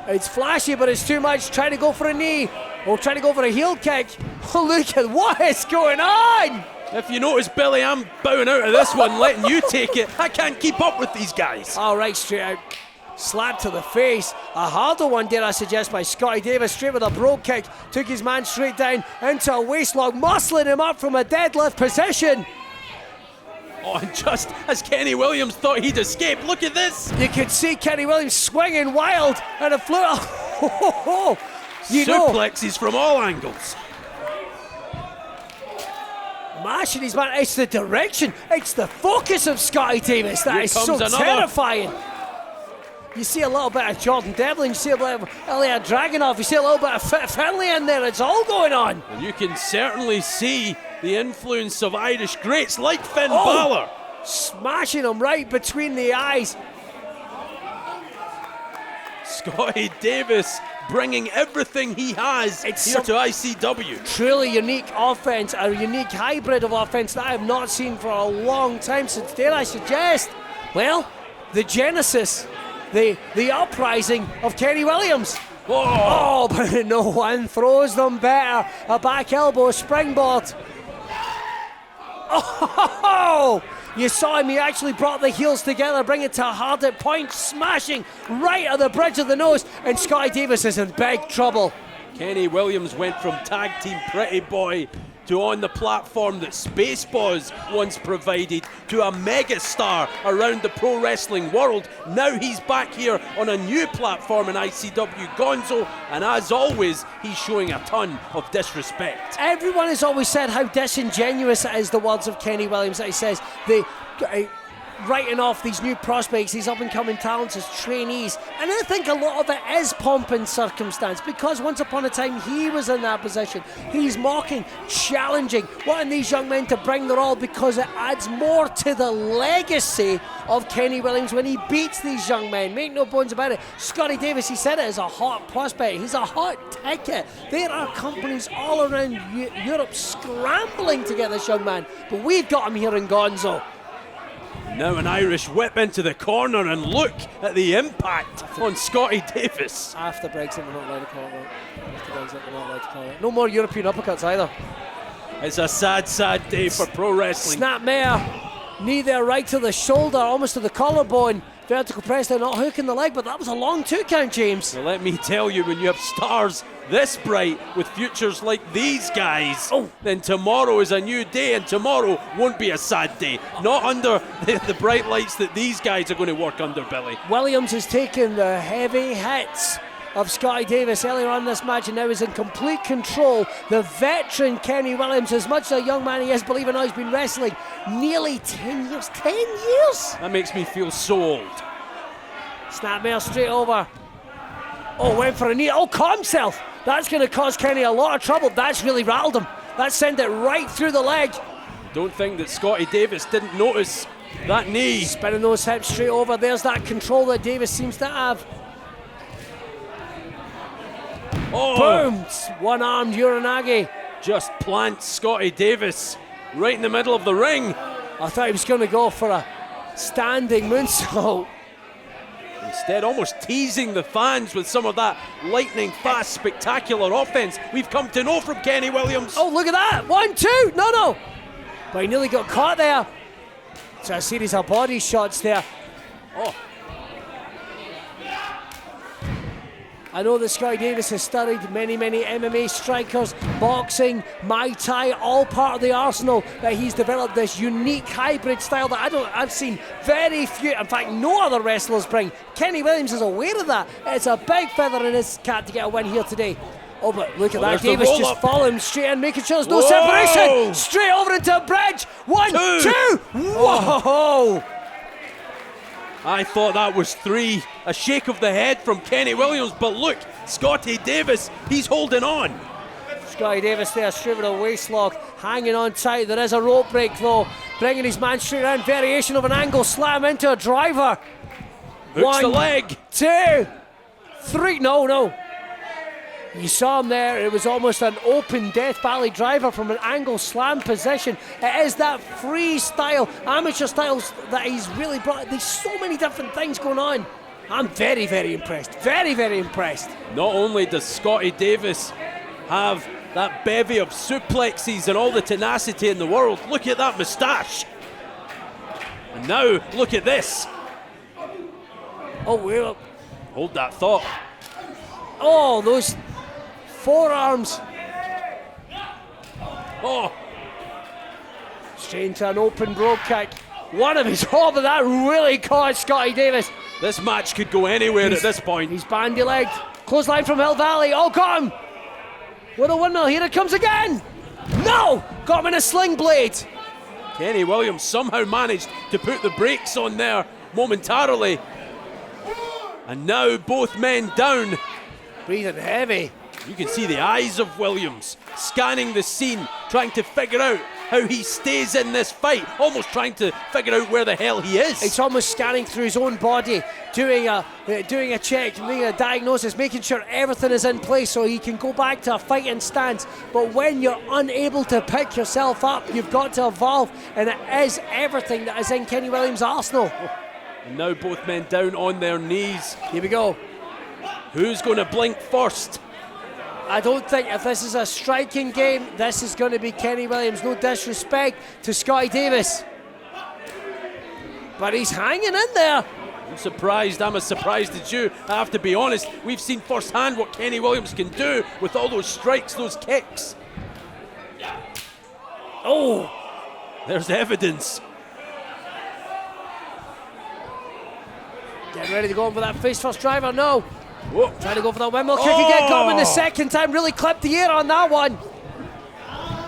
It's flashy, but it's too much. Trying to go for a knee. Trying to go for a heel kick. Oh, look at what is going on. If you notice, Billy, I'm bowing out of this one, letting you take it. I can't keep up with these guys. All right, straight out. Slap to the face. A harder one, dare I suggest, by Scotty Davis. Straight with a brogue kick. Took his man straight down into a waistlock, muscling him up from a deadlift position. And just as Kenny Williams thought he'd escape, look at this. You could see Kenny Williams swinging wild and a flute. Suplexes from all angles. Mashing his man, it's the direction, it's the focus of Scotty Davis that is so terrifying. You see a little bit of Jordan Devlin, you see a bit of Ilya Dragunov, you see a little bit of Fit Finlay in there, it's all going on. And you can certainly see the influence of Irish greats like Finn Balor. Smashing him right between the eyes. Scotty Davis bringing everything he has here to ICW. Truly unique offense, a unique hybrid of offense that I have not seen for a long time since, dare I suggest, well, the genesis, the uprising of Kenny Williams. Whoa. But no one throws them better. A back elbow, springboard. You saw him, he actually brought the heels together, bring it to a hard hit point, smashing right at the bridge of the nose, and Scotty Davis is in big trouble. Kenny Williams went from tag team pretty boy to on the platform that Spaceballs once provided to a megastar around the pro wrestling world. Now he's back here on a new platform in ICW Gonzo, and as always, he's showing a ton of disrespect. Everyone has always said how disingenuous it is, the words of Kenny Williams, that he says writing off these new prospects, these up-and-coming talents as trainees. And I think a lot of it is pomp and circumstance, because once upon a time he was in that position. He's mocking, challenging, wanting these young men to bring their all, because it adds more to the legacy of Kenny Williams when he beats these young men. Make no bones about it. Scotty Davis, he said it, is a hot prospect. He's a hot ticket. There are companies all around Europe scrambling to get this young man, but we've got him here in Gonzo. Now an Irish whip into the corner, and look at the impact on Scotty Davis. After Brexit, we're not allowed to call it that. After Brexit, we're not allowed to call it. No more European uppercuts either. It's a sad, sad day for pro wrestling. Snapmare, knee there right to the shoulder, almost to the collarbone. Vertical press there, not hooking the leg, but that was a long 2 count, James. So let me tell you, when you have stars this bright with futures like these guys, then tomorrow is a new day, and tomorrow won't be a sad day. Not under the bright lights that these guys are going to work under, Billy. Williams has taken the heavy hits of Scotty Davis earlier on this match, and now is in complete control. The veteran Kenny Williams, as much as a young man he is, believe it or not, he's been wrestling nearly 10 years. 10 years? That makes me feel so old. Snapmare straight over. Oh, went for a knee. Oh, caught himself. That's going to cause Kenny a lot of trouble. That's really rattled him. That sent it right through the leg. Don't think that Scotty Davis didn't notice that knee. Spinning those hips straight over. There's that control that Davis seems to have. Oh. Boom! One-armed Uranagi. Just plants Scotty Davis right in the middle of the ring. I thought he was going to go for a standing moonsault. Instead, almost teasing the fans with some of that lightning fast, spectacular offense we've come to know from Kenny Williams. Oh, look at that. 1, 2. No. But he nearly got caught there. So a series of body shots there. Oh. I know that Scotty Davis has studied many MMA strikers, boxing, Muay Thai, all part of the arsenal that he's developed this unique hybrid style that I've seen very few, in fact no other wrestlers bring. Kenny Williams is aware of that. It's a big feather in his cap to get a win here today. Oh, but look at that, Davis just following straight in, making sure there's no separation. Straight over into a bridge. 1, 2. Whoa! I thought that was 3. A shake of the head from Kenny Williams, but look, Scotty Davis, he's holding on. Scotty Davis there, straight with a waist lock, hanging on tight. There is a rope break though, bringing his man straight around, variation of an angle slam into a driver. Hooks the leg. 2, 3, no. You saw him there, it was almost an open Death Valley driver from an angle slam position. It is that freestyle, amateur styles that he's really brought. There's so many different things going on. I'm very impressed. Very impressed. Not only does Scotty Davis have that bevy of suplexes and all the tenacity in the world, look at that moustache. And now, look at this. Oh, well. Hold that thought. Oh, those forearms. Oh. Straight into an open brogue kick. One of his, but that really caught Scotty Davis. This match could go anywhere at this point. He's bandy-legged. Clothesline from Hill Valley. Oh, got him. With a windmill. Here it comes again. No! Got him in a sling blade. Kenny Williams somehow managed to put the brakes on there momentarily. And now both men down. Breathing heavy. You can see the eyes of Williams scanning the scene, trying to figure out how he stays in this fight, almost trying to figure out where the hell he is. It's almost scanning through his own body, doing a check, doing a diagnosis, making sure everything is in place so he can go back to a fighting stance. But when you're unable to pick yourself up, you've got to evolve, and it is everything that is in Kenny Williams' arsenal. And now both men down on their knees. Here we go. Who's going to blink first? I don't think if this is a striking game, this is going to be Kenny Williams. No disrespect to Scotty Davis. But he's hanging in there. I'm surprised. I'm as surprised as you. I have to be honest. We've seen firsthand what Kenny Williams can do with all those strikes, those kicks. Oh, there's evidence. Getting ready to go in for that face first driver. No. Whoa. Trying to go for that windmill kick again. Got him in the second time. Really clipped the air on that one.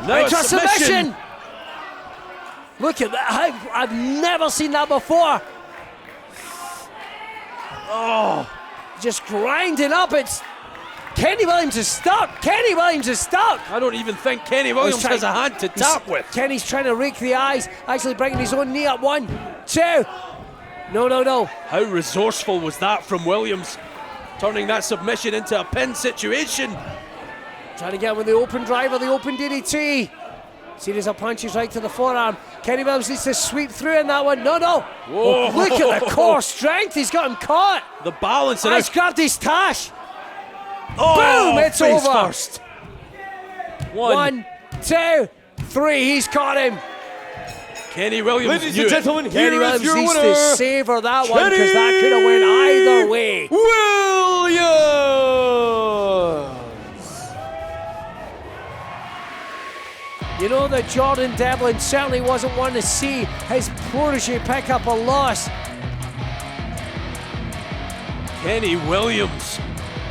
Now into a submission. Look at that. I've never seen that before. Oh, just grinding up. It's Kenny Williams is stuck. Kenny Williams is stuck. I don't even think Kenny Williams has a hand to tap with. Kenny's trying to rake the eyes, actually bringing his own knee up. 1, 2. No. How resourceful was that from Williams? Turning that submission into a pin situation. Trying to get with the open driver, the open DDT. Series of punches right to the forearm. Kenny Williams needs to sweep through in that one. No. Whoa. Oh, look at the core strength. He's got him caught. The balance. He's grabbed his tash. Oh, boom, it's face over. First. 1, 2, 3. He's caught him. Kenny Williams. Ladies and gentlemen, Kenny here is Williams your needs winner, to savor that one because that could have went either way. Williams. You know that Jordan Devlin certainly wasn't one to see his protege pick up a loss. Kenny Williams.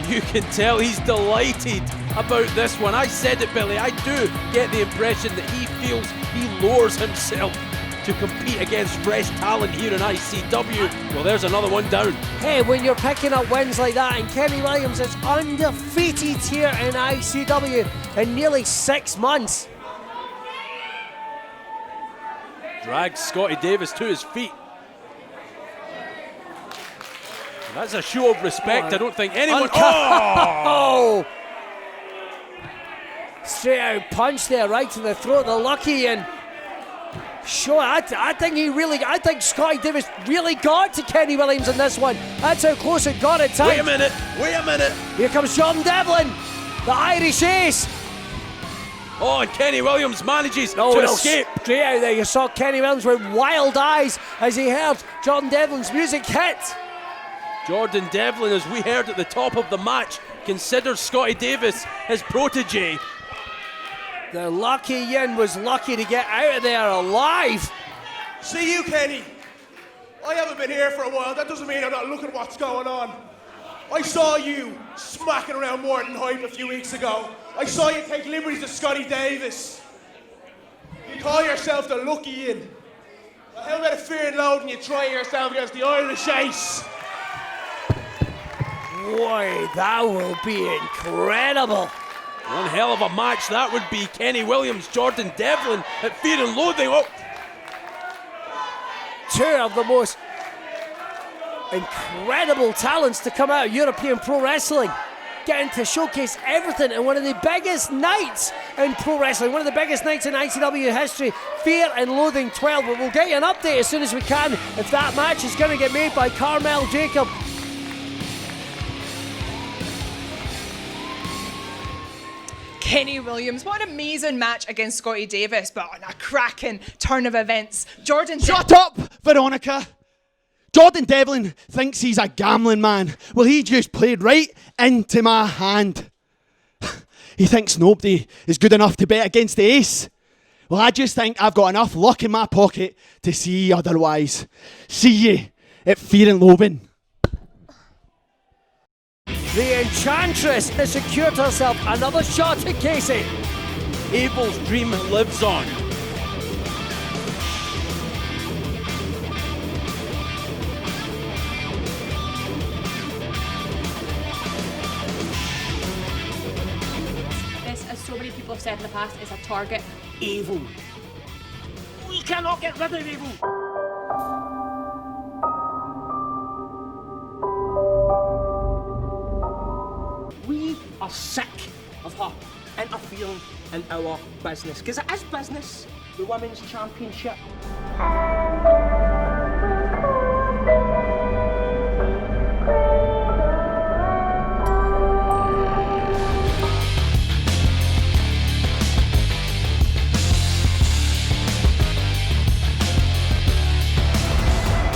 You can tell he's delighted about this one. I said it, Billy. I do get the impression that he feels he lowers himself to compete against fresh talent here in ICW. Well, there's another one down. Hey, when you're picking up wins like that, and Kenny Williams is undefeated here in ICW in nearly 6 months. Drags Scotty Davis to his feet. That's a show of respect. I don't think anyone... Oh! Straight out punch there, right to the throat. The lucky and... Sure, I think Scotty Davis really got to Kenny Williams in this one. That's how close it got at times. Wait a minute. Here comes Jordan Devlin, the Irish ace. Oh, and Kenny Williams manages to escape. Straight out there, you saw Kenny Williams with wild eyes as he heard Jordan Devlin's music hit. Jordan Devlin, as we heard at the top of the match, considers Scotty Davis his protege. The lucky Yin was lucky to get out of there alive. See you, Kenny. I haven't been here for a while. That doesn't mean I'm not looking at what's going on. I saw you smacking around Morton Hype a few weeks ago. I saw you take liberties with Scotty Davis. You call yourself the lucky Yin. Well, how about a fear and load and you try yourself against the Irish ace? Boy, that will be incredible. One hell of a match that would be. Kenny Williams, Jordan Devlin at Fear and Loathing. Oh. Two of the most incredible talents to come out of European pro wrestling, getting to showcase everything in one of the biggest nights in pro wrestling, one of the biggest nights in ICW history. Fear and Loathing 12. But we'll get you an update as soon as we can if that match is going to get made by Carmel Jacob. Kenny Williams, what an amazing match against Scotty Davis, but on a cracking turn of events. Shut up, Veronica! Jordan Devlin thinks he's a gambling man. Well, he just played right into my hand. He thinks nobody is good enough to bet against the ace. Well, I just think I've got enough luck in my pocket to see otherwise. See ye at Fear and Loathing. The Enchantress has secured herself another shot at Casey. Abel's dream lives on. This, as so many people have said in the past, is a target. Evil. We cannot get rid of evil. We are sick of her interfering in our business, because it is business, the Women's Championship.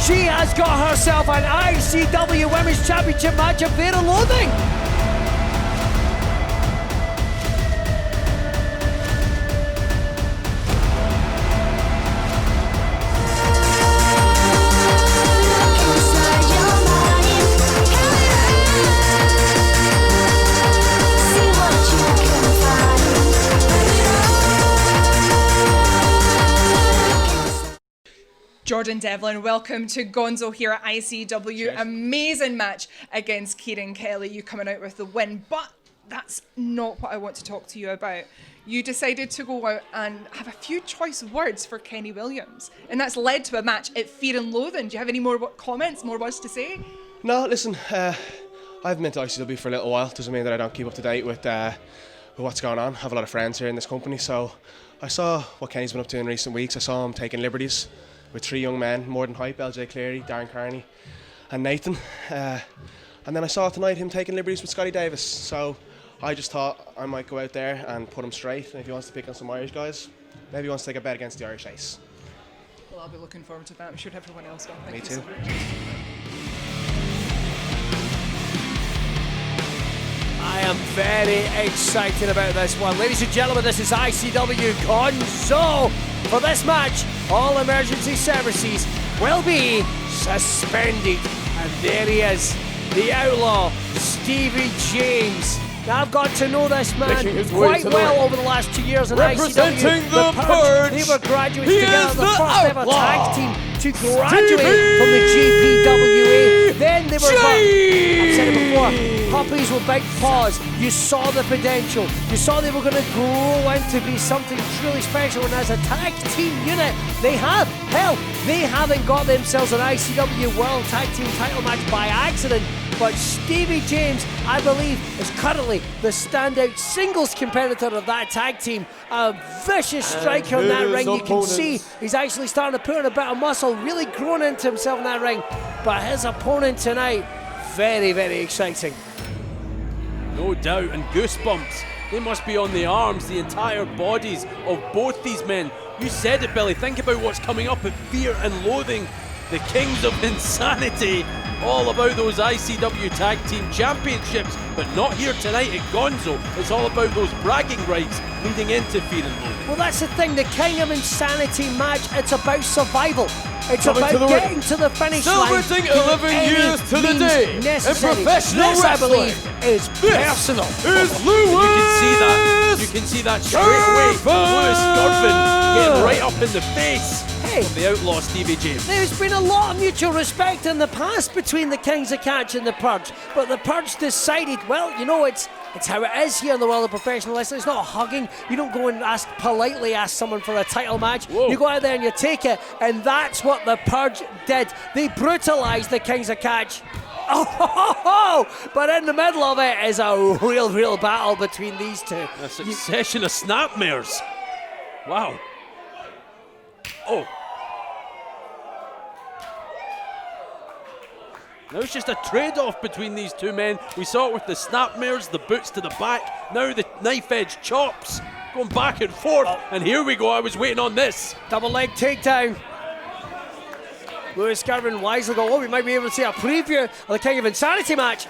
She has got herself an ICW Women's Championship match of Fear and Loathing. Jordan Devlin, welcome to Gonzo here at ICW. Cheers. Amazing match against Kieran Kelly. You coming out with the win, but that's not what I want to talk to you about. You decided to go out and have a few choice words for Kenny Williams, and that's led to a match at Fear and Loathing. Do you have any more comments, more words to say? No, listen, I've been to ICW for a little while. Doesn't mean that I don't keep up to date with what's going on. I have a lot of friends here in this company, so I saw what Kenny's been up to in recent weeks. I saw him taking liberties with 3 young men, more than hype: LJ Cleary, Darren Carney and Nathan. And then I saw tonight him taking liberties with Scotty Davis. So I just thought I might go out there and put him straight. And if he wants to pick on some Irish guys, maybe he wants to take a bet against the Irish Ace. Well, I'll be looking forward to that. I'm sure everyone else will. Thank Me you too. so much. I am very excited about this one. Ladies and gentlemen, this is ICW Gonzo. For this match, all emergency services will be suspended. And there he is, the outlaw, Stevie James. Now, I've got to know this man quite well over the last 2 years in ICW. Representing the Purge, They were graduates he together, is the the first ever outlaw, tag team to graduate from the GPWA. Then they were, I've said it before, puppies with big paws. You saw the potential. You saw they were going to grow into be something truly special. And as a tag team unit, they have. Hell, they haven't got themselves an ICW World Tag Team title match by accident. But Stevie James, I believe, is currently the standout singles competitor of that tag team. A vicious striker in that ring. You can see he's actually starting to put on a bit of muscle, really grown into himself in that ring. But his opponent tonight, very, very exciting. No doubt, and goosebumps. They must be on the arms, the entire bodies of both these men. You said it, Billy. Think about what's coming up at Fear and Loathing. The Kings of Insanity. All about those ICW Tag Team Championships, but not here tonight at Gonzo. It's all about those bragging rights leading into Fear and Loathing. Well, that's the thing. The King of Insanity match, it's about survival. It's Coming about to getting to the finish line. Celebrating 11 years to the day in necessary. professional this, I believe, wrestling. is personal. Is Lewis. You can see that straight away. Lewis Garvin getting right up in the face of the outlaw Stevie James. There's been a lot of mutual respect in the past between the Kings of Catch and the Purge, but the Purge decided, well, you know, it's how it is here in the world of professional wrestling. It's not hugging. You don't go and politely ask someone for a title match. Whoa. You go out there and you take it, and that's what the Purge did. They brutalized the Kings of Catch. But in the middle of it is a real battle between these two. A succession of snapmares. Wow. Oh. Now it's just a trade-off between these two men. We saw it with the snapmares, the boots to the back, now the knife-edge chops, going back and forth, and here we go, I was waiting on this. Double leg takedown. Lewis Garvin wisely go, we might be able to see a preview of the King of Insanity match.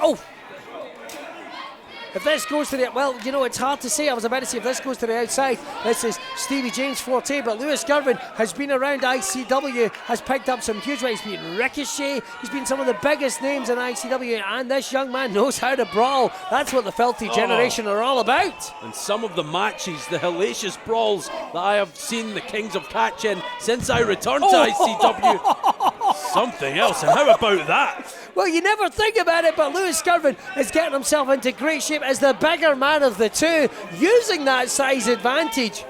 If this goes to the, well, you know, it's hard to say. I was about to say if this goes to the outside, this is Stevie James' forte, but Lewis Garvin has been around ICW, has picked up some huge weights. He's been Ricochet, he's been some of the biggest names in ICW, and this young man knows how to brawl. That's what the Filthy Generation are all about. And some of the matches, the hellacious brawls that I have seen the Kings of Catch in since I returned to ICW. Something else, and how about that? Well, you never think about it, but Lewis Garvin is getting himself into great shape as the bigger man of the two, using that size advantage.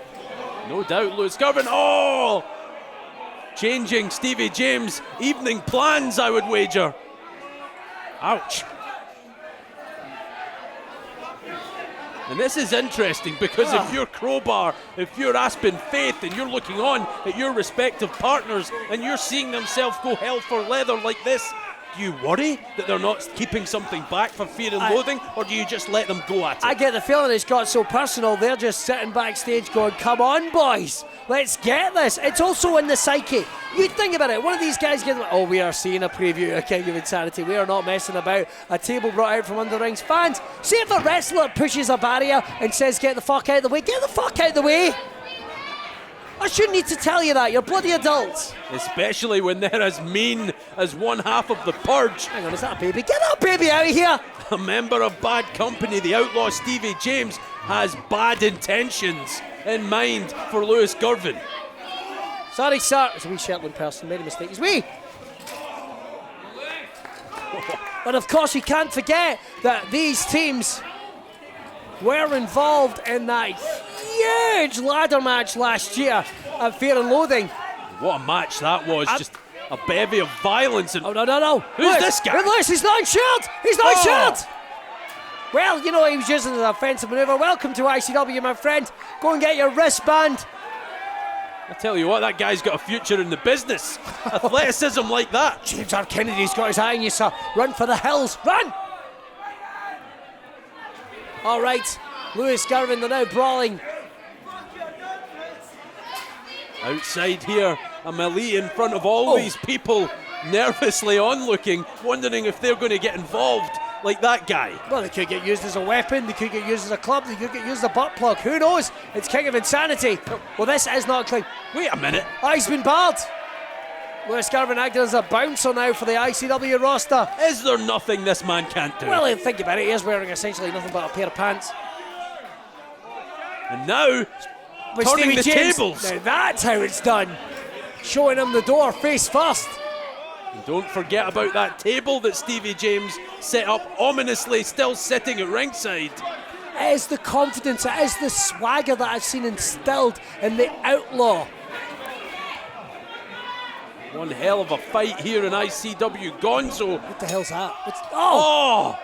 No doubt, Lewis Garvin. Changing Stevie James' evening plans, I would wager. Ouch. And this is interesting because if you're Crowbar, if you're Aspen Faith, and you're looking on at your respective partners and you're seeing themselves go hell for leather like this, do you worry that they're not keeping something back for Fear and Loathing, or do you just let them go at it? I get the feeling it's got so personal, they're just sitting backstage going, come on, boys, let's get this. It's also in the psyche. You think about it, one of these guys gets, we are seeing a preview of King of Insanity. We are not messing about. A table brought out from under the rings. Fans, see if a wrestler pushes a barrier and says, get the fuck out of the way. Get the fuck out of the way. I shouldn't need to tell you that, you're bloody adults. Especially when they're as mean as one half of the Purge. Hang on, is that a baby? Get that baby out of here! A member of bad company, the outlaw Stevie James, has bad intentions in mind for Lewis Garvin. Sorry, sir. It's a wee Shetland person. Made a mistake. It's wee. But of course, you can't forget that these teams were involved in that huge ladder match last year at Fear and Loathing. What a match that was. Just a bevy of violence. And oh, no. Who's this guy? Lewis, he's not insured. He's not insured. Well, you know, he was using an offensive maneuver. Welcome to ICW, my friend. Go and get your wristband. I tell you what, that guy's got a future in the business. Athleticism like that. James R. Kennedy's got his eye on you, sir. Run for the hills. Run! All right, Lewis Garvin, they're now brawling. Outside here, a melee in front of all these people, nervously onlooking, wondering if they're going to get involved like that guy. Well, they could get used as a weapon, they could get used as a club, they could get used as a butt plug. Who knows? It's King of Insanity. Well, this is not a claim. Wait a minute. He's been barred. Lewis Garvin acting as a bouncer now for the ICW roster. Is there nothing this man can't do? Well, think about it. He is wearing essentially nothing but a pair of pants. And now, with turning Stevie the James, tables. Now that's how it's done. Showing him the door face first. And don't forget about that table that Stevie James set up ominously, still sitting at ringside. It is the confidence, it is the swagger that I've seen instilled in the Outlaw. One hell of a fight here in ICW. Gonzo. What the hell's that? Oh!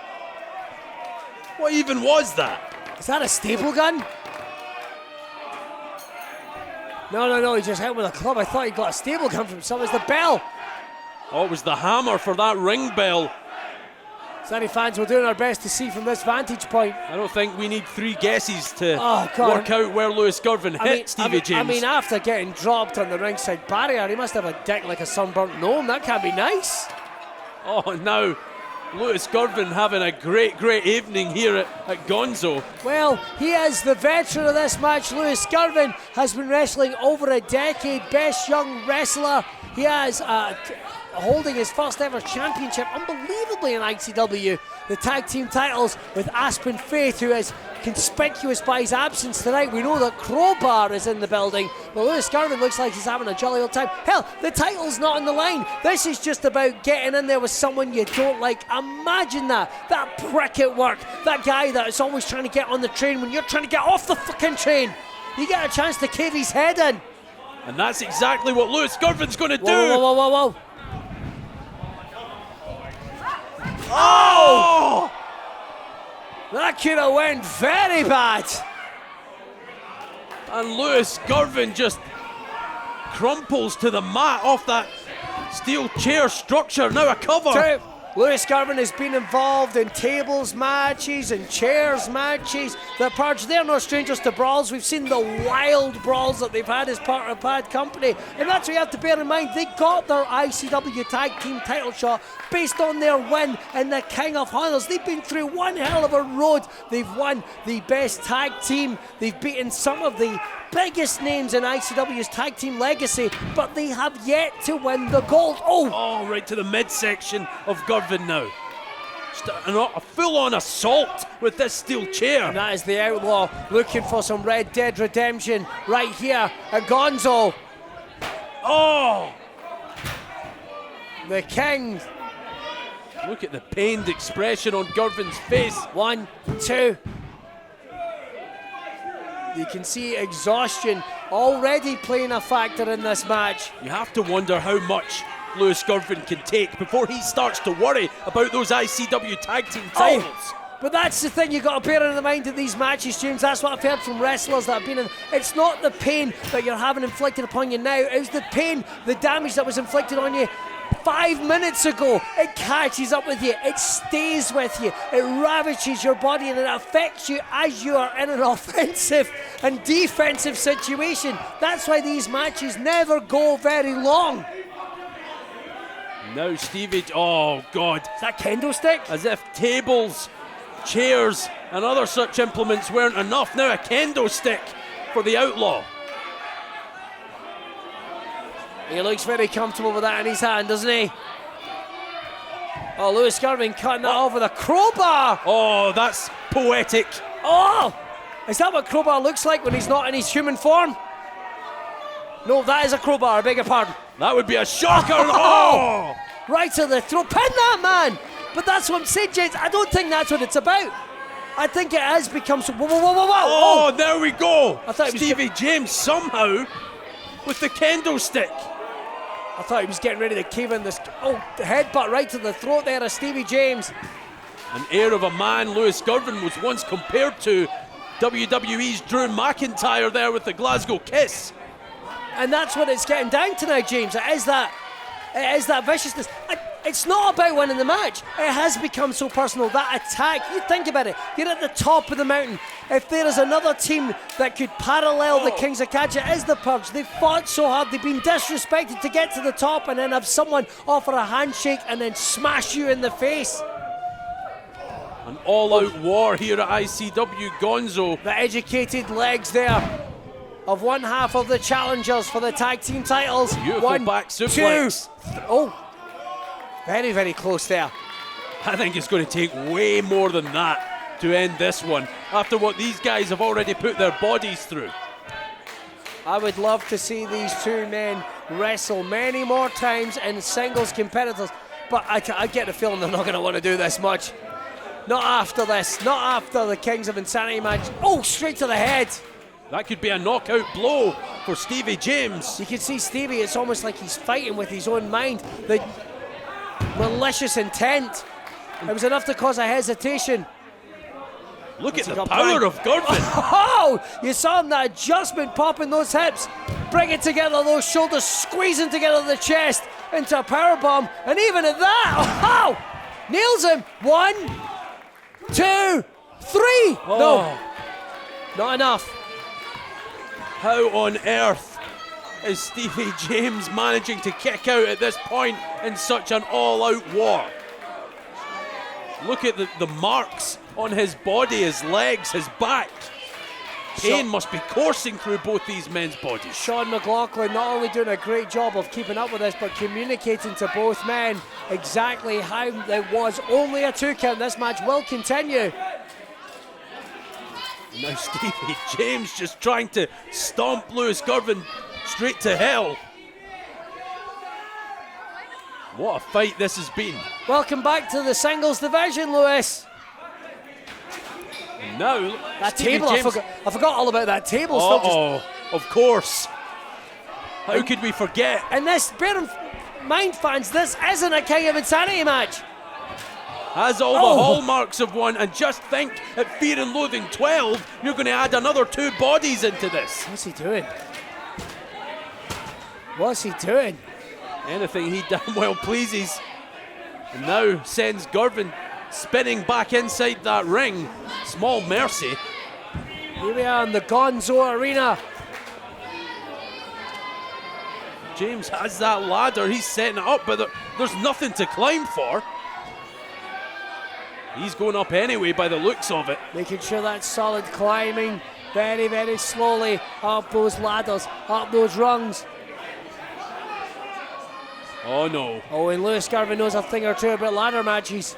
What even was that? Is that a staple gun? No, he just hit with a club. I thought he got a stable gun from someone. It's the bell. Oh, it was the hammer for that ring bell. Sunny fans, we're doing our best to see from this vantage point. I don't think we need three guesses to God. work out where Lewis Garvin hit Stevie James. I mean, after getting dropped on the ringside barrier, he must have a dick like a sunburnt gnome. That can't be nice. Oh, now Lewis Garvin having a great evening here at Gonzo. Well, he is the veteran of this match. Lewis Garvin has been wrestling over a decade, best young wrestler. He has holding his first ever championship, unbelievably, in ICW. The tag team titles with Aspen Faith, who is conspicuous by his absence tonight. We know that Crowbar is in the building, but Lewis Garvin looks like he's having a jolly old time. Hell, the title's not on the line. This is just about getting in there with someone you don't like. Imagine that prick at work, that guy that is always trying to get on the train when you're trying to get off the fucking train. You get a chance to cave his head in. And that's exactly what Lewis Garvin's going to do. Whoa. Oh! That could have went very bad. And Lewis Garvin just crumples to the mat off that steel chair structure. Now a cover. Lewis Garvin has been involved in tables matches and chairs matches. The Purge, they're no strangers to brawls. We've seen the wild brawls that they've had as part of Bad Company. And that's what you have to bear in mind. They got their ICW Tag Team title shot based on their win in the King of Honors. They've been through one hell of a road. They've won the best tag team. They've beaten some of the biggest names in ICW's tag team legacy, but they have yet to win the gold. Oh, right to the midsection of Garvin now. Just a full-on assault with this steel chair. And that is the Outlaw looking for some Red Dead Redemption right here at Gonzo. Oh! The King. Look at the pained expression on Garvin's face. 1, 2. You can see exhaustion already playing a factor in this match. You have to wonder how much Lewis Garvin can take before he starts to worry about those ICW Tag Team titles. But that's the thing you've got to bear in mind in these matches, James. That's what I've heard from wrestlers that have been in. It's not the pain that you're having inflicted upon you now. It's the pain, the damage that was inflicted on you 5 minutes ago. It catches up with you. It stays with you. It ravages your body and it affects you as you are in an offensive and defensive situation. That's why these matches never go very long. Now Stevie, oh God. Is that kendo stick? As if tables, chairs and other such implements weren't enough. Now a kendo stick for the Outlaw. He looks very comfortable with that in his hand, doesn't he? Oh, Lewis Garvin cutting that off with a crowbar. Oh, that's poetic. Oh, is that what Crowbar looks like when he's not in his human form? No, that is a crowbar, I beg your pardon. That would be a shocker. Oh! Right to the throat. Pin that man! But that's what I'm saying, James. I don't think that's what it's about. I think it has become so. Whoa, whoa, whoa, whoa, whoa! Oh, there we go. I thought Stevie James somehow with the kendo stick. I thought he was getting ready to cave in this. Oh, the headbutt right to the throat there of Stevie James. An air of a man Lewis Girvan was once compared to WWE's Drew McIntyre there with the Glasgow Kiss. And that's what it's getting down to now, James. It is that viciousness. It's not about winning the match. It has become so personal. That attack, you think about it, you're at the top of the mountain. If there is another team that could parallel the Kings of Catch, it is the Purge. They've fought so hard, they've been disrespected to get to the top, and then have someone offer a handshake and then smash you in the face. An all-out war here at ICW. Gonzo. The educated legs there of one half of the challengers for the tag team titles. Beautiful One, back suplex. Oh, very, very close there. I think it's going to take way more than that to end this one after what these guys have already put their bodies through. I would love to see these two men wrestle many more times in singles competitors, but I get the feeling they're not going to want to do this much. Not after this, not after the Kings of Insanity match. Oh, straight to the head. That could be a knockout blow for Stevie James. You can see Stevie, it's almost like he's fighting with his own mind. The malicious intent. It was enough to cause a hesitation. Look at the power of Girvan. Oh, you saw him, that adjustment, popping those hips, bringing together those shoulders, squeezing together the chest into a powerbomb, and even at that, oh, nails him. 1, 2, 3. No, not enough. How on earth is Stevie James managing to kick out at this point in such an all-out war? Look at the marks on his body, his legs, his back. Pain must be coursing through both these men's bodies. Sean McLaughlin not only doing a great job of keeping up with this, but communicating to both men exactly how it was only a 2 count. This match will continue. Now Stevie James just trying to stomp Lewis Girvan straight to hell. What a fight this has been. Welcome back to the singles division, Lewis. And now, that Stevie table, James. I forgot all about that table. Of course. How could we forget? And this, bear in mind, fans, this isn't a King of Insanity match. Has all the hallmarks of one, and just think, at Fear and Loathing 12, you're going to add another 2 bodies into this. What's he doing? What's he doing? Anything he damn well pleases. And now sends Girvan spinning back inside that ring. Small mercy. Here we are in the Gonzo arena. James has that ladder, he's setting it up, but there's nothing to climb for. He's going up anyway by the looks of it. Making sure that's solid climbing, very, very slowly up those ladders, up those rungs. Oh no. Oh, and Lewis Girvan knows a thing or two about ladder matches.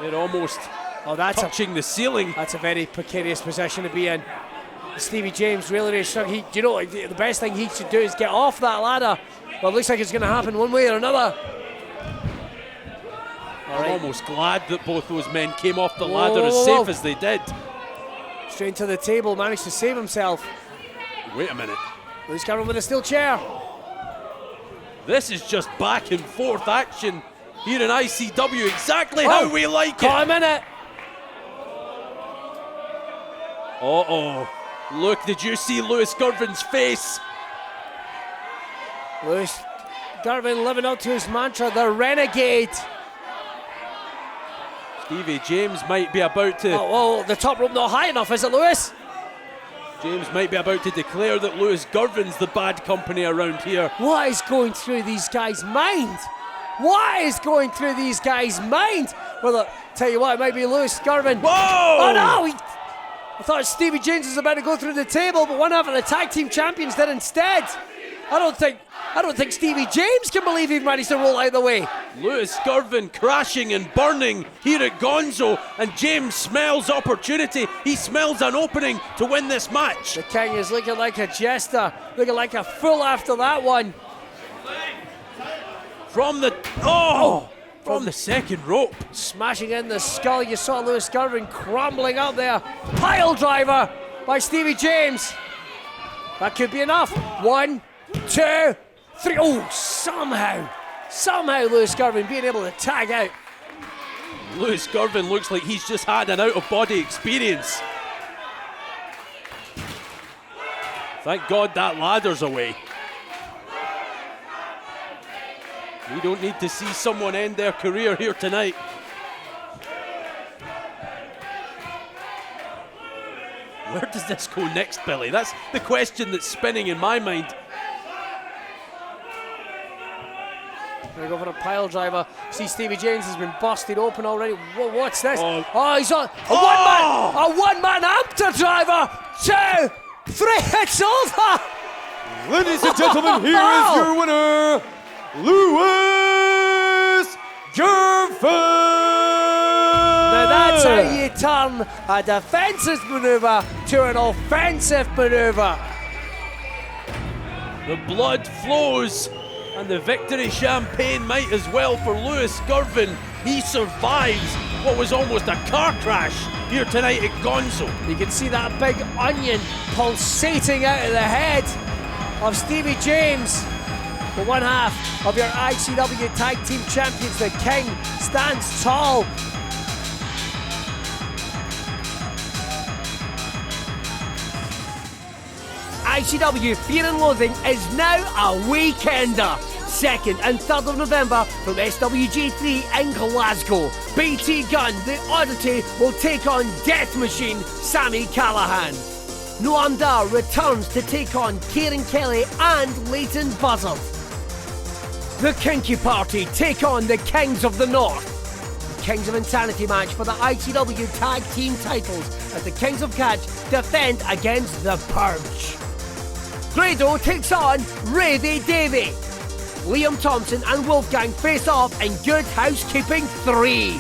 They're almost touching the ceiling. That's a very precarious position to be in. Stevie James really struggling. You know, the best thing he should do is get off that ladder. Well, it looks like it's going to happen one way or another. I'm almost glad that both those men came off the ladder as safe as they did. Straight to the table, managed to save himself. Wait a minute. Lewis Girvan with a steel chair. This is just back and forth action here in ICW, exactly how we like it. Caught him in it. Look, did you see Lewis Girvan's face? Lewis Girvan living up to his mantra, the Renegade. Stevie James might be about to... the top rope not high enough, is it, Lewis? James might be about to declare that Lewis Girvan's the bad company around here. What is going through these guys' mind? What is going through these guys' mind? Well, tell you what, it might be Lewis Girvan. Whoa! Oh no! I thought Stevie James was about to go through the table, but one half of the tag team champions did instead. I don't think Stevie James can believe he managed to roll out of the way. Lewis Girvan crashing and burning here at Gonzo, and James smells opportunity. He smells an opening to win this match. The King is looking like a jester, looking like a fool after that one. From the from the second rope, smashing in the skull. You saw Lewis Girvan crumbling up there. Pile driver by Stevie James. That could be enough. 1, 2, 3. Oh, somehow Lewis Girvan being able to tag out. Lewis Girvan looks like he's just had an out-of-body experience. Thank God that ladder's away. We don't need to see someone end their career here tonight. Where does this go next, Billy? That's the question that's spinning in my mind. Gonna go for a pile driver. See, Stevie James has been busted open already. What's this? Oh, he's on a one-man Ampter driver. 2, 3, it's over. Ladies and gentlemen, here is your winner, Lewis Girvan. Now that's how you turn a defensive maneuver to an offensive maneuver. The blood flows, and the victory champagne might as well for Lewis Girvan. He survives what was almost a car crash here tonight at Gonzo. You can see that big onion pulsating out of the head of Stevie James. The one half of your ICW Tag Team Champions, the King, stands tall. ICW Fear and Loathing is now a weekender. 2nd and 3rd of November from SWG3 in Glasgow. BT Gunn, the Oddity, will take on Death Machine Sami Callihan. Noam Dar returns to take on Kieran Kelly and Leighton Buzzard. The Kinky Party take on the Kings of the North. The Kings of Insanity match for the ICW Tag Team titles as the Kings of Catch defend against the Purge. Grado takes on Rady Davey. Liam Thompson and Wolfgang face off in Good Housekeeping 3.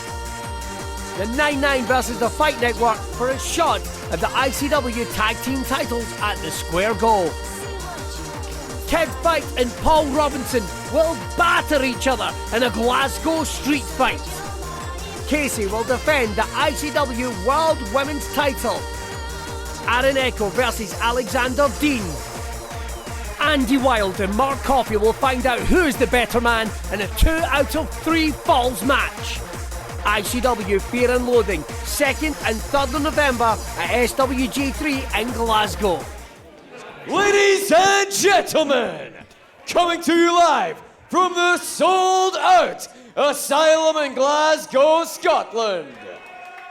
The 9-9 versus the Fight Network for a shot at the ICW Tag Team titles at the Square Go. Kid Fight and Paul Robinson will batter each other in a Glasgow street fight. Casey will defend the ICW World Women's title. Aaron Echo versus Alexander Dean. Andy Wilde and Mark Coffey will find out who's the better man in a 2 out of 3 falls match. ICW Fear and Loathing, 2nd and 3rd of November at SWG3 in Glasgow. Ladies and gentlemen, coming to you live from the sold out Asylum in Glasgow, Scotland.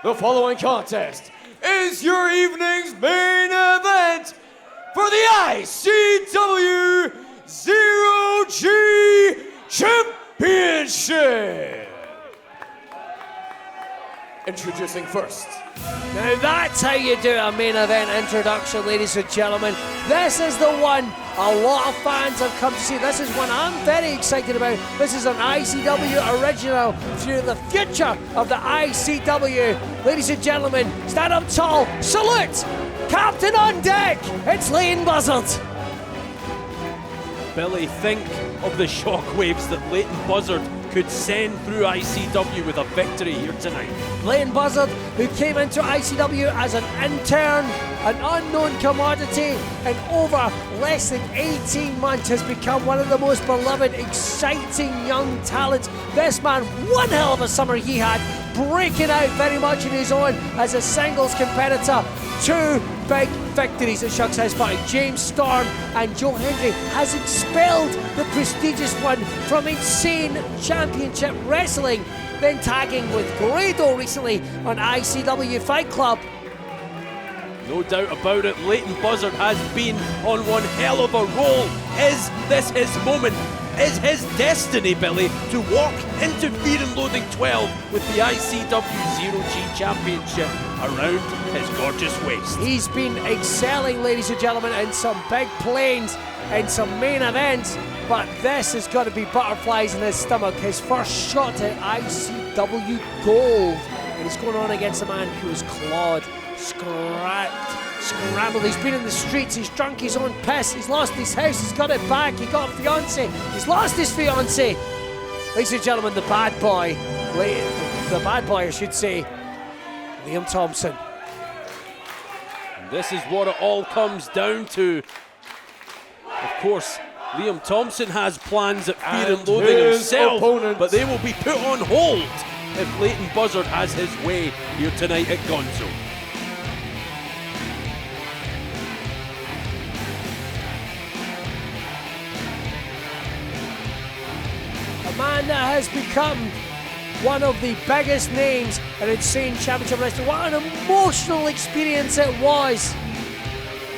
The following contest is your evening's main event for the ICW 0G Championship. Introducing first. Now that's how you do a main event introduction, ladies and gentlemen. This is the one a lot of fans have come to see. This is one I'm very excited about. This is an ICW original through the future of the ICW. Ladies and gentlemen, stand up tall, salute! Captain on deck, it's Leighton Buzzard. Billy, think of the shockwaves that Leighton Buzzard could send through ICW with a victory here tonight. Leighton Buzzard, who came into ICW as an intern, an unknown commodity, and over less than 18 months has become one of the most beloved, exciting young talents. This man, one hell of a summer he had, breaking out very much on his own as a singles competitor. 2 big victories at Shucks House Party. James Storm and Joe Hendry has expelled the prestigious one from Insane Championship Wrestling, then tagging with Grado recently on ICW Fight Club. No doubt about it, Leighton Buzzard has been on one hell of a roll. Is this his moment? Is his destiny, Billy, to walk into Fear and Loathing 12 with the ICW 0G Championship around his gorgeous waist? He's been excelling, ladies and gentlemen, in some big planes. in some main events, but this has got to be butterflies in his stomach. His first shot at ICW Gold, and he's going on against a man who is clawed, scrambled. He's been in the streets, he's drunk his own piss, he's lost his house, he's got it back, he got a fiance, he's lost his fiance. Ladies and gentlemen, the bad boy, I should say, Liam Thompson. This is what it all comes down to. Of course, Liam Thompson has plans at Fear and Loathing himself, but they will be put on hold if Leighton Buzzard has his way here tonight at Gonzo. A man that has become one of the biggest names in Insane Championship Wrestling. What an emotional experience it was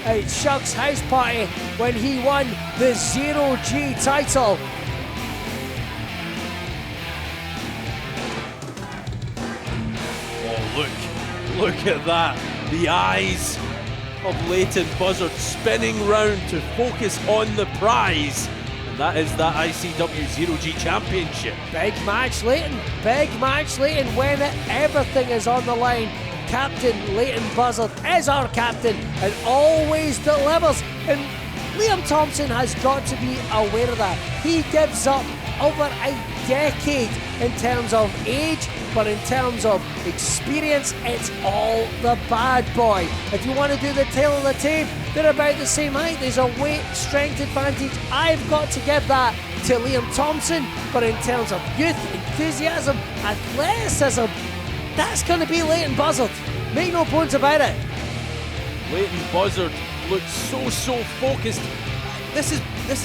at Shug's house party when he won the Zero G title. Oh, look at that. The eyes of Leighton Buzzard spinning round to focus on the prize. And that is that ICW Zero G Championship. Big match, Leighton. Big match, Leighton. When everything is on the line, Captain Leighton Buzzard is our captain and always delivers. And Liam Thompson has got to be aware of that. He gives up over a decade in terms of age, but in terms of experience, it's all the bad boy. If you want to do the tail of the tape, they're about the same height. There's a weight strength advantage. I've got to give that to Liam Thompson, but in terms of youth, enthusiasm, athleticism, that's going to be Leighton Buzzard. Make no bones about it. Leighton Buzzard looks so focused. This is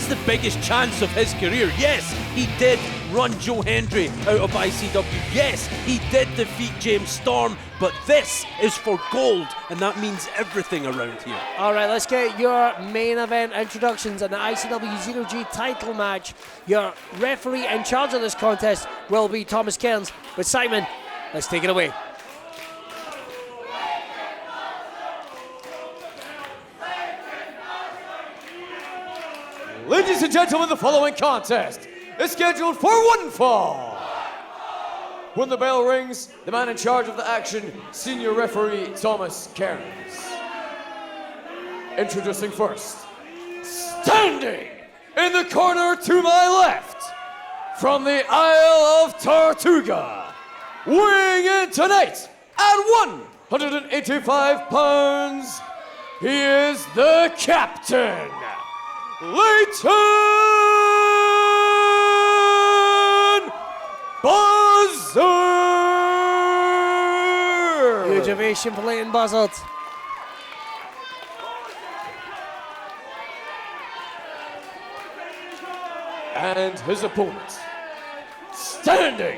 the biggest chance of his career. Yes, he did run Joe Hendry out of ICW. Yes, he did defeat James Storm, but this is for gold, and that means everything around here. All right, let's get your main event introductions in the ICW Zero G title match. Your referee in charge of this contest will be Thomas Cairns. With Simon, let's take it away. Ladies and gentlemen, the following contest is scheduled for one fall. When the bell rings, the man in charge of the action, senior referee Thomas Cairns. Introducing first, standing in the corner to my left, from the Isle of Tortuga, weighing in tonight at 185 pounds, he is the captain, Leighton Buzzard! Huge ovation for Leighton Buzzard. And his opponent, standing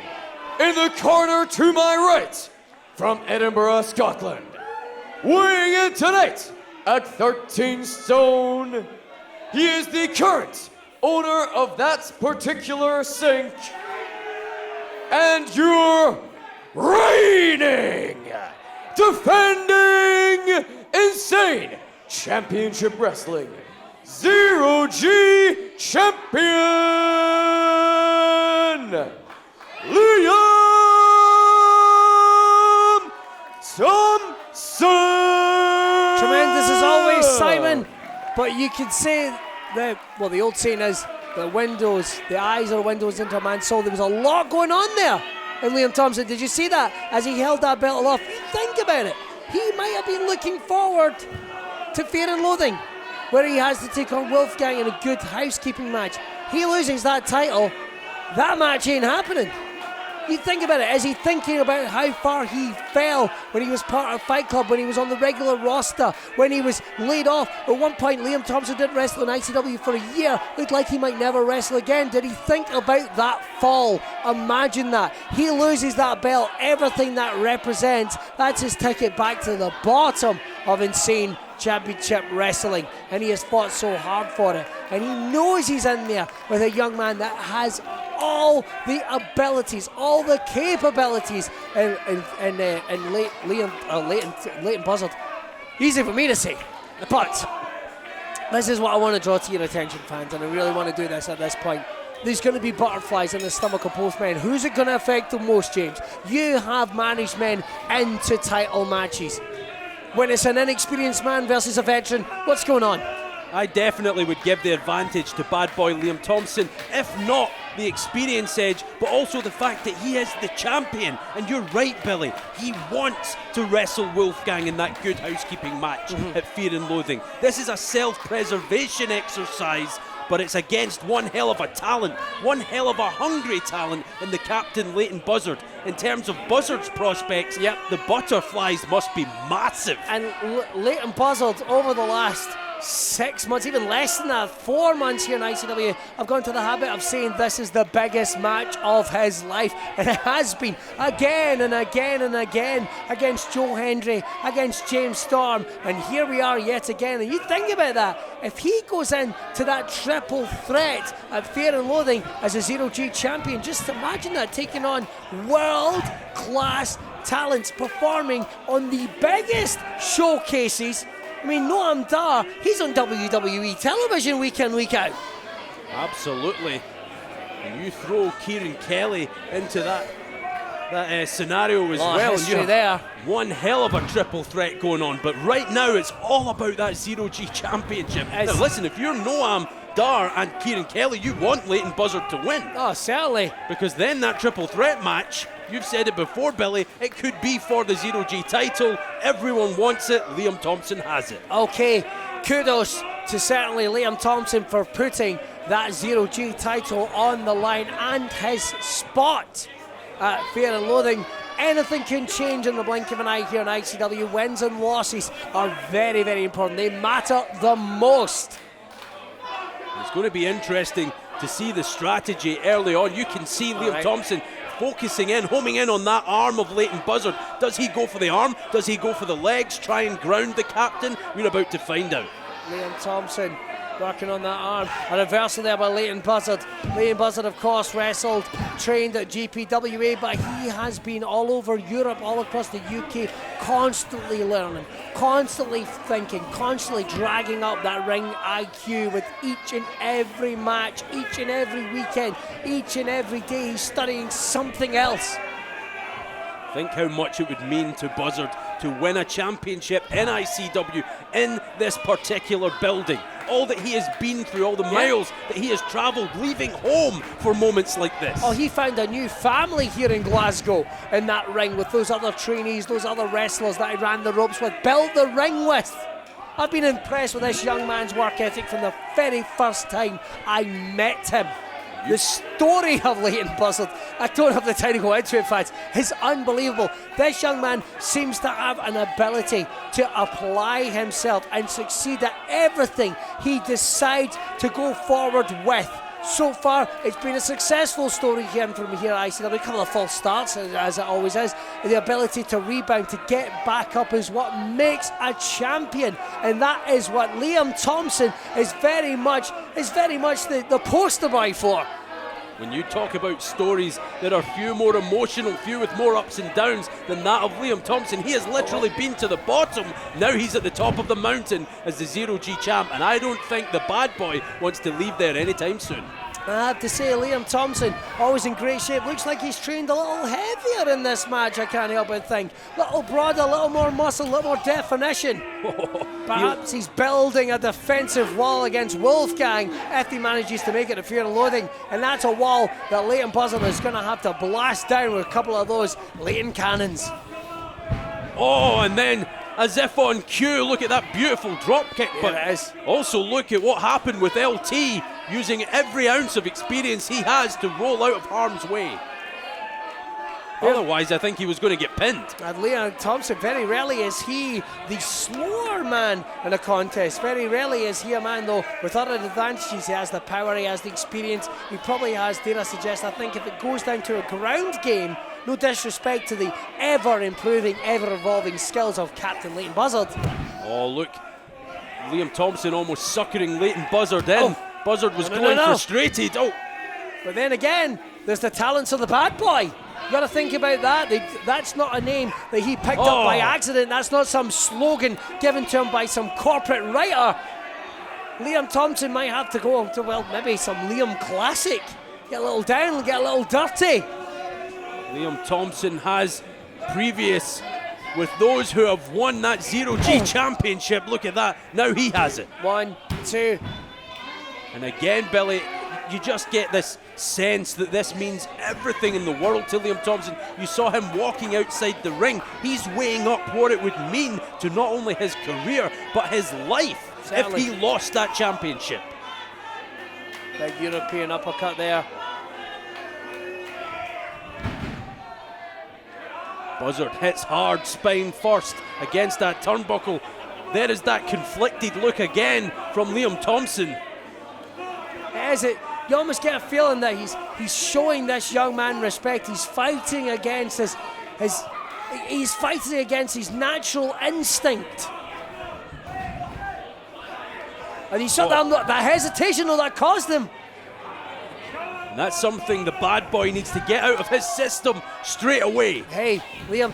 in the corner to my right, from Edinburgh, Scotland, weighing in tonight at 13 stone, he is the current owner of that particular sink, and your reigning, defending Insane Championship Wrestling Zero G Champion, Liam Thompson! Tremendous as always, Simon. But you could say that, well, the old saying is, the eyes are windows into a man's soul. There was a lot going on there in Liam Thompson. Did you see that? As he held that belt aloft, think about it. He might have been looking forward to Fear and Loathing, where he has to take on Wolfgang in a good housekeeping match. He loses that title, that match ain't happening. You think about it, is he thinking about how far he fell when he was part of Fight Club, when he was on the regular roster, when he was laid off? At one point, Liam Thompson didn't wrestle in ICW for a year. Looked like he might never wrestle again. Did he think about that fall? Imagine that. He loses that belt, everything that represents. That's his ticket back to the bottom of Insane Championship Wrestling, and he has fought so hard for it, and he knows he's in there with a young man that has all the abilities, all the capabilities, and Leighton Buzzard. Easy for me to say, but This is what I want to draw to your attention, fans, and I really want to do this at this point. There's going to be butterflies in the stomach of both men. Who's it going to affect the most, James? You have managed men into title matches. When it's an inexperienced man versus a veteran, what's going on? I definitely would give the advantage to bad boy Liam Thompson, if not the experience edge, but also the fact that he is the champion. And you're right, Billy, he wants to wrestle Wolfgang in that good housekeeping match at Fear and Loathing. This is a self-preservation exercise, but it's against one hell of a talent, one hell of a hungry talent in the Captain Leighton Buzzard. In terms of Buzzard's prospects, the butterflies must be massive. And Leighton Buzzard, over the last 6 months, even less than that, 4 months here in ICW, I've gone to the habit of saying this is the biggest match of his life, and it has been again and again and again, against Joe Hendry, against James Storm, and here we are yet again. And you think about that, if he goes in to that triple threat at Fear and Loathing as a Zero-G champion, just imagine that, taking on world-class talents performing on the biggest showcases. I mean, Noam Dar, he's on WWE television week in, week out. Absolutely. And you throw Kieran Kelly into that scenario as well. And you have there. one hell of a triple threat going on. But right now, it's all about that Zero-G championship. Now, listen, if you're Noam Dar and Kieran Kelly, you want Leighton Buzzard to win. Oh, certainly. Because then that triple threat match, you've said it before, Billy, it could be for the Zero-G title. Everyone wants it. Liam Thompson has it. Okay, kudos to certainly Liam Thompson for putting that Zero-G title on the line and his spot at Fear and Loathing. Anything can change in the blink of an eye here in ICW. Wins and losses are very, very important. They matter the most. It's going to be interesting to see the strategy early on. You can see Liam Thompson focusing in, homing in on that arm of Leighton Buzzard. Does he go for the arm? Does he go for the legs? Try and ground the captain? We're about to find out. Liam Thompson working on that arm. A reversal there by Leighton Buzzard. Leighton Buzzard, of course, wrestled, trained at GPWA, but he has been all over Europe, all across the UK, constantly learning, constantly thinking, constantly dragging up that ring IQ with each and every match, each and every weekend, each and every day. He's studying something else. Think how much it would mean to Buzzard to win a championship in ICW in this particular building. All that he has been through, all the miles that he has travelled, leaving home for moments like this. Oh, he found a new family here in Glasgow in that ring with those other trainees, those other wrestlers that he ran the ropes with, built the ring with. I've been impressed with this young man's work ethic from the very first time I met him. The story of Leighton Buzzard, I don't have the time to go into it, fans, is unbelievable. This young man seems to have an ability to apply himself and succeed at everything he decides to go forward with. So far, it's been a successful story from here at ICW. A couple of false starts, as it always is. The ability to rebound, to get back up is what makes a champion. And that is what Liam Thompson is very much the poster boy for. When you talk about stories that are few more emotional, few with more ups and downs than that of Liam Thompson, he has literally been to the bottom. Now he's at the top of the mountain as the Zero-G champ, and I don't think the bad boy wants to leave there anytime soon. I have to say, Liam Thompson, always in great shape. Looks like he's trained a little heavier in this match, I can't help but think. A little broader, a little more muscle, a little more definition. Perhaps he's building a defensive wall against Wolfgang if he manages to make it to Fear and Loathing. And that's a wall that Leighton Buzzard is going to have to blast down with a couple of those Leighton cannons. Oh, and then, as if on cue, look at that beautiful drop kick. But it is. Also look at what happened with LT, using every ounce of experience he has to roll out of harm's way. Otherwise, I think he was going to get pinned. And Liam Thompson, very rarely is he the slower man in a contest. Very rarely is he a man, though, with other advantages. He has the power, he has the experience. He probably has, dare I suggest, I think if it goes down to a ground game, no disrespect to the ever-improving, ever-evolving skills of Captain Leighton Buzzard. Oh, look. Liam Thompson almost suckering Leighton Buzzard in. Oh. Buzzard was going frustrated. Oh. But then again, there's the talents of the bad boy. You got to think about that. That's not a name that he picked up by accident. That's not some slogan given to him by some corporate writer. Liam Thompson might have to go to, well, maybe some Liam Classic. Get a little down, get a little dirty. Liam Thompson has previous with those who have won that Zero-G championship. Look at that. Now he has it. 1, 2. And again, Billy, you just get this sense that this means everything in the world to Liam Thompson. You saw him walking outside the ring. He's weighing up what it would mean to not only his career, but his life Certainly. if he lost that championship. Big European uppercut there. Buzzard hits hard, spine first against that turnbuckle. There is that conflicted look again from Liam Thompson. Is it? You almost get a feeling that he's showing this young man respect. He's fighting against he's fighting against his natural instinct. And he saw that hesitation that caused him. And that's something the bad boy needs to get out of his system straight away. Hey, Leighton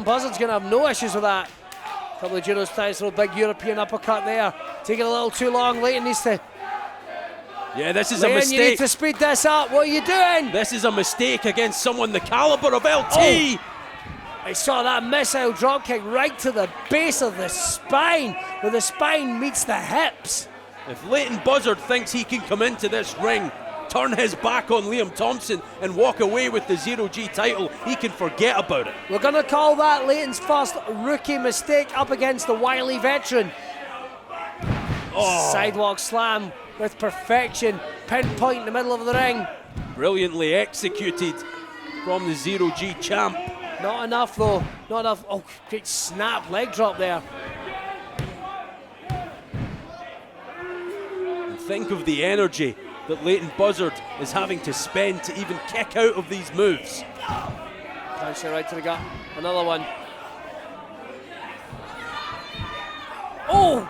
Buzzard's going to have no issues with that. Couple of judo styles, a big European uppercut there. Taking a little too long. Leighton needs to. Yeah, this is Leighton, a mistake. You need to speed this up. What are you doing? This is a mistake against someone the caliber of LT. Oh. I saw that missile drop kick right to the base of the spine, where the spine meets the hips. If Leighton Buzzard thinks he can come into this ring, turn his back on Liam Thompson and walk away with the Zero-G title, he can forget about it. We're going to call that Leighton's first rookie mistake up against the wily veteran. Sidewalk slam with perfection, pinpoint in the middle of the ring. Brilliantly executed from the Zero-G champ. Not enough though, not enough. Oh, great snap, leg drop there. And think of the energy that Leighton Buzzard is having to spend to even kick out of these moves. Punch right to the gut. Another one. Oh!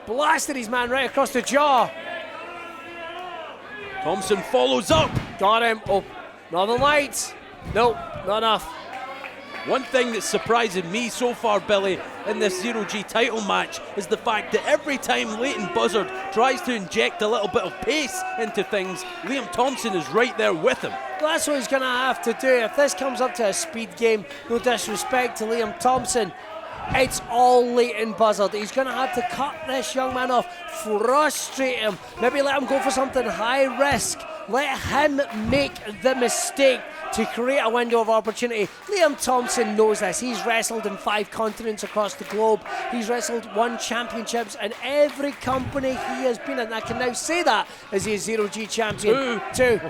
Blasted his man right across the jaw. Thompson follows up. Got him. Oh, Northern Lights. Nope, not enough. One thing that's surprising me so far, Billy, in this Zero-G title match is the fact that every time Leighton Buzzard tries to inject a little bit of pace into things, Liam Thompson is right there with him. Well, that's what he's going to have to do. If this comes up to a speed game, no disrespect to Liam Thompson, it's all Leighton Buzzard. He's going to have to cut this young man off, frustrate him, maybe let him go for something high risk. Let him make the mistake to create a window of opportunity. Liam Thompson knows this. He's wrestled in 5 continents across the globe. He's wrestled 1 championships in every company he has been in. I can now say that as he is Zero-G champion. 2.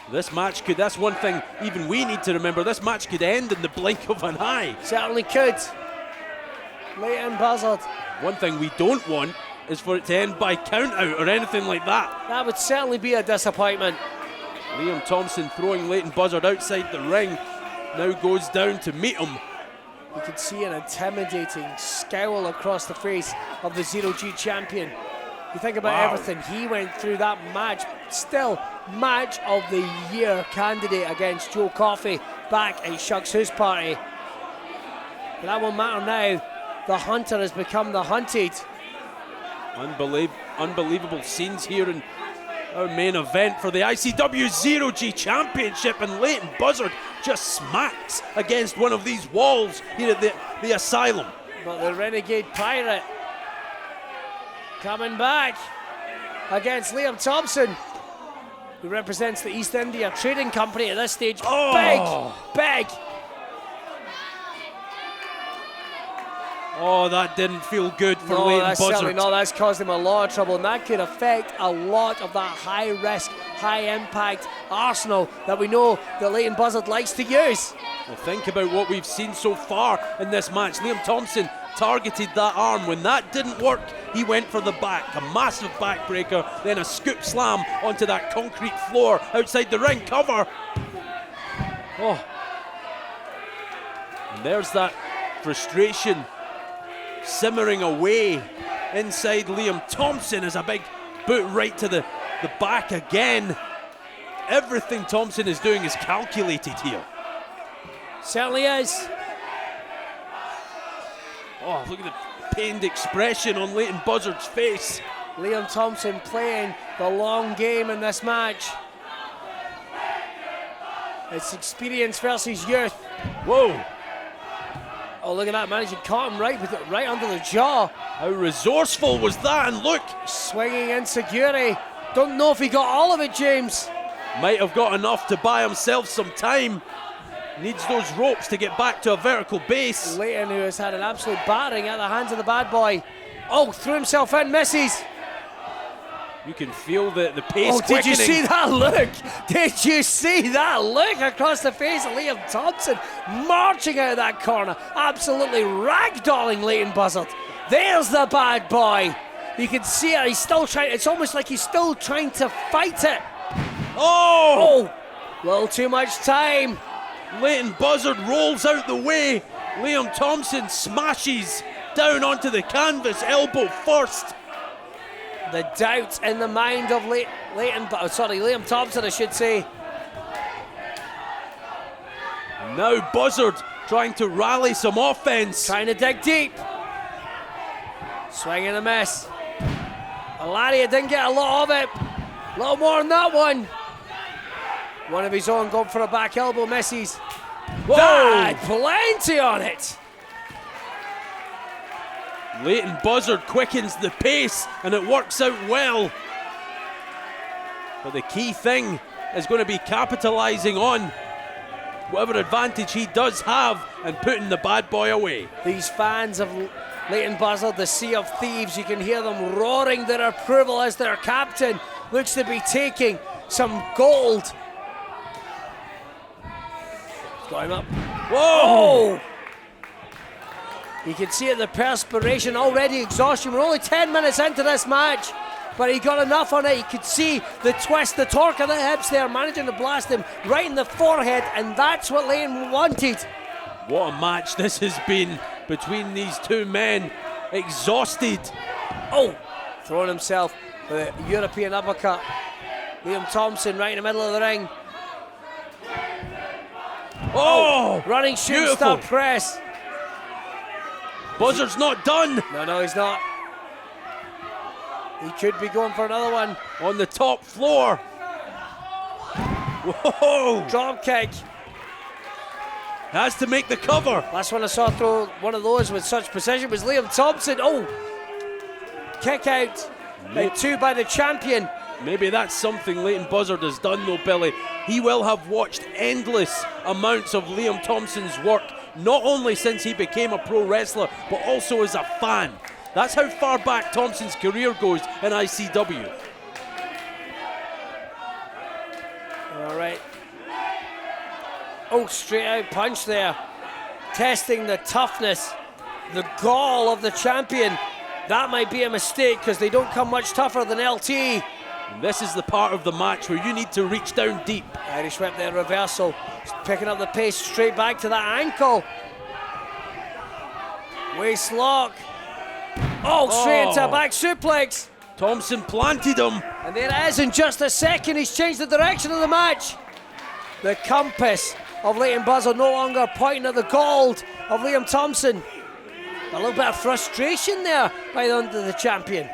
This match could, that's one thing even we need to remember, this match could end in the blink of an eye. Certainly could. Leighton Buzzard. One thing we don't want is for it to end by count out or anything like that. That would certainly be a disappointment. Liam Thompson throwing Leighton Buzzard outside the ring, now goes down to meet him. You can see an intimidating scowl across the face of the Zero-G champion. You think about everything he went through that match, still match of the year candidate against Joe Coffey back at Shucks House Party. But that won't matter now. The hunter has become the hunted. Unbelievable scenes here in our main event for the ICW Zero-G Championship, and Leighton Buzzard just smacks against one of these walls here at the Asylum. But the Renegade Pirate coming back against Liam Thompson, who represents the East India Trading Company at this stage. Big. Oh, that didn't feel good for Leighton Buzzard. No, that's caused him a lot of trouble, and that could affect a lot of that high-risk, high-impact arsenal that we know that Leighton Buzzard likes to use. Well, think about what we've seen so far in this match. Liam Thompson targeted that arm. When that didn't work, he went for the back. A massive backbreaker, then a scoop slam onto that concrete floor outside the ring. Cover. Oh. And there's that frustration simmering away inside Liam Thompson as a big boot right to the back again. Everything Thompson is doing is calculated here. Certainly is. Oh, look at the pained expression on Leighton Buzzard's face. Liam Thompson playing the long game in this match. It's experience versus youth. Whoa! Oh, look at that, man. He caught him right with it, right under the jaw. How resourceful was that? And look! Swinging insecurity. Don't know if he got all of it, James. Might have got enough to buy himself some time. Needs those ropes to get back to a vertical base. Leighton, who has had an absolute battering at the hands of the bad boy. Oh, threw himself in, misses. You can feel the pace quickening. Did you see that look? Did you see that look across the face of Liam Thompson marching out of that corner? Absolutely ragdolling Leighton Buzzard. There's the bad boy. You can see it. He's still trying. It's almost like he's still trying to fight it. Oh! Little too much time. Leighton Buzzard rolls out the way. Liam Thompson smashes down onto the canvas, elbow first. The doubt in the mind of Liam Thompson, I should say. And now Buzzard trying to rally some offense. Trying to dig deep. Swing and a miss. Alaria didn't get a lot of it. A little more than that one. One of his own going for a back elbow, misses. Whoa! That, plenty on it. Leighton Buzzard quickens the pace and it works out well. But the key thing is going to be capitalising on whatever advantage he does have and putting the bad boy away. These fans of Leighton Buzzard, the Sea of Thieves, you can hear them roaring their approval as their captain looks to be taking some gold. Got him up. Whoa! You can see it, the perspiration, already exhaustion. We're only 10 minutes into this match, but he got enough on it. You could see the twist, the torque of the hips there, managing to blast him right in the forehead, and that's what Leighton wanted. What a match this has been between these two men. Exhausted. Oh, throwing himself with a European uppercut. Liam Thompson right in the middle of the ring. Oh, running shooting star press. Buzzard's not done. No, he's not. He could be going for another one. On the top floor. Whoa! Drop kick. Has to make the cover. Last one I saw throw one of those with such precision was Liam Thompson. Oh! Kick out. And two by the champion. Maybe that's something Leighton Buzzard has done though, Billy. He will have watched endless amounts of Liam Thompson's work, not only since he became a pro wrestler, but also as a fan. That's how far back Thompson's career goes in ICW. All right. Oh, straight out punch there. Testing the toughness, the gall of the champion. That might be a mistake because they don't come much tougher than LT. And this is the part of the match where you need to reach down deep. Irish whip there, reversal. Picking up the pace straight back to that ankle. Waist lock. Oh, straight into a back suplex. Thompson planted him. And there it is in just a second. He's changed the direction of the match. The compass of Leighton Buzzard no longer pointing at the gold of Liam Thompson. A little bit of frustration there by the champion.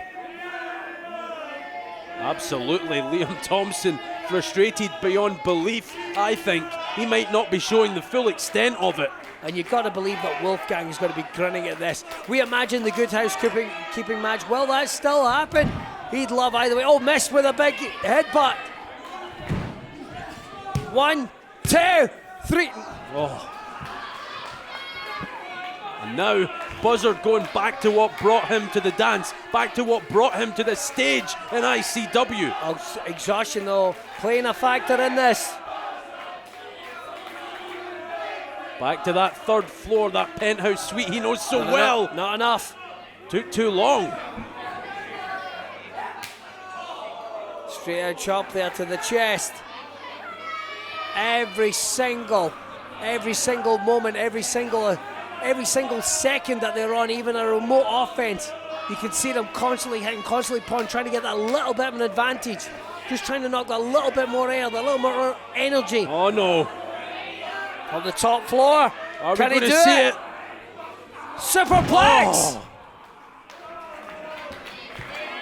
Absolutely, Liam Thompson frustrated beyond belief. I think he might not be showing the full extent of it. And you've got to believe that Wolfgang is going to be grinning at this. We imagine the good housekeeping match. Will that still happen? He'd love either way. Oh, missed with a big headbutt. 1, 2, 3. Oh. And now Buzzard going back to what brought him to the dance, back to what brought him to the stage in ICW. Oh, exhaustion though, playing a factor in this. Back to that third floor, that penthouse suite he knows so well. Not enough. Took too long. Straight out chop there to the chest. Every single moment, every single second that they're on, even a remote offense, you can see them constantly hitting, constantly pulling, trying to get that little bit of an advantage. Just trying to knock that little bit more air, that little more energy. Oh no. On the top floor. Are Can we he going do to see it? Superplex! Oh.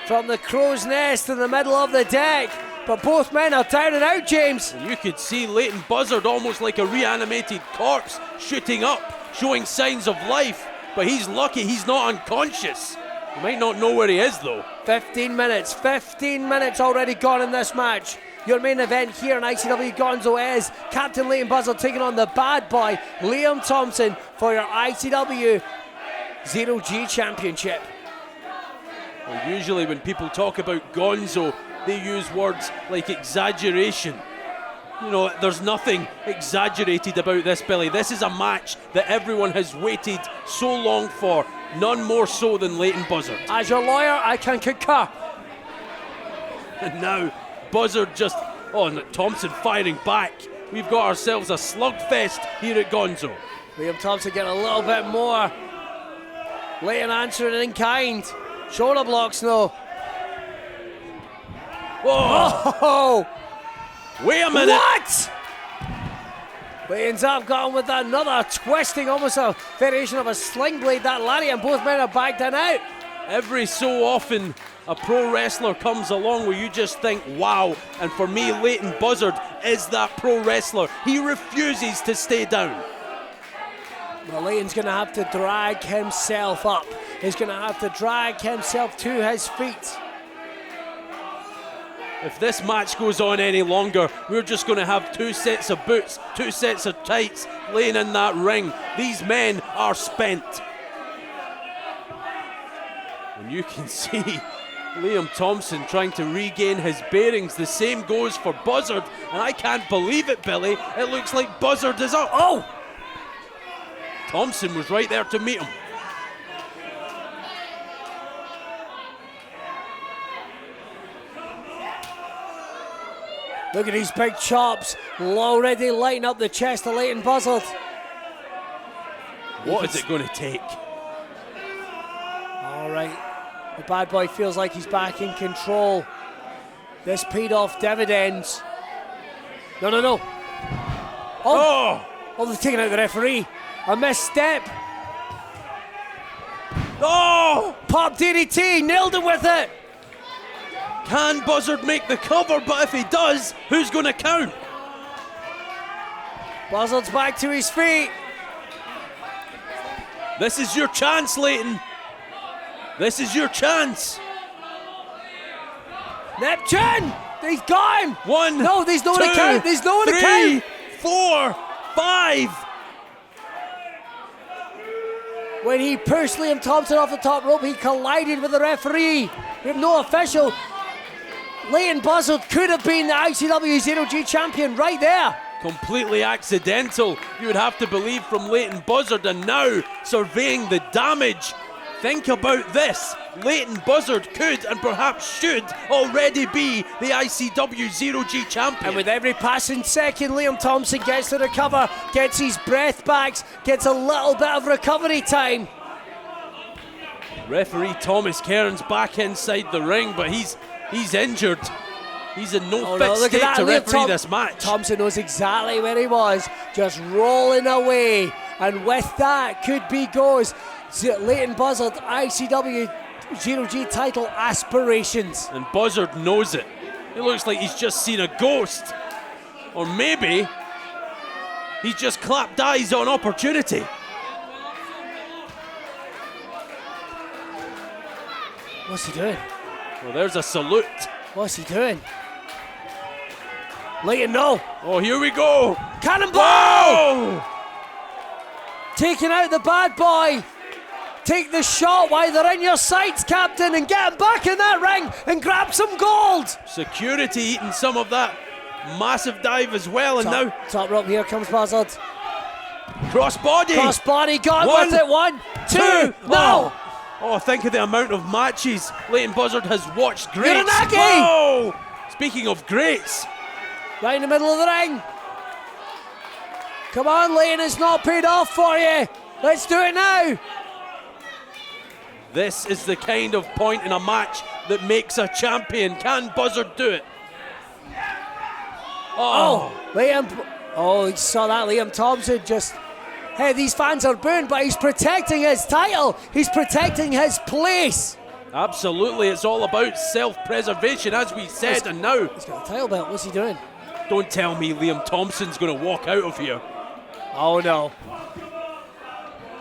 from the crow's nest in the middle of the deck. But both men are down and out, James. And you could see Leighton Buzzard almost like a reanimated corpse shooting up, showing signs of life. But he's lucky he's not unconscious. He might not know where he is though. 15 minutes already gone in this match. Your main event here in ICW Gonzo is Captain Leighton Buzzard taking on the bad boy Liam Thompson for your ICW 0G Championship. Well, usually when people talk about Gonzo, they use words like exaggeration. You know, there's nothing exaggerated about this, Billy. This is a match that everyone has waited so long for, none more so than Leighton Buzzard. As your lawyer, I can concur. And now, Buzzard just, Thompson firing back. We've got ourselves a slugfest here at Gonzo. Liam Thompson getting a little bit more. Leighton answering in kind. Shoulder blocks though. Whoa! Wait a minute! What? Leighton's up, got him with another twisting, almost a variation of a sling blade, that lariat, and both men are back down out. Every so often, a pro wrestler comes along where you just think, wow. And for me, Leighton Buzzard is that pro wrestler. He refuses to stay down. Well, Leighton's going to have to drag himself up. He's going to have to drag himself to his feet. If this match goes on any longer, we're just going to have 2 sets of boots, 2 sets of tights laying in that ring. These men are spent. And you can see Liam Thompson trying to regain his bearings. The same goes for Buzzard, and I can't believe it, Billy. It looks like Buzzard is up. Oh! Thompson was right there to meet him. Look at these big chops, already lighting up the chest of Leighton Buzzard. What is it going to take? All right, the bad boy feels like he's back in control. This paid off dividends. No. Oh, they're taking out the referee. A misstep. Oh! Pop DDT, nailed him with it. Can Buzzard make the cover? But if he does, who's going to count? Buzzard's back to his feet. This is your chance, Leighton. This is your chance. Neptune! He's gone! 1, no, there's no 2, one to count. There's no one to 3, count. 4, 5. When he pushed Liam Thompson off the top rope, he collided with the referee. We have no official. Leighton Buzzard could have been the ICW 0G champion right there. Completely accidental, you would have to believe, from Leighton Buzzard, and now surveying the damage. Think about this. Leighton Buzzard could and perhaps should already be the ICW 0G champion. And with every passing second, Liam Thompson gets to recover, gets his breath back, gets a little bit of recovery time. Referee Thomas Cairns back inside the ring, but he's injured. He's in no fit state to referee this match. Thompson knows exactly where he was, just rolling away. And with that, could be goes Leighton Buzzard ICW 0G title aspirations. And Buzzard knows it. It looks like he's just seen a ghost. Or maybe he's just clapped eyes on opportunity. What's he doing? Well, there's a salute. What's he doing? Leighton, no. Oh, here we go. Cannonball! Whoa! Taking out the bad boy. Take the shot while they're in your sights, Captain, and get him back in that ring and grab some gold. Security eating some of that massive dive as well, and now top rope, here comes Buzzard. Crossbody. Crossbody, got with it. 1, 2, no. Oh, think of the amount of matches Leighton Buzzard has watched. Greats. Uranagi! Whoa! Speaking of greats. Right in the middle of the ring. Come on, Leighton, it's not paid off for you. Let's do it now. This is the kind of point in a match that makes a champion. Can Buzzard do it? Liam. Oh, he saw that. Liam Thompson just. Hey, these fans are booing, but he's protecting his title. He's protecting his place. Absolutely, it's all about self-preservation, as we said, and now... He's got a title belt, what's he doing? Don't tell me Liam Thompson's going to walk out of here. Oh no.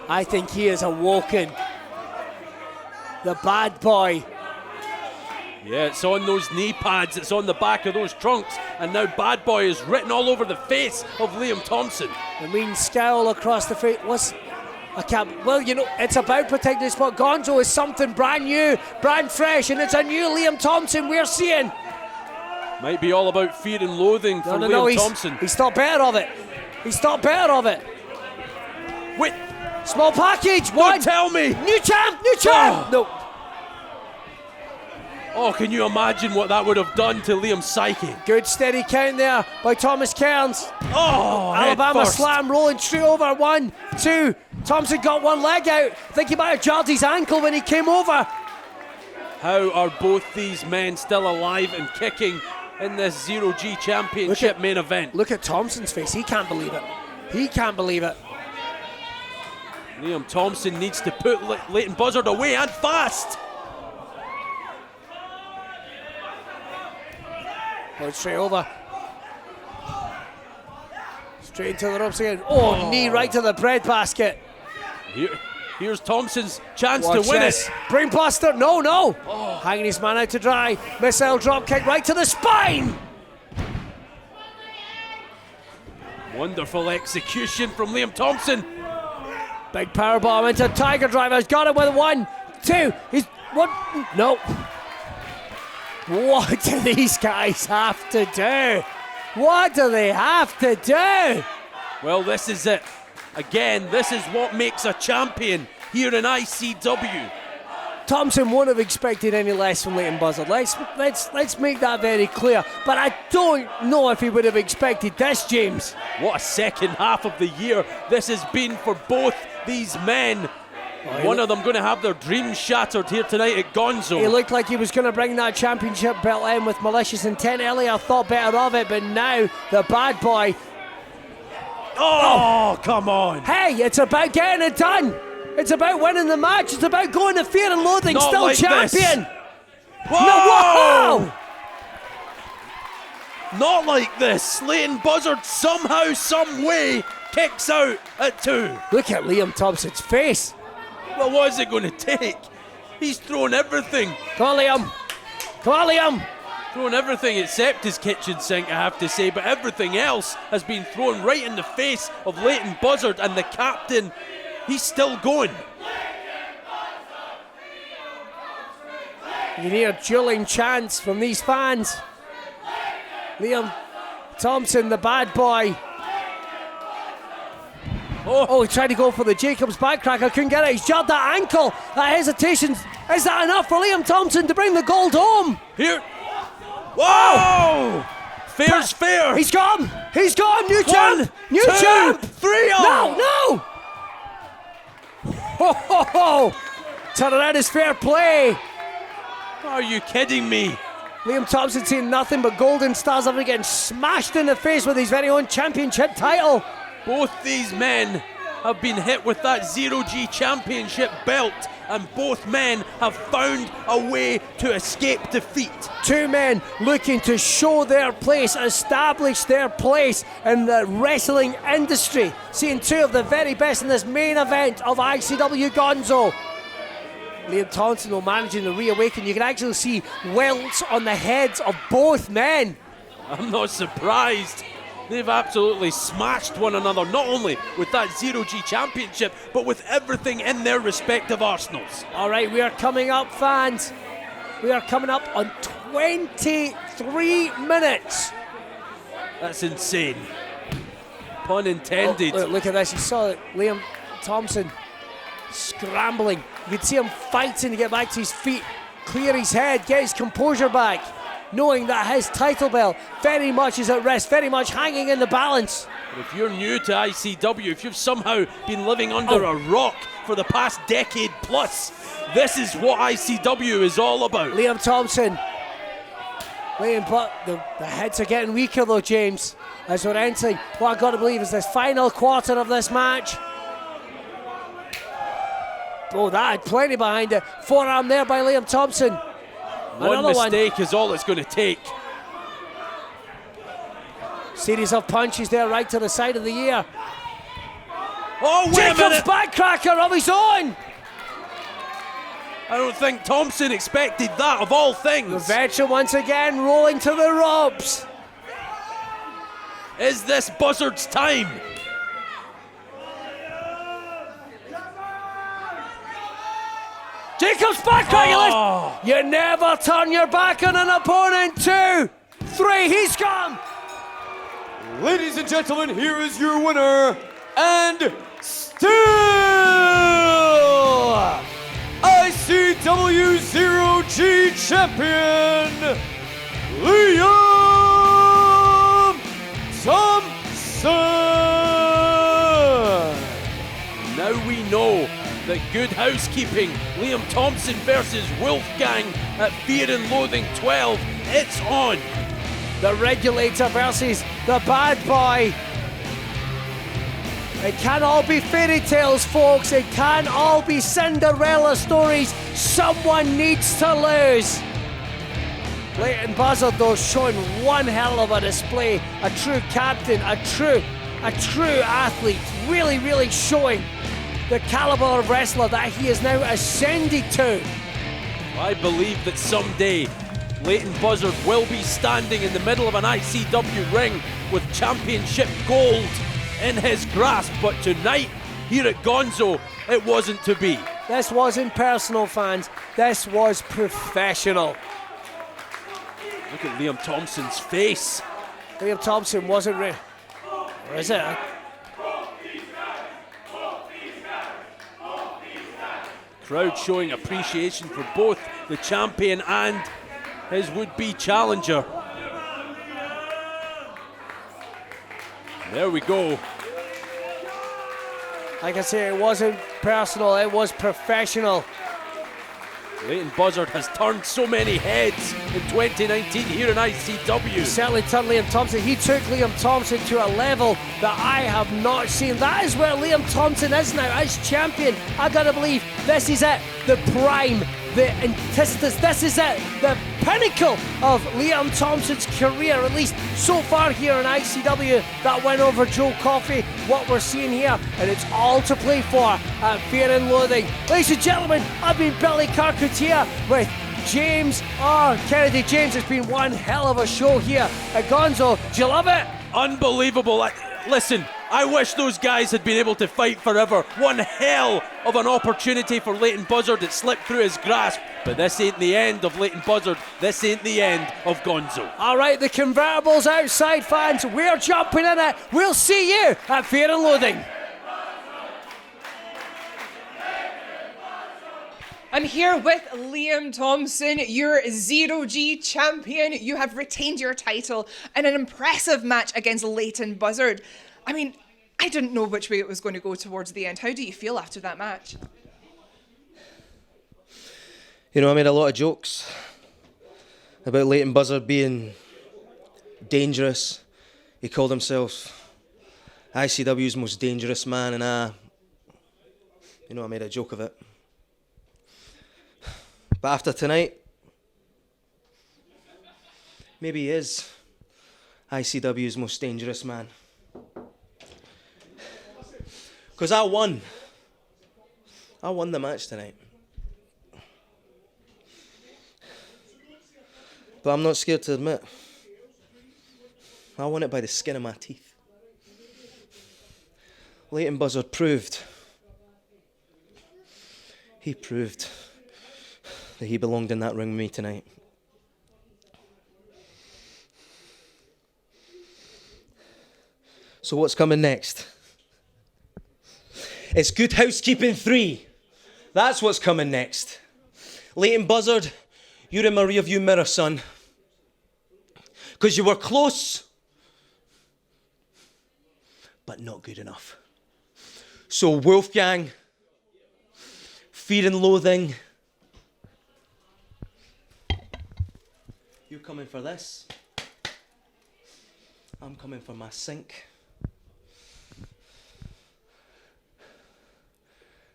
I think he is awoken. The bad boy. Yeah, it's on those knee pads, it's on the back of those trunks, and now bad boy is written all over the face of Liam Thompson. The mean scowl across the face. Well, you know, it's about protecting the spot. Gonzo is something brand new, brand fresh, and it's a new Liam Thompson we're seeing. Might be all about fear and loathing for Liam Thompson. He's thought better of it. He's thought better of it. Wait. Small package. Don't tell me. New champ. No. Oh, can you imagine what that would have done to Liam's psyche? Good steady count there by Thomas Cairns. Oh, Alabama slam rolling straight over. 1, 2. Thompson got one leg out. I think he might have jarred his ankle when he came over. How are both these men still alive and kicking in this Zero-G Championship main event? Look at Thompson's face. He can't believe it. He can't believe it. Liam Thompson needs to put Leighton Buzzard away, and fast. Going straight over. Straight into the ropes again. Oh, knee right to the breadbasket. Here's Thompson's chance Watch to win this. it. Brainbuster, no. Hanging his man out to dry. Missile drop kick right to the spine. Wonderful execution from Liam Thompson. Big powerbomb into Tiger Driver. He's got it with 1, 2. No. What do these guys have to do? What do they have to do? Well, this is it. Again, this is what makes a champion here in ICW. Thompson wouldn't have expected any less from Leighton Buzzard. Let's make that very clear. But I don't know if he would have expected this, James. What a second half of the year this has been for both these men. One of them going to have their dreams shattered here tonight at Gonzo. He looked like he was going to bring that championship belt in with malicious intent earlier. Thought better of it, but now the bad boy. Oh, come on. Hey, it's about getting it done. It's about winning the match. It's about going to fear and loathing. Not Still like champion. This. Whoa! No, not like this. Leighton Buzzard somehow, some way kicks out at 2. Look at Liam Thompson's face. Well, what is it going to take? He's thrown everything. Come on, Liam. Thrown everything except his kitchen sink, I have to say, but everything else has been thrown right in the face of Leighton Buzzard, and the captain, he's still going. You hear dueling chants from these fans. Liam Thompson, the bad boy. Oh, he tried to go for the Jacobs backcracker, couldn't get it. He's jarred that ankle. That hesitation. Is that enough for Liam Thompson to bring the gold home? Here. Whoa! Fair's fair. He's gone. New champ. New champ. 3. No. Ho. Turn around is fair play. Are you kidding me? Liam Thompson seeing nothing but golden stars after getting smashed in the face with his very own championship title. Both these men have been hit with that Zero-G Championship belt, and both men have found a way to escape defeat. 2 men looking to show their place, establish their place in the wrestling industry. Seeing 2 of the very best in this main event of ICW Gonzo. Liam Thompson will managing to reawaken. You can actually see welts on the heads of both men. I'm not surprised. They've absolutely smashed one another, not only with that Zero-G Championship, but with everything in their respective arsenals. All right, we are coming up, fans. We are coming up on 23 minutes. That's insane. Pun intended. Oh, look at this. You saw it. Liam Thompson scrambling. You could see him fighting to get back to his feet, clear his head, get his composure back, knowing that his title belt very much is at rest, very much hanging in the balance. But if you're new to ICW, if you've somehow been living under a rock for the past decade plus, this is what ICW is all about. Liam Thompson. But the heads are getting weaker though, James, as we're entering what I've got to believe is this final quarter of this match. Oh, that had plenty behind it. Forearm there by Liam Thompson. One mistake is all it's going to take. Series of punches there right to the side of the ear. Oh, wait Jacobs a minute. backcracker of his own. I don't think Thompson expected that, of all things. The veteran once again rolling to the ropes. Is this Buzzard's time? Jacobs backcracker. You never turn your back on an opponent. 2, 3, he's gone. Ladies and gentlemen, here is your winner, and still ICW 0G champion, Liam Thompson. Now we know that good housekeeping, Liam Thompson versus Wolfgang at Fear and Loathing 12, it's on. The Regulator versus the Bad Boy. It can't all be fairy tales, folks. It can't all be Cinderella stories. Someone needs to lose. Leighton Buzzard, though, showing one hell of a display. A true captain, a true athlete. Really, really showing the caliber of wrestler that he is now ascended to. I believe that someday Leighton Buzzard will be standing in the middle of an ICW ring with championship gold in his grasp, but tonight here at Gonzo, it wasn't to be. This wasn't personal, fans. This was professional. Look at Liam Thompson's face. Liam Thompson wasn't ready. Or is it? Crowd showing appreciation for both the champion and his would-be challenger. There we go. Like I say, it wasn't personal, it was professional. Leighton Buzzard has turned so many heads in 2019 here in ICW. He certainly turned Liam Thompson. He took Liam Thompson to a level that I have not seen. That is where Liam Thompson is now as champion. I gotta believe this is it. The prime, the antithesis. This is it. The pinnacle of Liam Thompson's career, at least so far here in ICW. That win over Joe Coffey, what we're seeing here, and it's all to play for at Fear and Loathing. Ladies and gentlemen, I've been Billy Kirkwood here with James R. Kennedy. James, it's been one hell of a show here at Gonzo. Do you love it? Unbelievable. Listen, I wish those guys had been able to fight forever. One hell of an opportunity for Leighton Buzzard. It slipped through his grasp. But this ain't the end of Leighton Buzzard. This ain't the end of Gonzo. All right, the convertible's outside, fans. We're jumping in it. We'll see you at Fear and Loathing. I'm here with Liam Thompson, your 0G champion. You have retained your title in an impressive match against Leighton Buzzard. I mean, I didn't know which way it was going to go towards the end. How do you feel after that match? You know, I made a lot of jokes about Leighton Buzzard being dangerous. He called himself ICW's most dangerous man, and I made a joke of it. But after tonight, maybe he is ICW's most dangerous man. Because I won the match tonight. But I'm not scared to admit, I won it by the skin of my teeth. Leighton Buzzard proved that he belonged in that ring with me tonight. So what's coming next? It's Good Housekeeping 3. That's what's coming next. Leighton Buzzard, you're in my rearview mirror, son. Because you were close, but not good enough. So Wolfgang, Fear and Loathing, you're coming for this. I'm coming for my sink.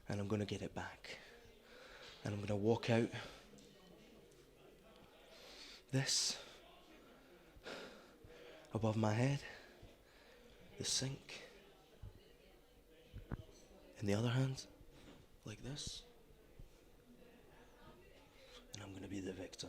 And I'm going to get it back. And I'm going to walk out this above my head, the sink, in the other hand, like this. And I'm going to be the victor.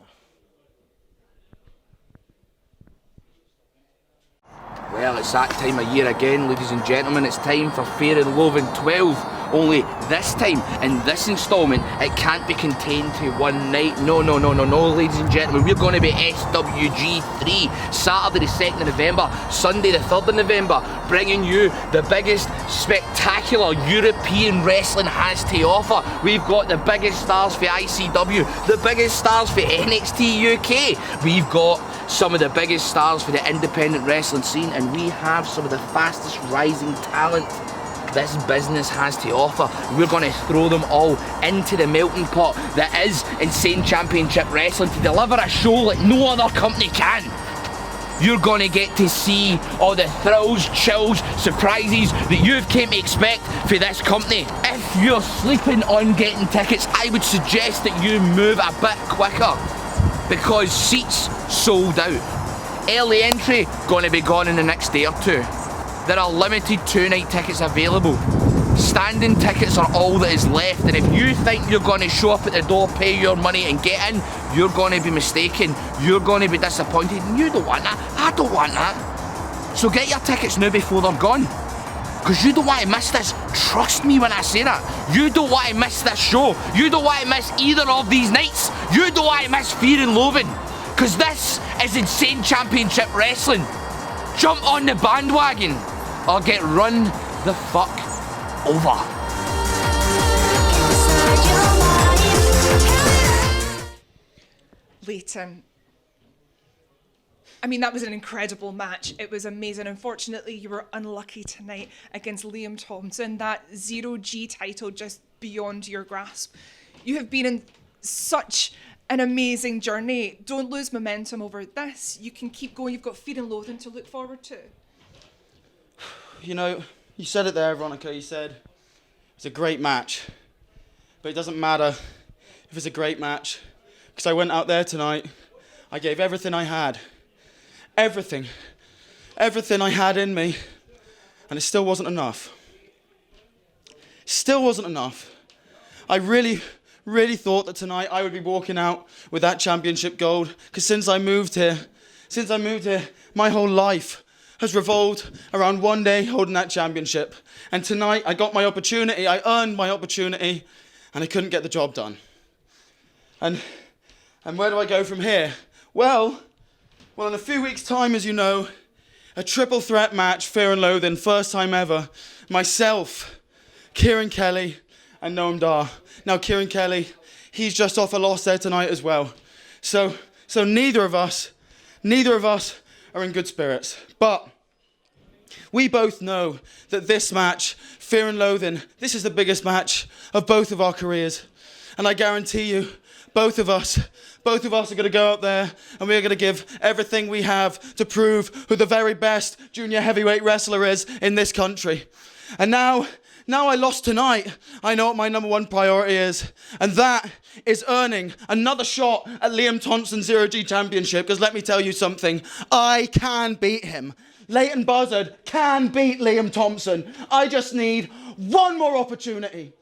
Well, it's that time of year again, ladies and gentlemen. It's time for Fear and Loathing 12. Only this time, in this instalment, it can't be contained to one night. No, ladies and gentlemen. We're going to be SWG3, Saturday the 2nd of November, Sunday the 3rd of November, bringing you the biggest spectacular European wrestling has to offer. We've got the biggest stars for ICW, the biggest stars for NXT UK. We've got some of the biggest stars for the independent wrestling scene, and we have some of the fastest rising talent this business has to offer. We're going to throw them all into the melting pot that is Insane Championship Wrestling to deliver a show like no other company can. You're going to get to see all the thrills, chills, surprises that you've came to expect for this company. If you're sleeping on getting tickets, I would suggest that you move a bit quicker, because seats sold out. Early entry going to be gone in the next day or two. There are limited 2-night tickets available. Standing tickets are all that is left, and if you think you're going to show up at the door, pay your money and get in, you're going to be mistaken. You're going to be disappointed, and you don't want that. I don't want that. So get your tickets now before they're gone, because you don't want to miss this. Trust me when I say that. You don't want to miss this show. You don't want to miss either of these nights. You don't want to miss Fear and Loathing, because this is Insane Championship Wrestling. Jump on the bandwagon or get run the fuck over. Leighton, I mean, that was an incredible match. It was amazing. Unfortunately, you were unlucky tonight against Liam Thompson. That 0G title just beyond your grasp. You have been in such an amazing journey. Don't lose momentum over this. You can keep going. You've got Fear and Loathing to look forward to. You know, you said it there, Veronica. You said it's a great match. But it doesn't matter if it's a great match, because I went out there tonight. I gave everything I had. Everything. Everything I had in me. And it still wasn't enough. Still wasn't enough. I really thought that tonight I would be walking out with that championship gold, because since I moved here, my whole life has revolved around one day holding that championship. And tonight I got my opportunity, I earned my opportunity, and I couldn't get the job done. And where do I go from here? Well, in a few weeks' time, as you know, a triple threat match, Fear and Loathing, first time ever. Myself, Kieran Kelly, and Noam Dar. Now, Kieran Kelly, he's just off a loss there tonight as well. So neither of us are in good spirits. But we both know that this match, Fear and Loathing, this is the biggest match of both of our careers. And I guarantee you, both of us are going to go out there and we're going to give everything we have to prove who the very best junior heavyweight wrestler is in this country. And now I lost tonight, I know what my number one priority is, and that is earning another shot at Liam Thompson's 0G Championship, because let me tell you something, I can beat him. Leighton Buzzard can beat Liam Thompson. I just need one more opportunity.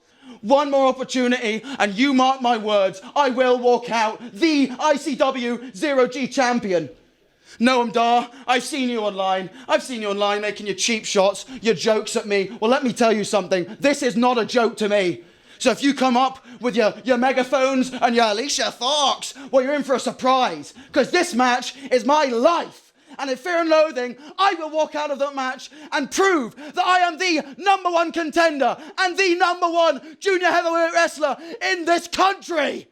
One more opportunity, and you mark my words, I will walk out the ICW 0G champion. Noam Dar, I've seen you online. I've seen you online making your cheap shots, your jokes at me. Well, let me tell you something. This is not a joke to me. So if you come up with your megaphones and your Alicia Fox, well, you're in for a surprise, because this match is my life. And in Fear and Loathing, I will walk out of that match and prove that I am the number one contender and the number one junior heavyweight wrestler in this country.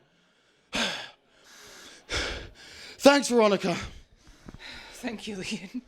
Thanks, Veronica. Thank you, Liam.